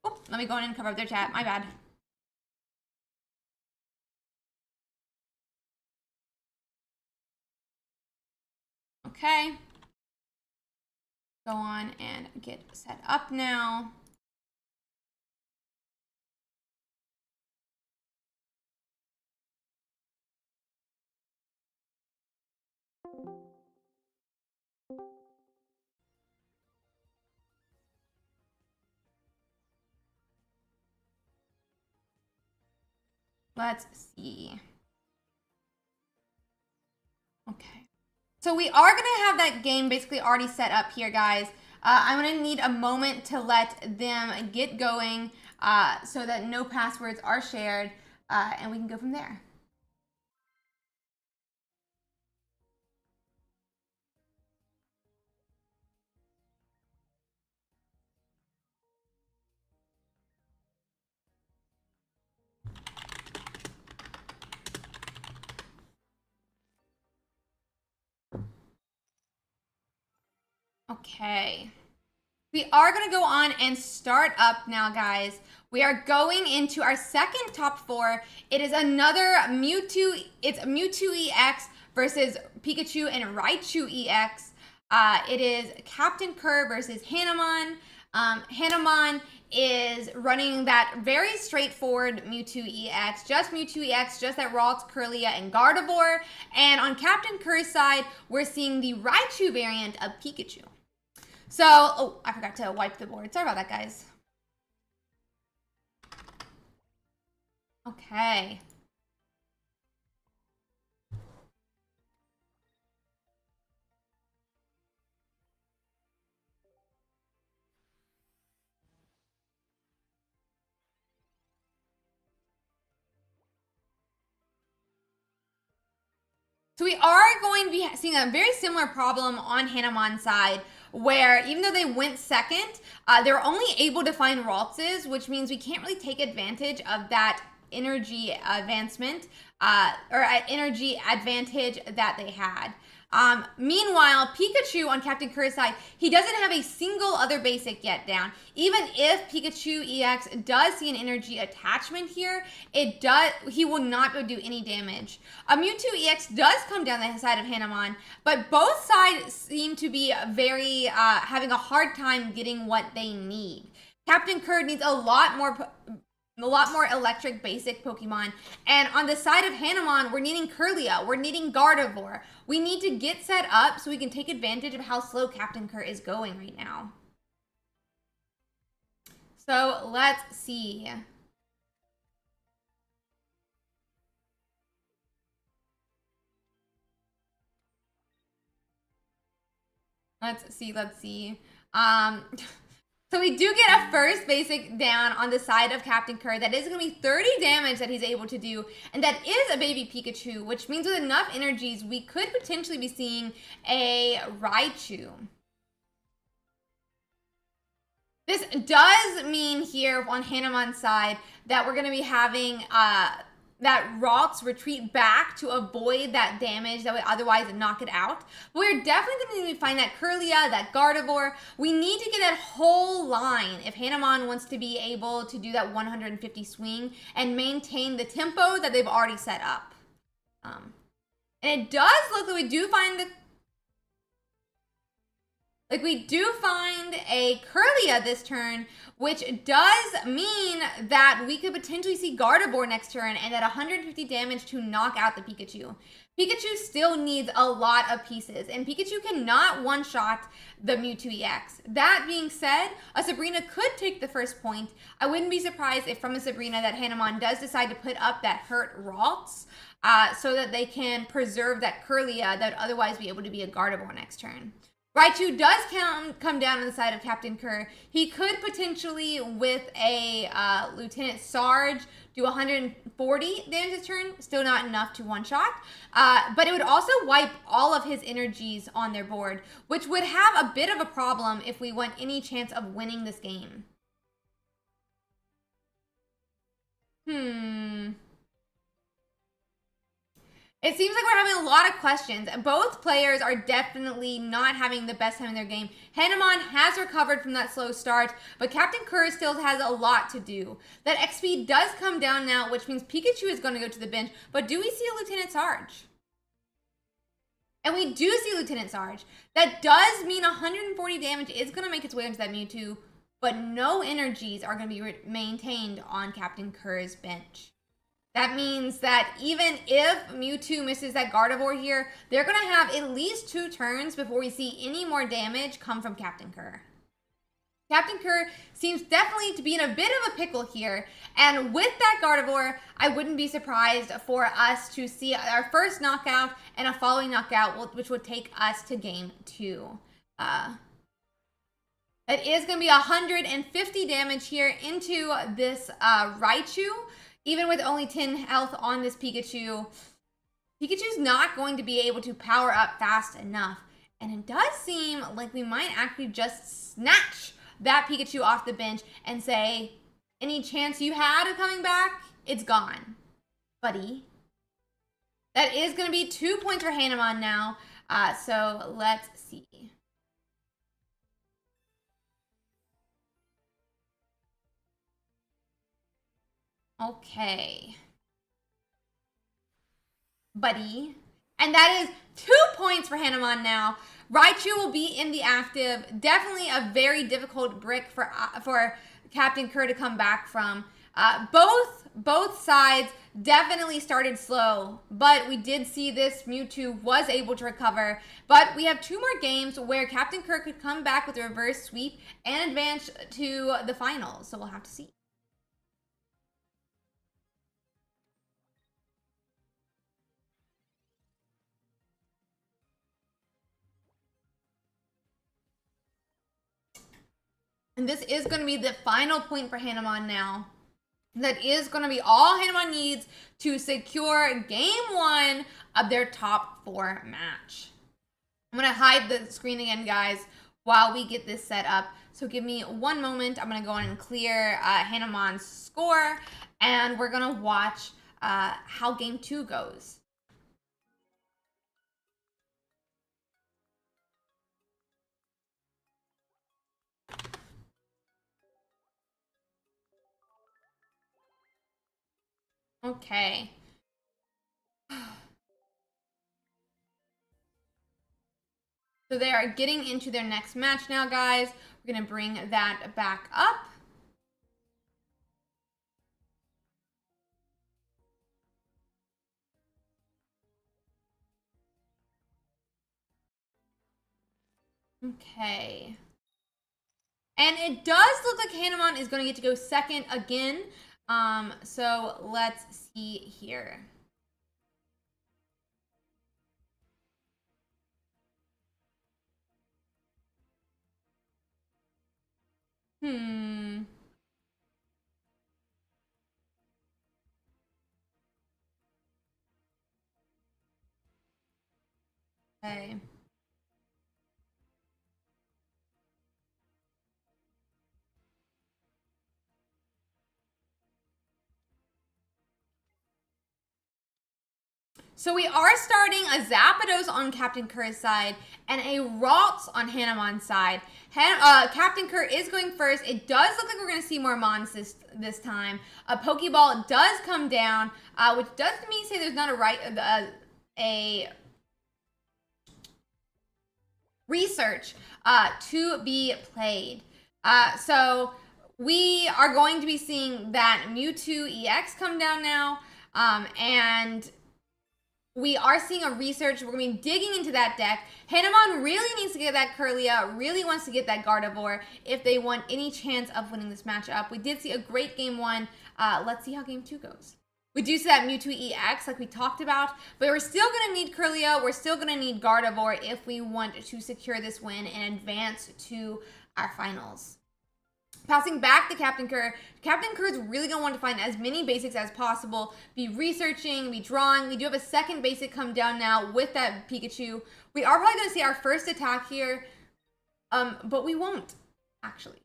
A: Oh, let me go in and cover up their chat. My bad. Okay. Go on and get set up now. Let's see. Okay. So we are going to have that game basically already set up here, guys. I'm going to need a moment to let them get going so that no passwords are shared, and we can go from there. Okay. We are going to go on and start up now, guys. We are going into our second top 4. It is another Mewtwo. It's Mewtwo EX versus Pikachu and Raichu EX. It is Captain Kerr versus Hamon. Hamon is running that very straightforward Mewtwo EX, just Mewtwo EX, just that Ralts, Kirlia, and Gardevoir. And on Captain Kerr's side, we're seeing the Raichu variant of Pikachu. So, oh, I forgot to wipe the board. Sorry about that, guys. Okay. So we are going to be seeing a very similar problem on Hamon's side, where even though they went second, they were only able to find Raltz's, which means we can't really take advantage of that energy advancement or energy advantage that they had. Meanwhile, Pikachu on Captain Kerr's side, he doesn't have a single other basic yet down. Even if Pikachu EX does see an energy attachment here, he will not be able to do any damage. A Mewtwo EX does come down the side of Hamon, but both sides seem to be very having a hard time getting what they need. Captain Kerr needs a lot more electric basic Pokemon. And on the side of Hamon, we're needing Kirlia. We're needing Gardevoir. We need to get set up so we can take advantage of how slow Captain Kerr is going right now. So let's see. Let's see. So we do get a first basic down on the side of Captain Kerr. That is going to be 30 damage that he's able to do. And that is a baby Pikachu, which means with enough energies, we could potentially be seeing a Raichu. This does mean here on Hamon's side that we're going to be having that Ralts retreat back to avoid that damage that would otherwise knock it out. But we're definitely going to need to find that Kirlia, that Gardevoir. We need to get that whole line if Hamon wants to be able to do that 150 swing and maintain the tempo that they've already set up. And it does look like we do find a Kirlia this turn, which does mean that we could potentially see Gardevoir next turn and that 150 damage to knock out the Pikachu. Pikachu still needs a lot of pieces, and Pikachu cannot one-shot the Mewtwo EX. That being said, a Sabrina could take the first point. I wouldn't be surprised if from a Sabrina that Hamon does decide to put up that hurt Ralts so that they can preserve that Kirlia that would otherwise be able to be a Gardevoir next turn. Raichu does come down on the side of Captain Kerr. He could potentially, with a Lieutenant Sarge, do 140 damage this turn. Still not enough to one-shot. But it would also wipe all of his energies on their board, which would have a bit of a problem if we want any chance of winning this game. It seems like we're having a lot of questions. Both players are definitely not having the best time in their game. Hamon has recovered from that slow start, but Captain Kerr still has a lot to do. That XP does come down now, which means Pikachu is going to go to the bench, but do we see a Lieutenant Sarge? And we do see Lieutenant Sarge. That does mean 140 damage is going to make its way into that Mewtwo, but no energies are going to be maintained on Captain Kerr's bench. That means that even if Mewtwo misses that Gardevoir here, they're going to have at least 2 turns before we see any more damage come from Captain Kerr. Captain Kerr seems definitely to be in a bit of a pickle here. And with that Gardevoir, I wouldn't be surprised for us to see our first knockout and a following knockout, which would take us to game 2. It is going to be 150 damage here into this Raichu. Even with only 10 health on this Pikachu, Pikachu's not going to be able to power up fast enough. And it does seem like we might actually just snatch that Pikachu off the bench and say, any chance you had of coming back, it's gone, buddy. That is going to be 2 points for Hamon now. So let's see. Okay. Buddy. And that is 2 points for Hamon now. Raichu will be in the active. Definitely a very difficult brick for Captain Kerr to come back from. Both sides definitely started slow, but we did see this Mewtwo was able to recover. But we have 2 more games where Captain Kerr could come back with a reverse sweep and advance to the finals. So we'll have to see. And this is going to be the final point for Hamon now. That is going to be all Hamon needs to secure game 1 of their top 4 match. I'm going to hide the screen again, guys, while we get this set up. So give me one moment. I'm going to go in and clear Hamon's score, and we're going to watch how game 2 goes. Okay. So they are getting into their next match now, guys. We're going to bring that back up. Okay. And it does look like Hamon is going to get to go second again. So let's see here. Okay. So we are starting a Zapdos on Captain Kerr's side and a Ralts on Hamon's side. Captain Kerr is going first. It does look like we're going to see more Mons this time. A Pokeball does come down, which does to me say there's not a research to be played. So we are going to be seeing that Mewtwo EX come down now, and we are seeing a research. We're going to be digging into that deck. Hamon really needs to get that Kirlia, really wants to get that Gardevoir if they want any chance of winning this matchup. We did see a great game 1. Let's see how game 2 goes. We do see that Mewtwo EX like we talked about, but we're still going to need Kirlia. We're still going to need Gardevoir if we want to secure this win and advance to our finals. Passing back to Captain Kerr. Captain Kerr is really going to want to find as many basics as possible, be researching, be drawing. We do have a second basic come down now with that Pikachu. We are probably going to see our first attack here, but we won't, actually.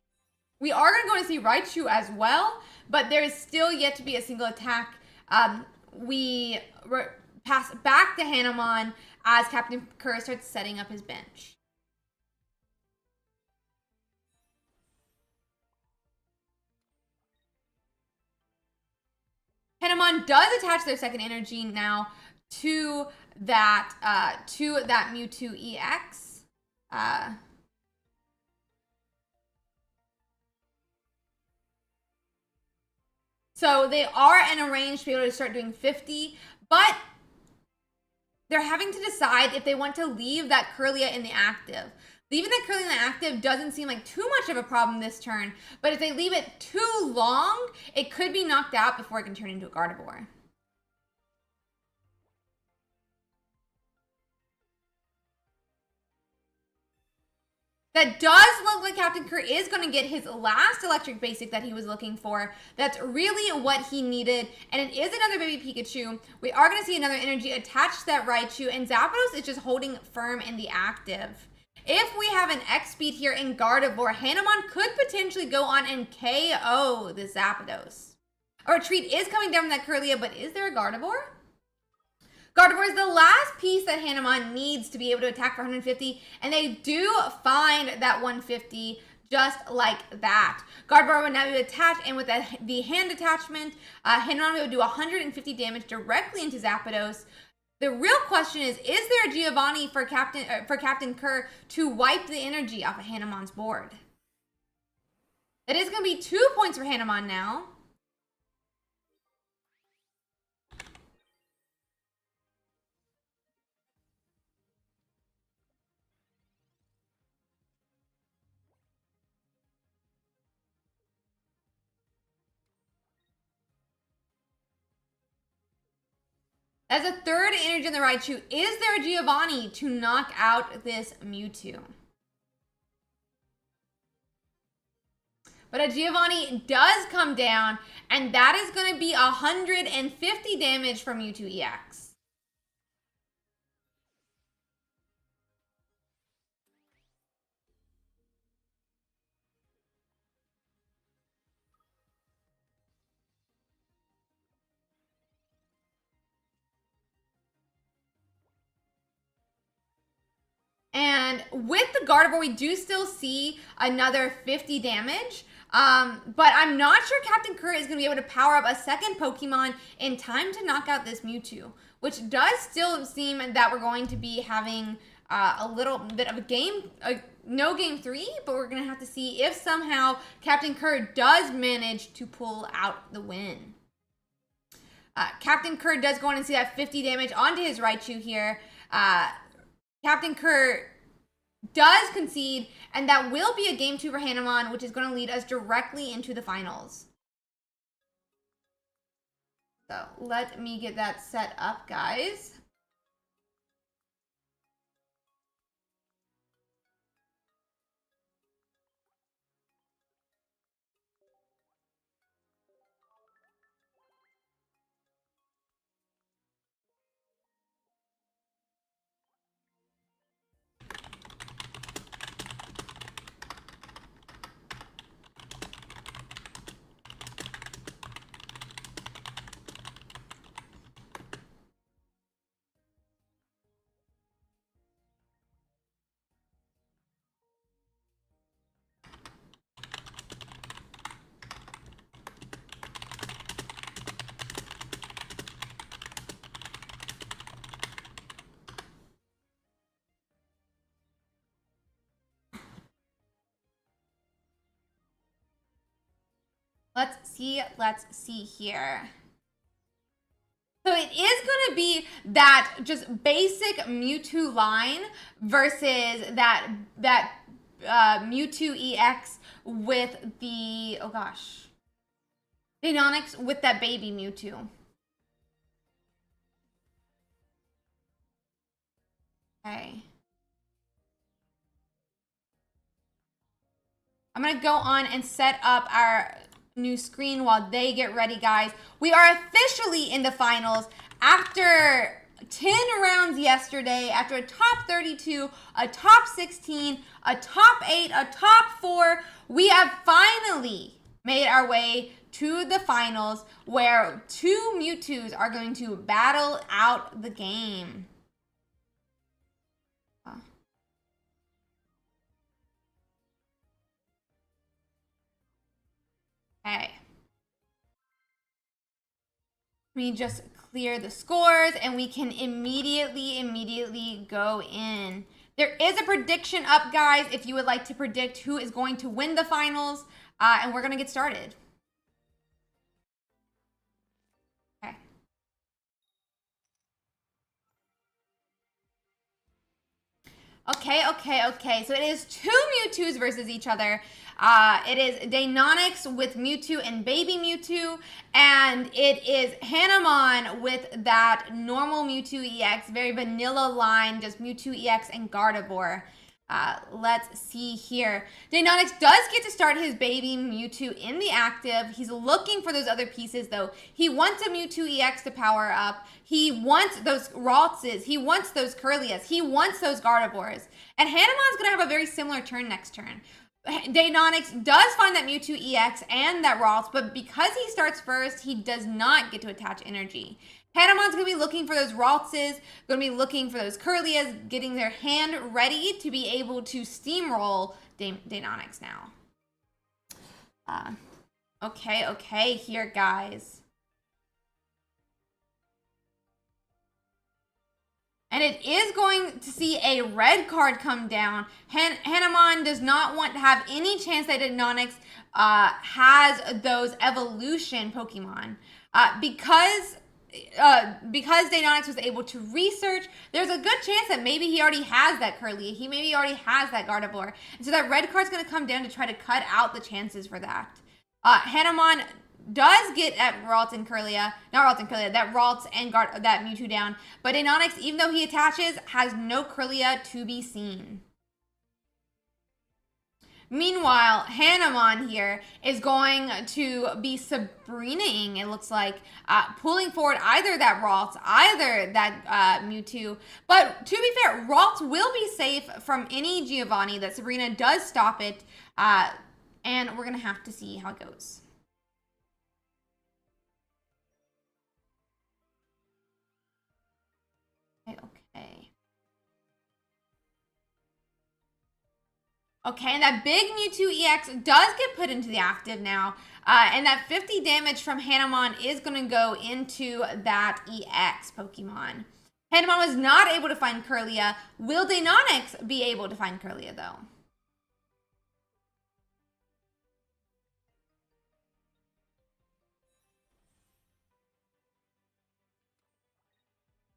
A: We are going to see Raichu as well, but there is still yet to be a single attack. We pass back to Hamon as Captain Kerr starts setting up his bench. Hamon does attach their second energy now to that Mewtwo EX. So they are in a range to be able to start doing 50, but they're having to decide if they want to leave that Kirlia in the active. Leaving that Kirlia in the active doesn't seem like too much of a problem this turn, but if they leave it too long, it could be knocked out before it can turn into a Gardevoir. That does look like Captain Kerr is going to get his last electric basic that he was looking for. That's really what he needed. And it is another baby Pikachu. We are going to see another energy attached to that Raichu. And Zapdos is just holding firm in the active. If we have an X speed here in Gardevoir, Hamon could potentially go on and KO the Zapdos. A retreat is coming down from that Kirlia, but is there a Gardevoir? Gardevoir is the last piece that Hamon needs to be able to attack for 150, and they do find that 150 just like that. Gardevoir will now be attached, and with the hand attachment, Hamon will do 150 damage directly into Zapdos. The real question is there a Giovanni for Captain Kerr to wipe the energy off of Hamon's board? It is going to be 2 points for Hamon now. As a third energy on the Raichu, is there a Giovanni to knock out this Mewtwo? But a Giovanni does come down, and that is going to be 150 damage from Mewtwo EX. And with the Gardevoir, we do still see another 50 damage. But I'm not sure Captain Kerr is going to be able to power up a second Pokemon in time to knock out this Mewtwo, which does still seem that we're going to be having a little bit of a game, no game 3, but we're going to have to see if somehow Captain Kerr does manage to pull out the win. Captain Kerr does go on and see that 50 damage onto his Raichu here. Captain Kerr does concede, and that will be a game 2 for Hamon, which is going to lead us directly into the finals. So let me get that set up, guys. Let's see here. So it is going to be that just basic Mewtwo line versus that Mewtwo EX with the, oh gosh, Daynonx with that baby Mewtwo. Okay. I'm going to go on and set up our new screen while they get ready, guys. We are officially in the finals after 10 rounds yesterday, after a top 32, a top 16, a top 8, a top 4. We have finally made our way to the finals where 2 Mewtwo's are going to battle out the game. Okay. Let me just clear the scores and we can immediately go in. There is a prediction up, guys, if you would like to predict who is going to win the finals, and we're going to get started. Okay. So it is 2 Mewtwo's versus each other. It is Daynonx with Mewtwo and Baby Mewtwo, and it is Hamon with that normal Mewtwo EX, very vanilla line, just Mewtwo EX and Gardevoir. Let's see here. Daynonx does get to start his baby Mewtwo in the active. He's looking for those other pieces, though. He wants a Mewtwo EX to power up. He wants those Raltses. He wants those Kirlias. He wants those Gardevoirs. And Hamon's going to have a very similar turn next turn. Daynonx does find that Mewtwo EX and that Ralts, but because he starts first, he does not get to attach energy. Hamon's going to be looking for those Raltses, going to be looking for those Kirlias, getting their hand ready to be able to steamroll Daynonx now. Okay, here, guys. And it is going to see a red card come down. Hamon does not want to have any chance that Daynonx has those evolution Pokemon. Because Daynonx was able to research, there's a good chance that maybe he already has that Kirlia. He maybe already has that Gardevoir. And so that red card's going to come down to try to cut out the chances for that. Hamon does get at Ralts and Kirlia, not Ralts and Kirlia, that Ralts and that Mewtwo down. But Daynonx, even though he attaches, has no Kirlia to be seen. Meanwhile, Hamon here is going to be Sabrinaing, it looks like, pulling forward either that Ralts, either that Mewtwo. But to be fair, Ralts will be safe from any Giovanni that Sabrina does stop it, and we're going to have to see how it goes. Okay. Okay, and that big Mewtwo EX does get put into the active now. And that 50 damage from Hamon is going to go into that EX Pokemon. Hamon was not able to find Kirlia. Will Daynonx be able to find Kirlia, though?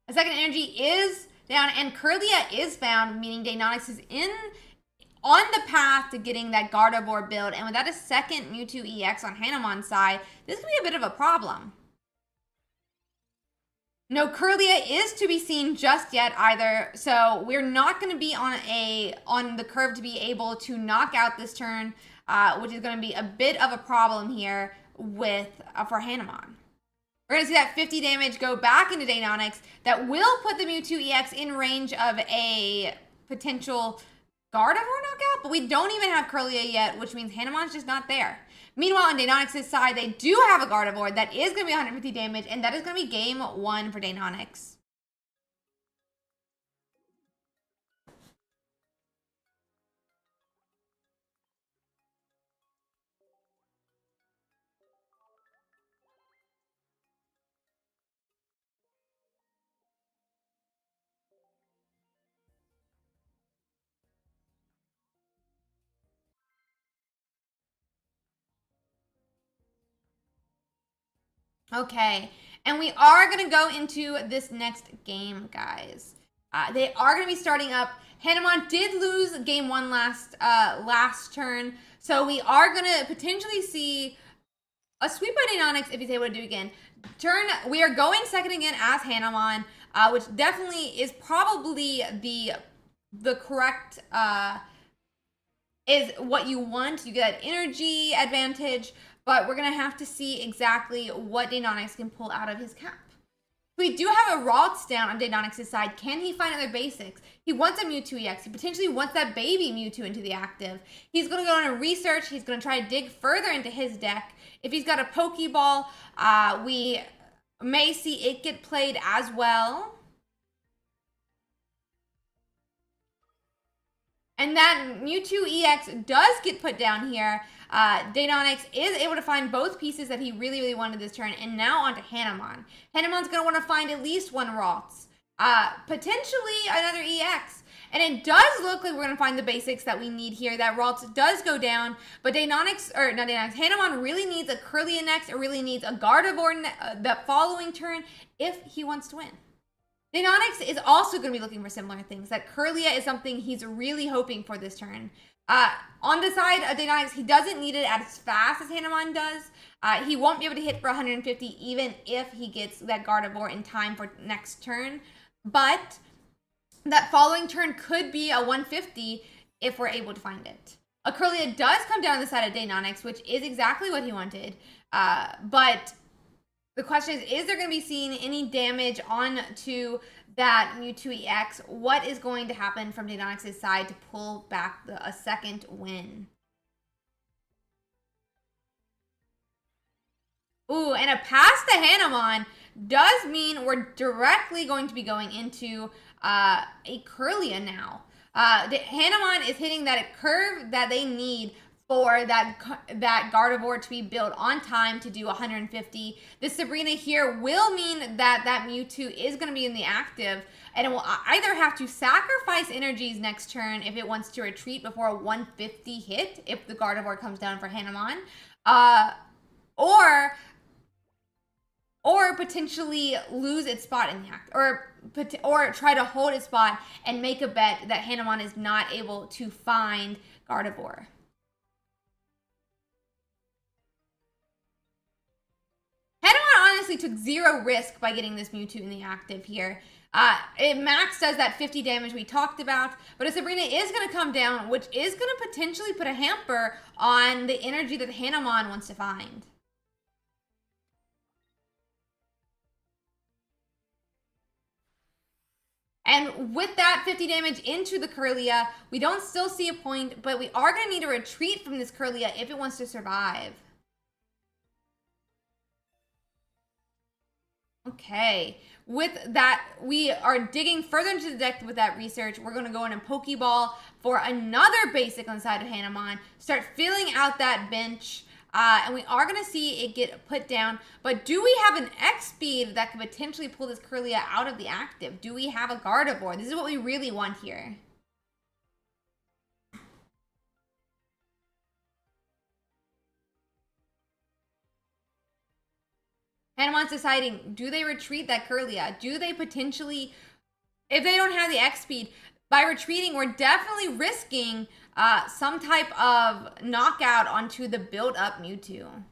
A: A second energy is down, and Kirlia is found, meaning Daynonx is on the path to getting that Gardevoir build, and without a second Mewtwo EX on Hamon's side, this could be a bit of a problem. No Kirlia is to be seen just yet either, so we're not going to be on the curve to be able to knock out this turn, which is going to be a bit of a problem here for Hamon. We're going to see that 50 damage go back into Daynonx. That will put the Mewtwo EX in range of a potential Gardevoir knockout, but we don't even have Kirlia yet, which means Hamon's just not there. Meanwhile, on Daynonx's side, they do have a Gardevoir that is going to be 150 damage, and that is going to be game 1 for Daynonx. Okay, and we are going to go into this next game, guys. They are going to be starting up. Hamon did lose game 1 last turn, so we are going to potentially see a sweep by Daynonx if he's able to do it again. We are going second again as Hamon, which definitely is probably the correct is what you want. You get that energy advantage. But we're going to have to see exactly what Daynonx can pull out of his cap. We do have a Ralts down on Daynonx's side. Can he find other basics? He wants a Mewtwo EX. He potentially wants that baby Mewtwo into the active. He's going to go on a research. He's going to try to dig further into his deck. If he's got a Pokeball, we may see it get played as well. And that Mewtwo EX does get put down here. Daynonx is able to find both pieces that he really, really wanted this turn, and now onto Hamon. Hamon's going to want to find at least one Ralts, potentially another EX, and it does look like we're going to find the basics that we need here. That Ralts does go down, but Hamon really needs a Kirlia next, or really needs a Gardevoir the following turn if he wants to win. Daynonx is also going to be looking for similar things. That Kirlia is something he's really hoping for this turn. On the side of Daynonx, he doesn't need it as fast as Hamon does. He won't be able to hit for 150 even if he gets that Gardevoir in time for next turn. But that following turn could be a 150 if we're able to find it. A Kirlia does come down the side of Daynonx, which is exactly what he wanted. But the question is there going to be seeing any damage onto that Mewtwo EX? What is going to happen from Daynonx's side to pull back a second win? Ooh, and a pass to Hamon does mean we're directly going to be going into a Kirlia now. Hamon is hitting that curve that they need for that Gardevoir to be built on time to do 150. This Sabrina here will mean that Mewtwo is going to be in the active, and it will either have to sacrifice energies next turn if it wants to retreat before a 150 hit, if the Gardevoir comes down for Hamon, or potentially lose its spot in the act, or try to hold its spot and make a bet that Hamon is not able to find Gardevoir. Hamon honestly took zero risk by getting this Mewtwo in the active here. It max does that 50 damage we talked about, but a Sabrina is going to come down, which is going to potentially put a hamper on the energy that Hamon wants to find. And with that 50 damage into the Kirlia, we don't still see a point, but we are going to need to retreat from this Kirlia if it wants to survive. Okay, with that, we are digging further into the deck with that research. We're going to go in and Pokeball for another basic on the side of Hamon, start filling out that bench. And we are going to see it get put down. But do we have an X speed that could potentially pull this Kirlia out of the active? Do we have a Gardevoir? This is what we really want here. Hamon's deciding, do they retreat that Kirlia? Do they potentially, if they don't have the X speed, by retreating, we're definitely risking some type of knockout onto the build-up Mewtwo.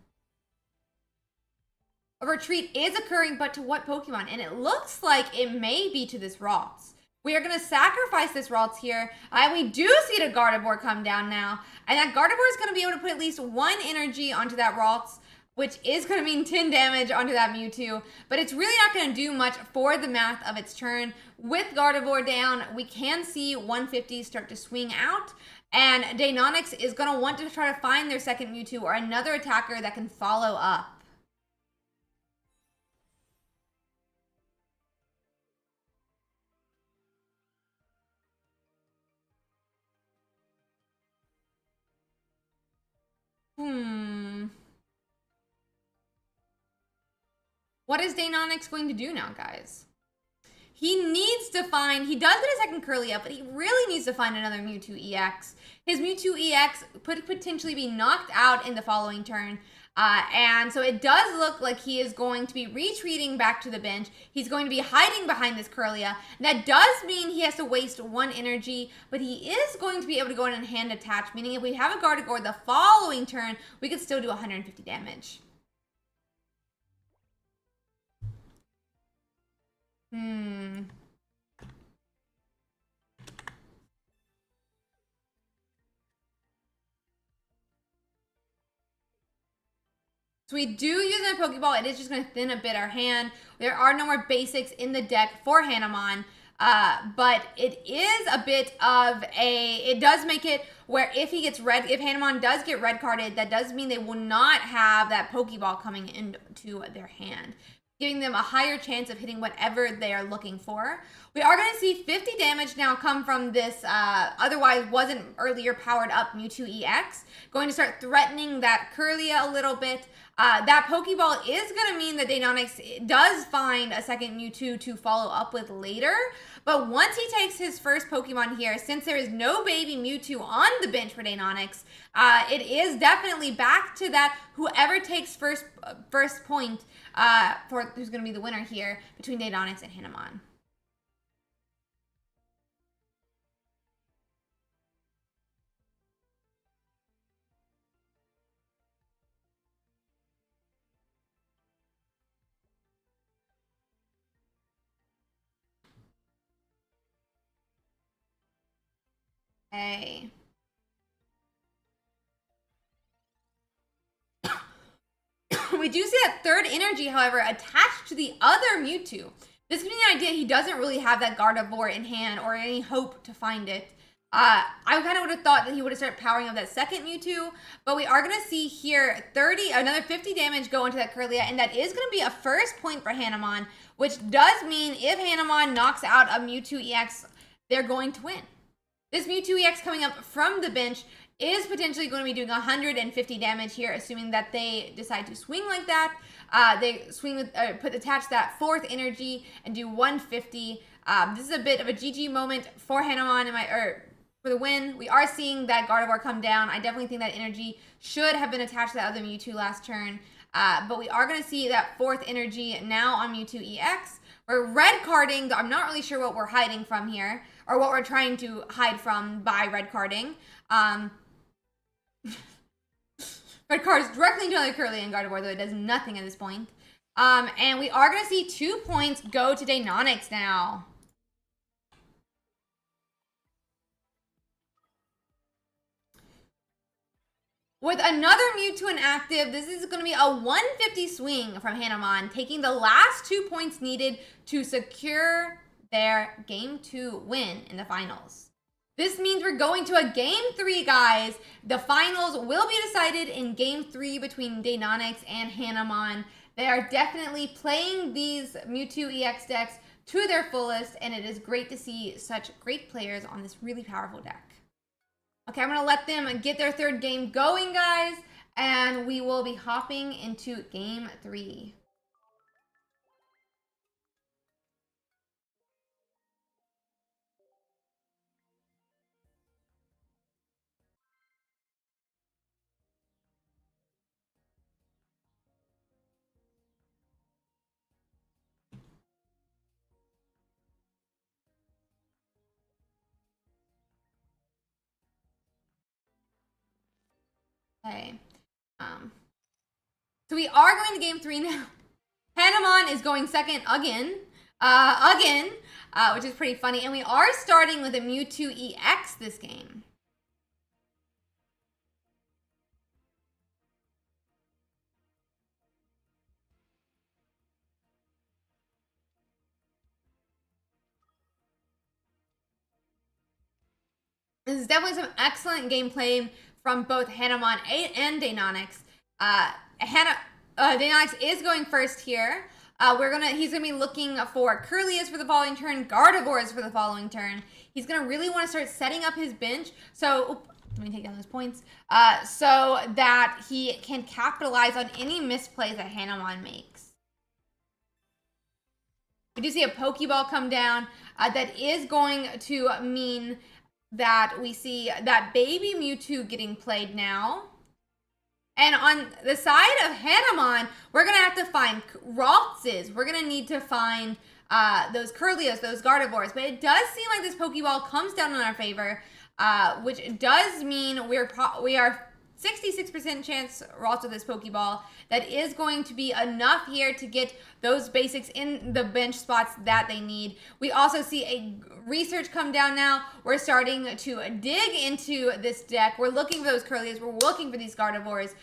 A: A retreat is occurring, but to what Pokemon? And it looks like it may be to this Ralts. We are going to sacrifice this Ralts here. And we do see the Gardevoir come down now. And that Gardevoir is going to be able to put at least one energy onto that Ralts, which is going to mean 10 damage onto that Mewtwo. But it's really not going to do much for the math of its turn. With Gardevoir down, we can see 150 start to swing out. And Daynonx is going to want to try to find their second Mewtwo or another attacker that can follow up. What is Daynonx going to do now, guys? He needs to find, he does get a second Kirlia, but he really needs to find another Mewtwo EX. His Mewtwo EX could potentially be knocked out in the following turn. And so it does look like he is going to be retreating back to the bench. He's going to be hiding behind this Kirlia. That does mean he has to waste one energy, but he is going to be able to go in and hand attach, meaning if we have a Gardevoir the following turn, we could still do 150 damage. So we do use a Pokeball. It is just going to thin a bit our hand. There are no more basics in the deck for Hamon. But it is a bit of a, it does make it where if he gets red, if Hamon does get red carded, that does mean they will not have that Pokeball coming into their hand, giving them a higher chance of hitting whatever they are looking for. We are going to see 50 damage now come from this otherwise wasn't earlier powered up Mewtwo EX. Going to start threatening that Kirlia a little bit. That Pokeball is going to mean that Daynonx does find a second Mewtwo to follow up with later. But once he takes his first Pokemon here, since there is no baby Mewtwo on the bench for Daynonx, it is definitely back to that whoever takes first point for who's going to be the winner here between Daynonx and Hamon. Okay. We do see that third energy, however, attached to the other Mewtwo. This gives me an idea he doesn't really have that Gardevoir in hand or any hope to find it. I kind of would have thought that he would have started powering up that second Mewtwo, but we are going to see here another 50 damage go into that Kirlia, and that is going to be a first point for Hamon, which does mean if Hamon knocks out a Mewtwo EX, they're going to win. This Mewtwo EX coming up from the bench is potentially going to be doing 150 damage here, assuming that they decide to swing like that. They swing with, attach that fourth energy and do 150. This is a bit of a GG moment for Hamon for the win. We are seeing that Gardevoir come down. I definitely think that energy should have been attached to that other Mewtwo last turn. But we are going to see that fourth energy now on Mewtwo EX. We're red carding. I'm not really sure what we're hiding from here, or what we're trying to hide from by red carding. Red cards directly into the Kirlia and Gardevoir, though it does nothing at this point. And we are going to see 2 points go to Daynonx now. With another Mewtwo inactive, this is going to be a 150 swing from Hamon, taking the last 2 points needed to secure their Game 2 win in the finals. This means we're going to a Game 3, guys. The finals will be decided in Game 3 between Daynonx and Hamon. They are definitely playing these Mewtwo EX decks to their fullest, and it is great to see such great players on this really powerful deck. Okay, I'm going to let them get their third game going, guys, and we will be hopping into Game 3. Okay. So we are going to Game 3 now. Hamon is going second again, which is pretty funny. And we are starting with a Mewtwo EX this game. This is definitely some excellent gameplay from both Hamon and Daynonx. Daynonx is going first here. He's gonna be looking for Curlias for the following turn, Gardevoirs for the following turn. He's gonna really want to start setting up his bench. So let me take down those points. So that he can capitalize on any misplays that Hamon makes. We do see a Pokeball come down. That is going to mean that we see that baby Mewtwo getting played now. And on the side of Hamon, we're going to have to find Raltses. We're going to need to find those Curlios, those Gardevoirs. But it does seem like this Pokeball comes down in our favor, which does mean we are 66% chance Ralts with this Pokeball. That is going to be enough here to get those basics in the bench spots that they need. We also see a research come down now. We're starting to dig into this deck. We're looking for those Curlias. We're looking for these Gardevoirs.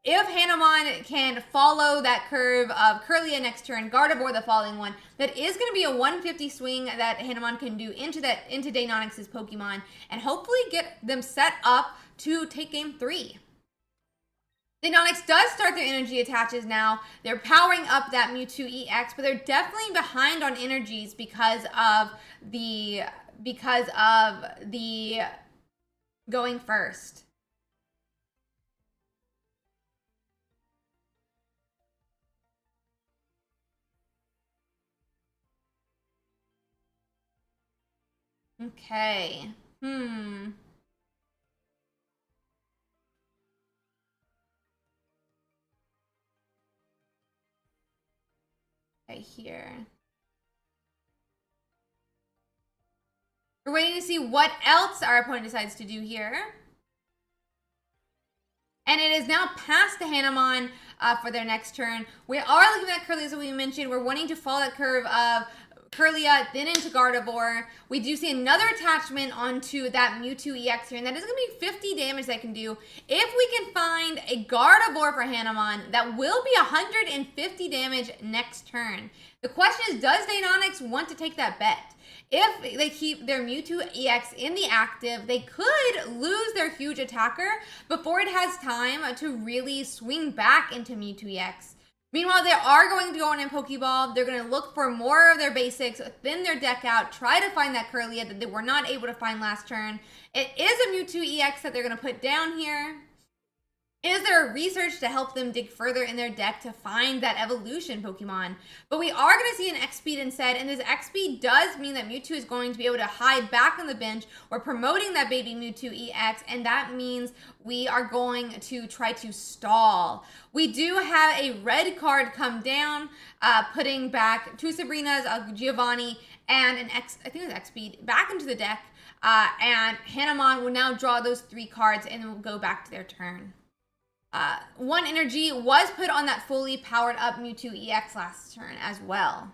A: If Hamon can follow that curve of Curlia next turn, Gardevoir the following one, that is going to be a 150 swing that Hamon can do into Daynonx's Pokemon and hopefully get them set up to take Game 3. Daynonx does start their energy attaches now. They're powering up that Mewtwo EX, but they're definitely behind on energies because of the going first. Okay. Right here. We're waiting to see what else our opponent decides to do here. And it is now past the Hamon for their next turn. We are looking at Curlia, as we mentioned. We're wanting to follow that curve of Curlia, then into Gardevoir. We do see another attachment onto that Mewtwo EX here, and that is going to be 50 damage that can do. If we can find a Gardevoir for Hamon, that will be 150 damage next turn. The question is, does Daynonx want to take that bet? If they keep their Mewtwo EX in the active, they could lose their huge attacker before it has time to really swing back into Mewtwo EX. Meanwhile, they are going to go in Pokeball. They're going to look for more of their basics, thin their deck out, try to find that Curlia that they were not able to find last turn. It is a Mewtwo EX that they're going to put down here. Is there a research to help them dig further in their deck to find that evolution Pokemon? But we are going to see an X-Speed instead, and this X-Speed does mean that Mewtwo is going to be able to hide back on the bench. We're promoting that baby Mewtwo EX, and that means we are going to try to stall. We do have a red card come down, putting back two Sabrinas, a Giovanni, and an X-Speed back into the deck, and Hamon will now draw those 3 cards and will go back to their turn. 1 energy was put on that fully powered up Mewtwo EX last turn as well.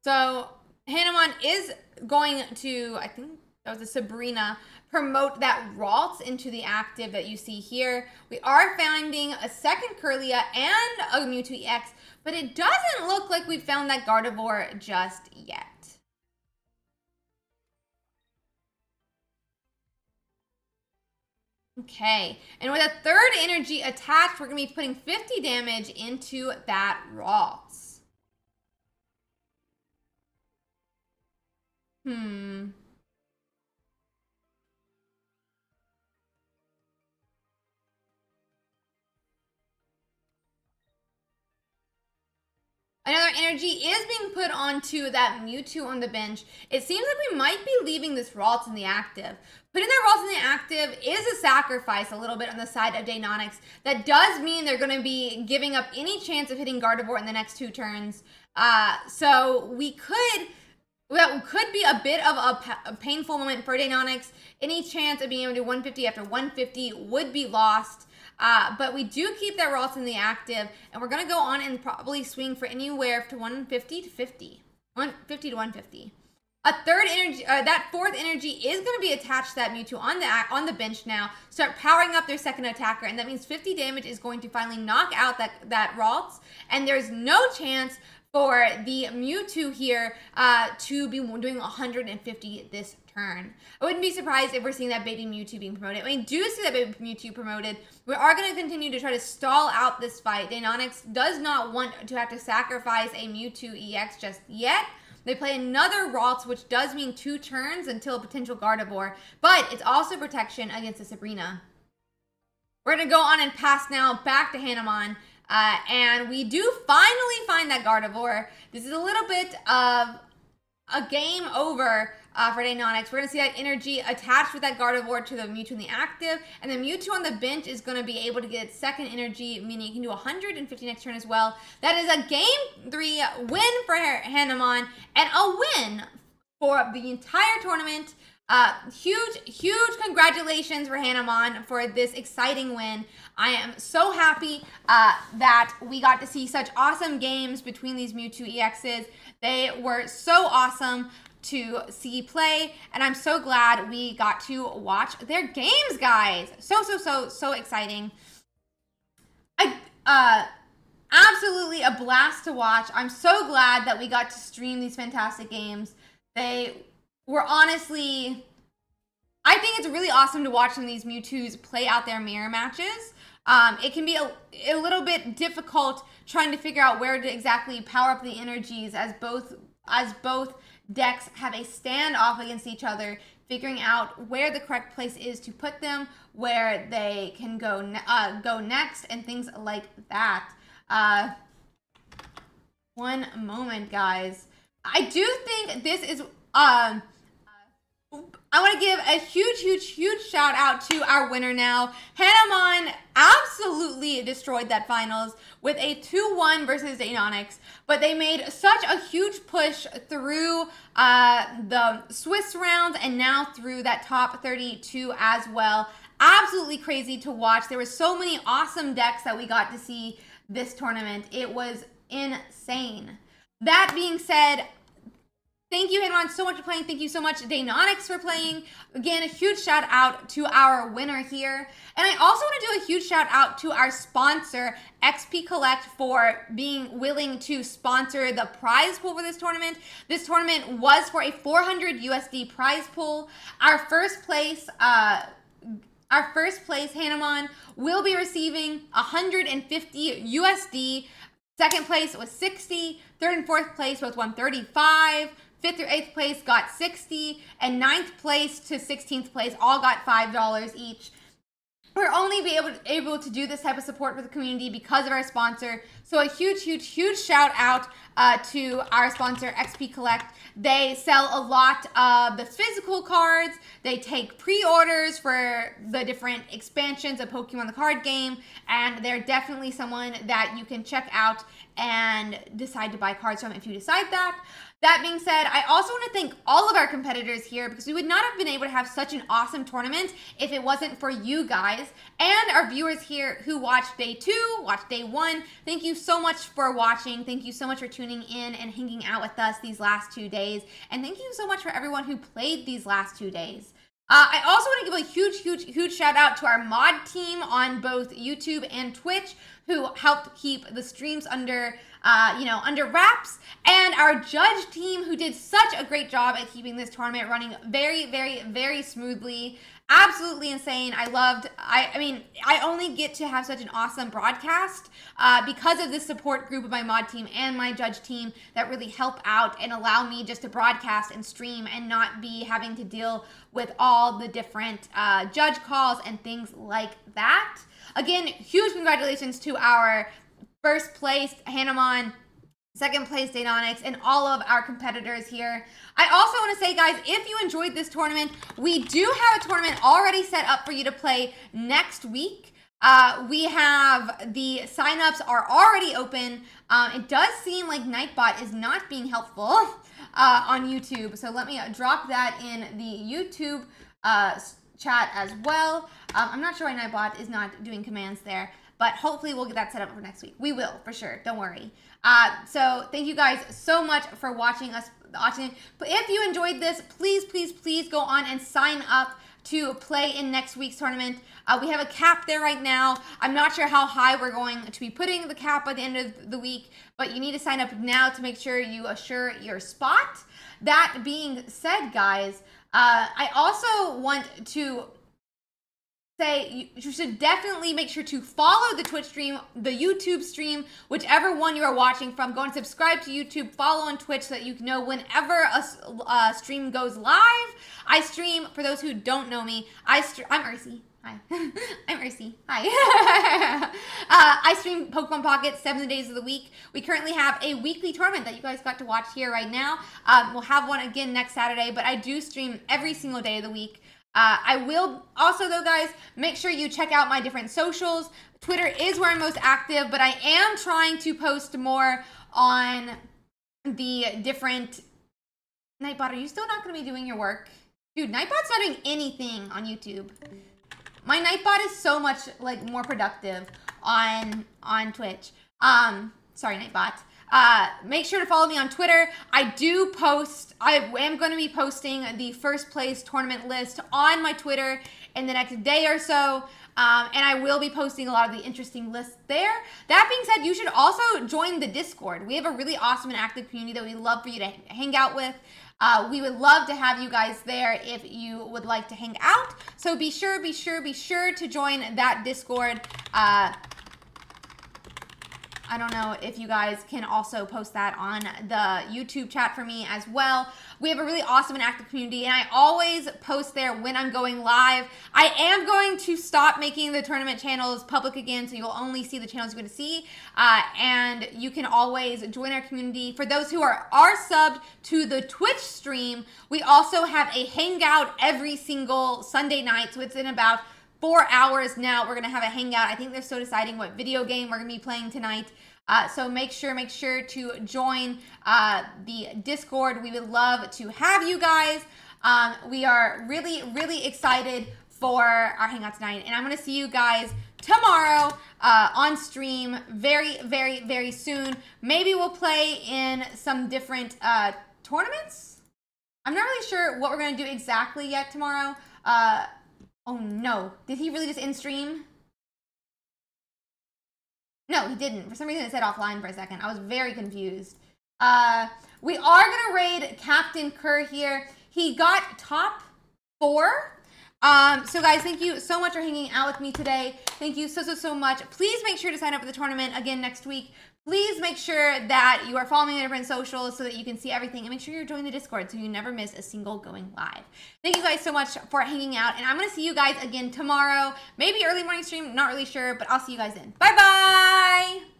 A: So Hamon is going to, I think that was a Sabrina, promote that Ralts into the active that you see here. We are finding a second Kirlia and a Mewtwo EX, but it doesn't look like we've found that Gardevoir just yet. Okay, and with a third energy attached, we're going to be putting 50 damage into that Ralts. Another energy is being put onto that Mewtwo on the bench. It seems like we might be leaving this Ralts in the active. Putting that Ralts in the active is a sacrifice a little bit on the side of Daynonx. That does mean they're going to be giving up any chance of hitting Gardevoir in the next 2 turns. So that could be a bit of a painful moment for Daynonx. Any chance of being able to do 150 after 150 would be lost. But we do keep that Ralts in the active, and we're going to go on and probably swing for anywhere to 150 to 50. 150 to 150. A third energy, that fourth energy is going to be attached to that Mewtwo on the bench now. Start powering up their second attacker, and that means 50 damage is going to finally knock out that Ralts, and there's no chance for the Mewtwo here to be doing 150 this turn. I wouldn't be surprised if we're seeing that baby Mewtwo being promoted. When we do see that baby Mewtwo promoted, we are going to continue to try to stall out this fight. Daynonx does not want to have to sacrifice a Mewtwo EX just yet. They play another Ralts, which does mean 2 turns until a potential Gardevoir, but it's also protection against a Sabrina. We're going to go on and pass now back to Hamon. And we do finally find that Gardevoir. This is a little bit of a game over for Daynonx. We're going to see that energy attached with that Gardevoir to the Mewtwo in the active. And the Mewtwo on the bench is going to be able to get its second energy, meaning it can do 150 next turn as well. That is a Game 3 win for Hamon and a win for the entire tournament. Huge congratulations for Hamon for this exciting win. I am so happy that we got to see such awesome games between these Mewtwo EXs. They were so awesome to see play, and I'm so glad we got to watch their games, guys. So exciting. Absolutely a blast to watch. I'm so glad that we got to stream these fantastic games. They were honestly, I think it's really awesome to watch some of these Mewtwo's play out their mirror matches. It can be a little bit difficult trying to figure out where to exactly power up the energies as both decks have a standoff against each other, figuring out where the correct place is to put them, where they can go next, and things like that. One moment, guys. I do think this is I want to give a huge shout out to our winner now. Hamon absolutely destroyed that finals with a 2-1 versus Daynonx, but they made such a huge push through the Swiss rounds and now through that top 32 as well. Absolutely crazy to watch. There were so many awesome decks that we got to see this tournament. It was insane. That being said, thank you, Hamon, so much for playing. Thank you so much, Daynonx, for playing. Again, a huge shout out to our winner here. And I also want to do a huge shout out to our sponsor, XP Collect, for being willing to sponsor the prize pool for this tournament. This tournament was for a 400 USD prize pool. Our first place, Hamon, will be receiving 150 USD. Second place was 60. Third and fourth place was 135. 5th through 8th place got 60, and 9th place to 16th place all got $5 each. We're only able to do this type of support for the community because of our sponsor. So a huge shout out to our sponsor, XP Collect. They sell a lot of the physical cards. They take pre-orders for the different expansions of Pokemon the card game, and they're definitely someone that you can check out and decide to buy cards from if you decide that. That being said, I also want to thank all of our competitors here because we would not have been able to have such an awesome tournament if it wasn't for you guys and our viewers here who watched day 2, watched day 1. Thank you so much for watching. Thank you so much for tuning in. tuning in and hanging out with us these last 2 days. And thank you so much for everyone who played these last 2 days. I also want to give a huge shout out to our mod team on both YouTube and Twitch who helped keep the streams under wraps, and our judge team who did such a great job at keeping this tournament running very smoothly. Absolutely insane. I only get to have such an awesome broadcast because of the support group of my mod team and my judge team that really help out and allow me just to broadcast and stream and not be having to deal with all the different judge calls and things like that. Again, huge congratulations to our first place Hamon, second place Daynonx, and all of our competitors here. I also want to say, guys, if you enjoyed this tournament, we do have a tournament already set up for you to play next week. We have the signups are already open. It does seem like Nightbot is not being helpful on YouTube, so let me drop that in the YouTube chat as well. I'm not sure why Nightbot is not doing commands there, but hopefully we'll get that set up for next week. We will, for sure. Don't worry. So thank you guys so much for watching us. But if you enjoyed this, please go on and sign up to play in next week's tournament. We have a cap there right now. I'm not sure how high we're going to be putting the cap by the end of the week, but you need to sign up now to make sure you assure your spot. That being said, guys, I also want to say you should definitely make sure to follow the Twitch stream, the YouTube stream, whichever one you are watching from. Go and subscribe to YouTube, follow on Twitch so that you know whenever a stream goes live. I stream, for those who don't know me, I'm Ursi. Hi. I'm Ursi. Hi. I stream Pokemon Pocket 7 days of the week. We currently have a weekly tournament that you guys got to watch here right now. We'll have one again next Saturday, but I do stream every single day of the week. I will also, though, guys, make sure you check out my different socials. Twitter is where I'm most active, but I am trying to post more on the different... Nightbot, are you still not going to be doing your work? Dude, Nightbot's not doing anything on YouTube. My Nightbot is so much, like, more productive on Twitch. Sorry, Nightbot. Make sure to follow me on Twitter. I am going to be posting the first place tournament list on my Twitter in the next day or so. And I will be posting a lot of the interesting lists there. That being said, you should also join the Discord. We have a really awesome and active community that we'd love for you to hang out with. We would love to have you guys there if you would like to hang out. So be sure to join that Discord. I don't know if you guys can also post that on the YouTube chat for me as well. We have a really awesome and active community, and I always post there when I'm going live. I am going to stop making the tournament channels public again, so you'll only see the channels you're going to see. And you can always join our community. For those who are subbed to the Twitch stream, we also have a hangout every single Sunday night, so it's in about 4 hours now. We're going to have a hangout. I think they're still deciding what video game we're going to be playing tonight. So make sure to join the Discord. We would love to have you guys. We are really excited for our hangout tonight. And I'm going to see you guys tomorrow on stream very soon. Maybe we'll play in some different tournaments. I'm not really sure what we're going to do exactly yet tomorrow. Oh no, did he really just end stream? No, he didn't. For some reason it said offline for a second. I was very confused. We are gonna raid Captain Kerr here. He got top 4. So guys, thank you so much for hanging out with me today. Thank you so much. Please make sure to sign up for the tournament again next week. Please make sure that you are following the different socials so that you can see everything, and make sure you're joining the Discord so you never miss a single going live. Thank you guys so much for hanging out, and I'm going to see you guys again tomorrow. Maybe early morning stream, not really sure, but I'll see you guys then. Bye-bye!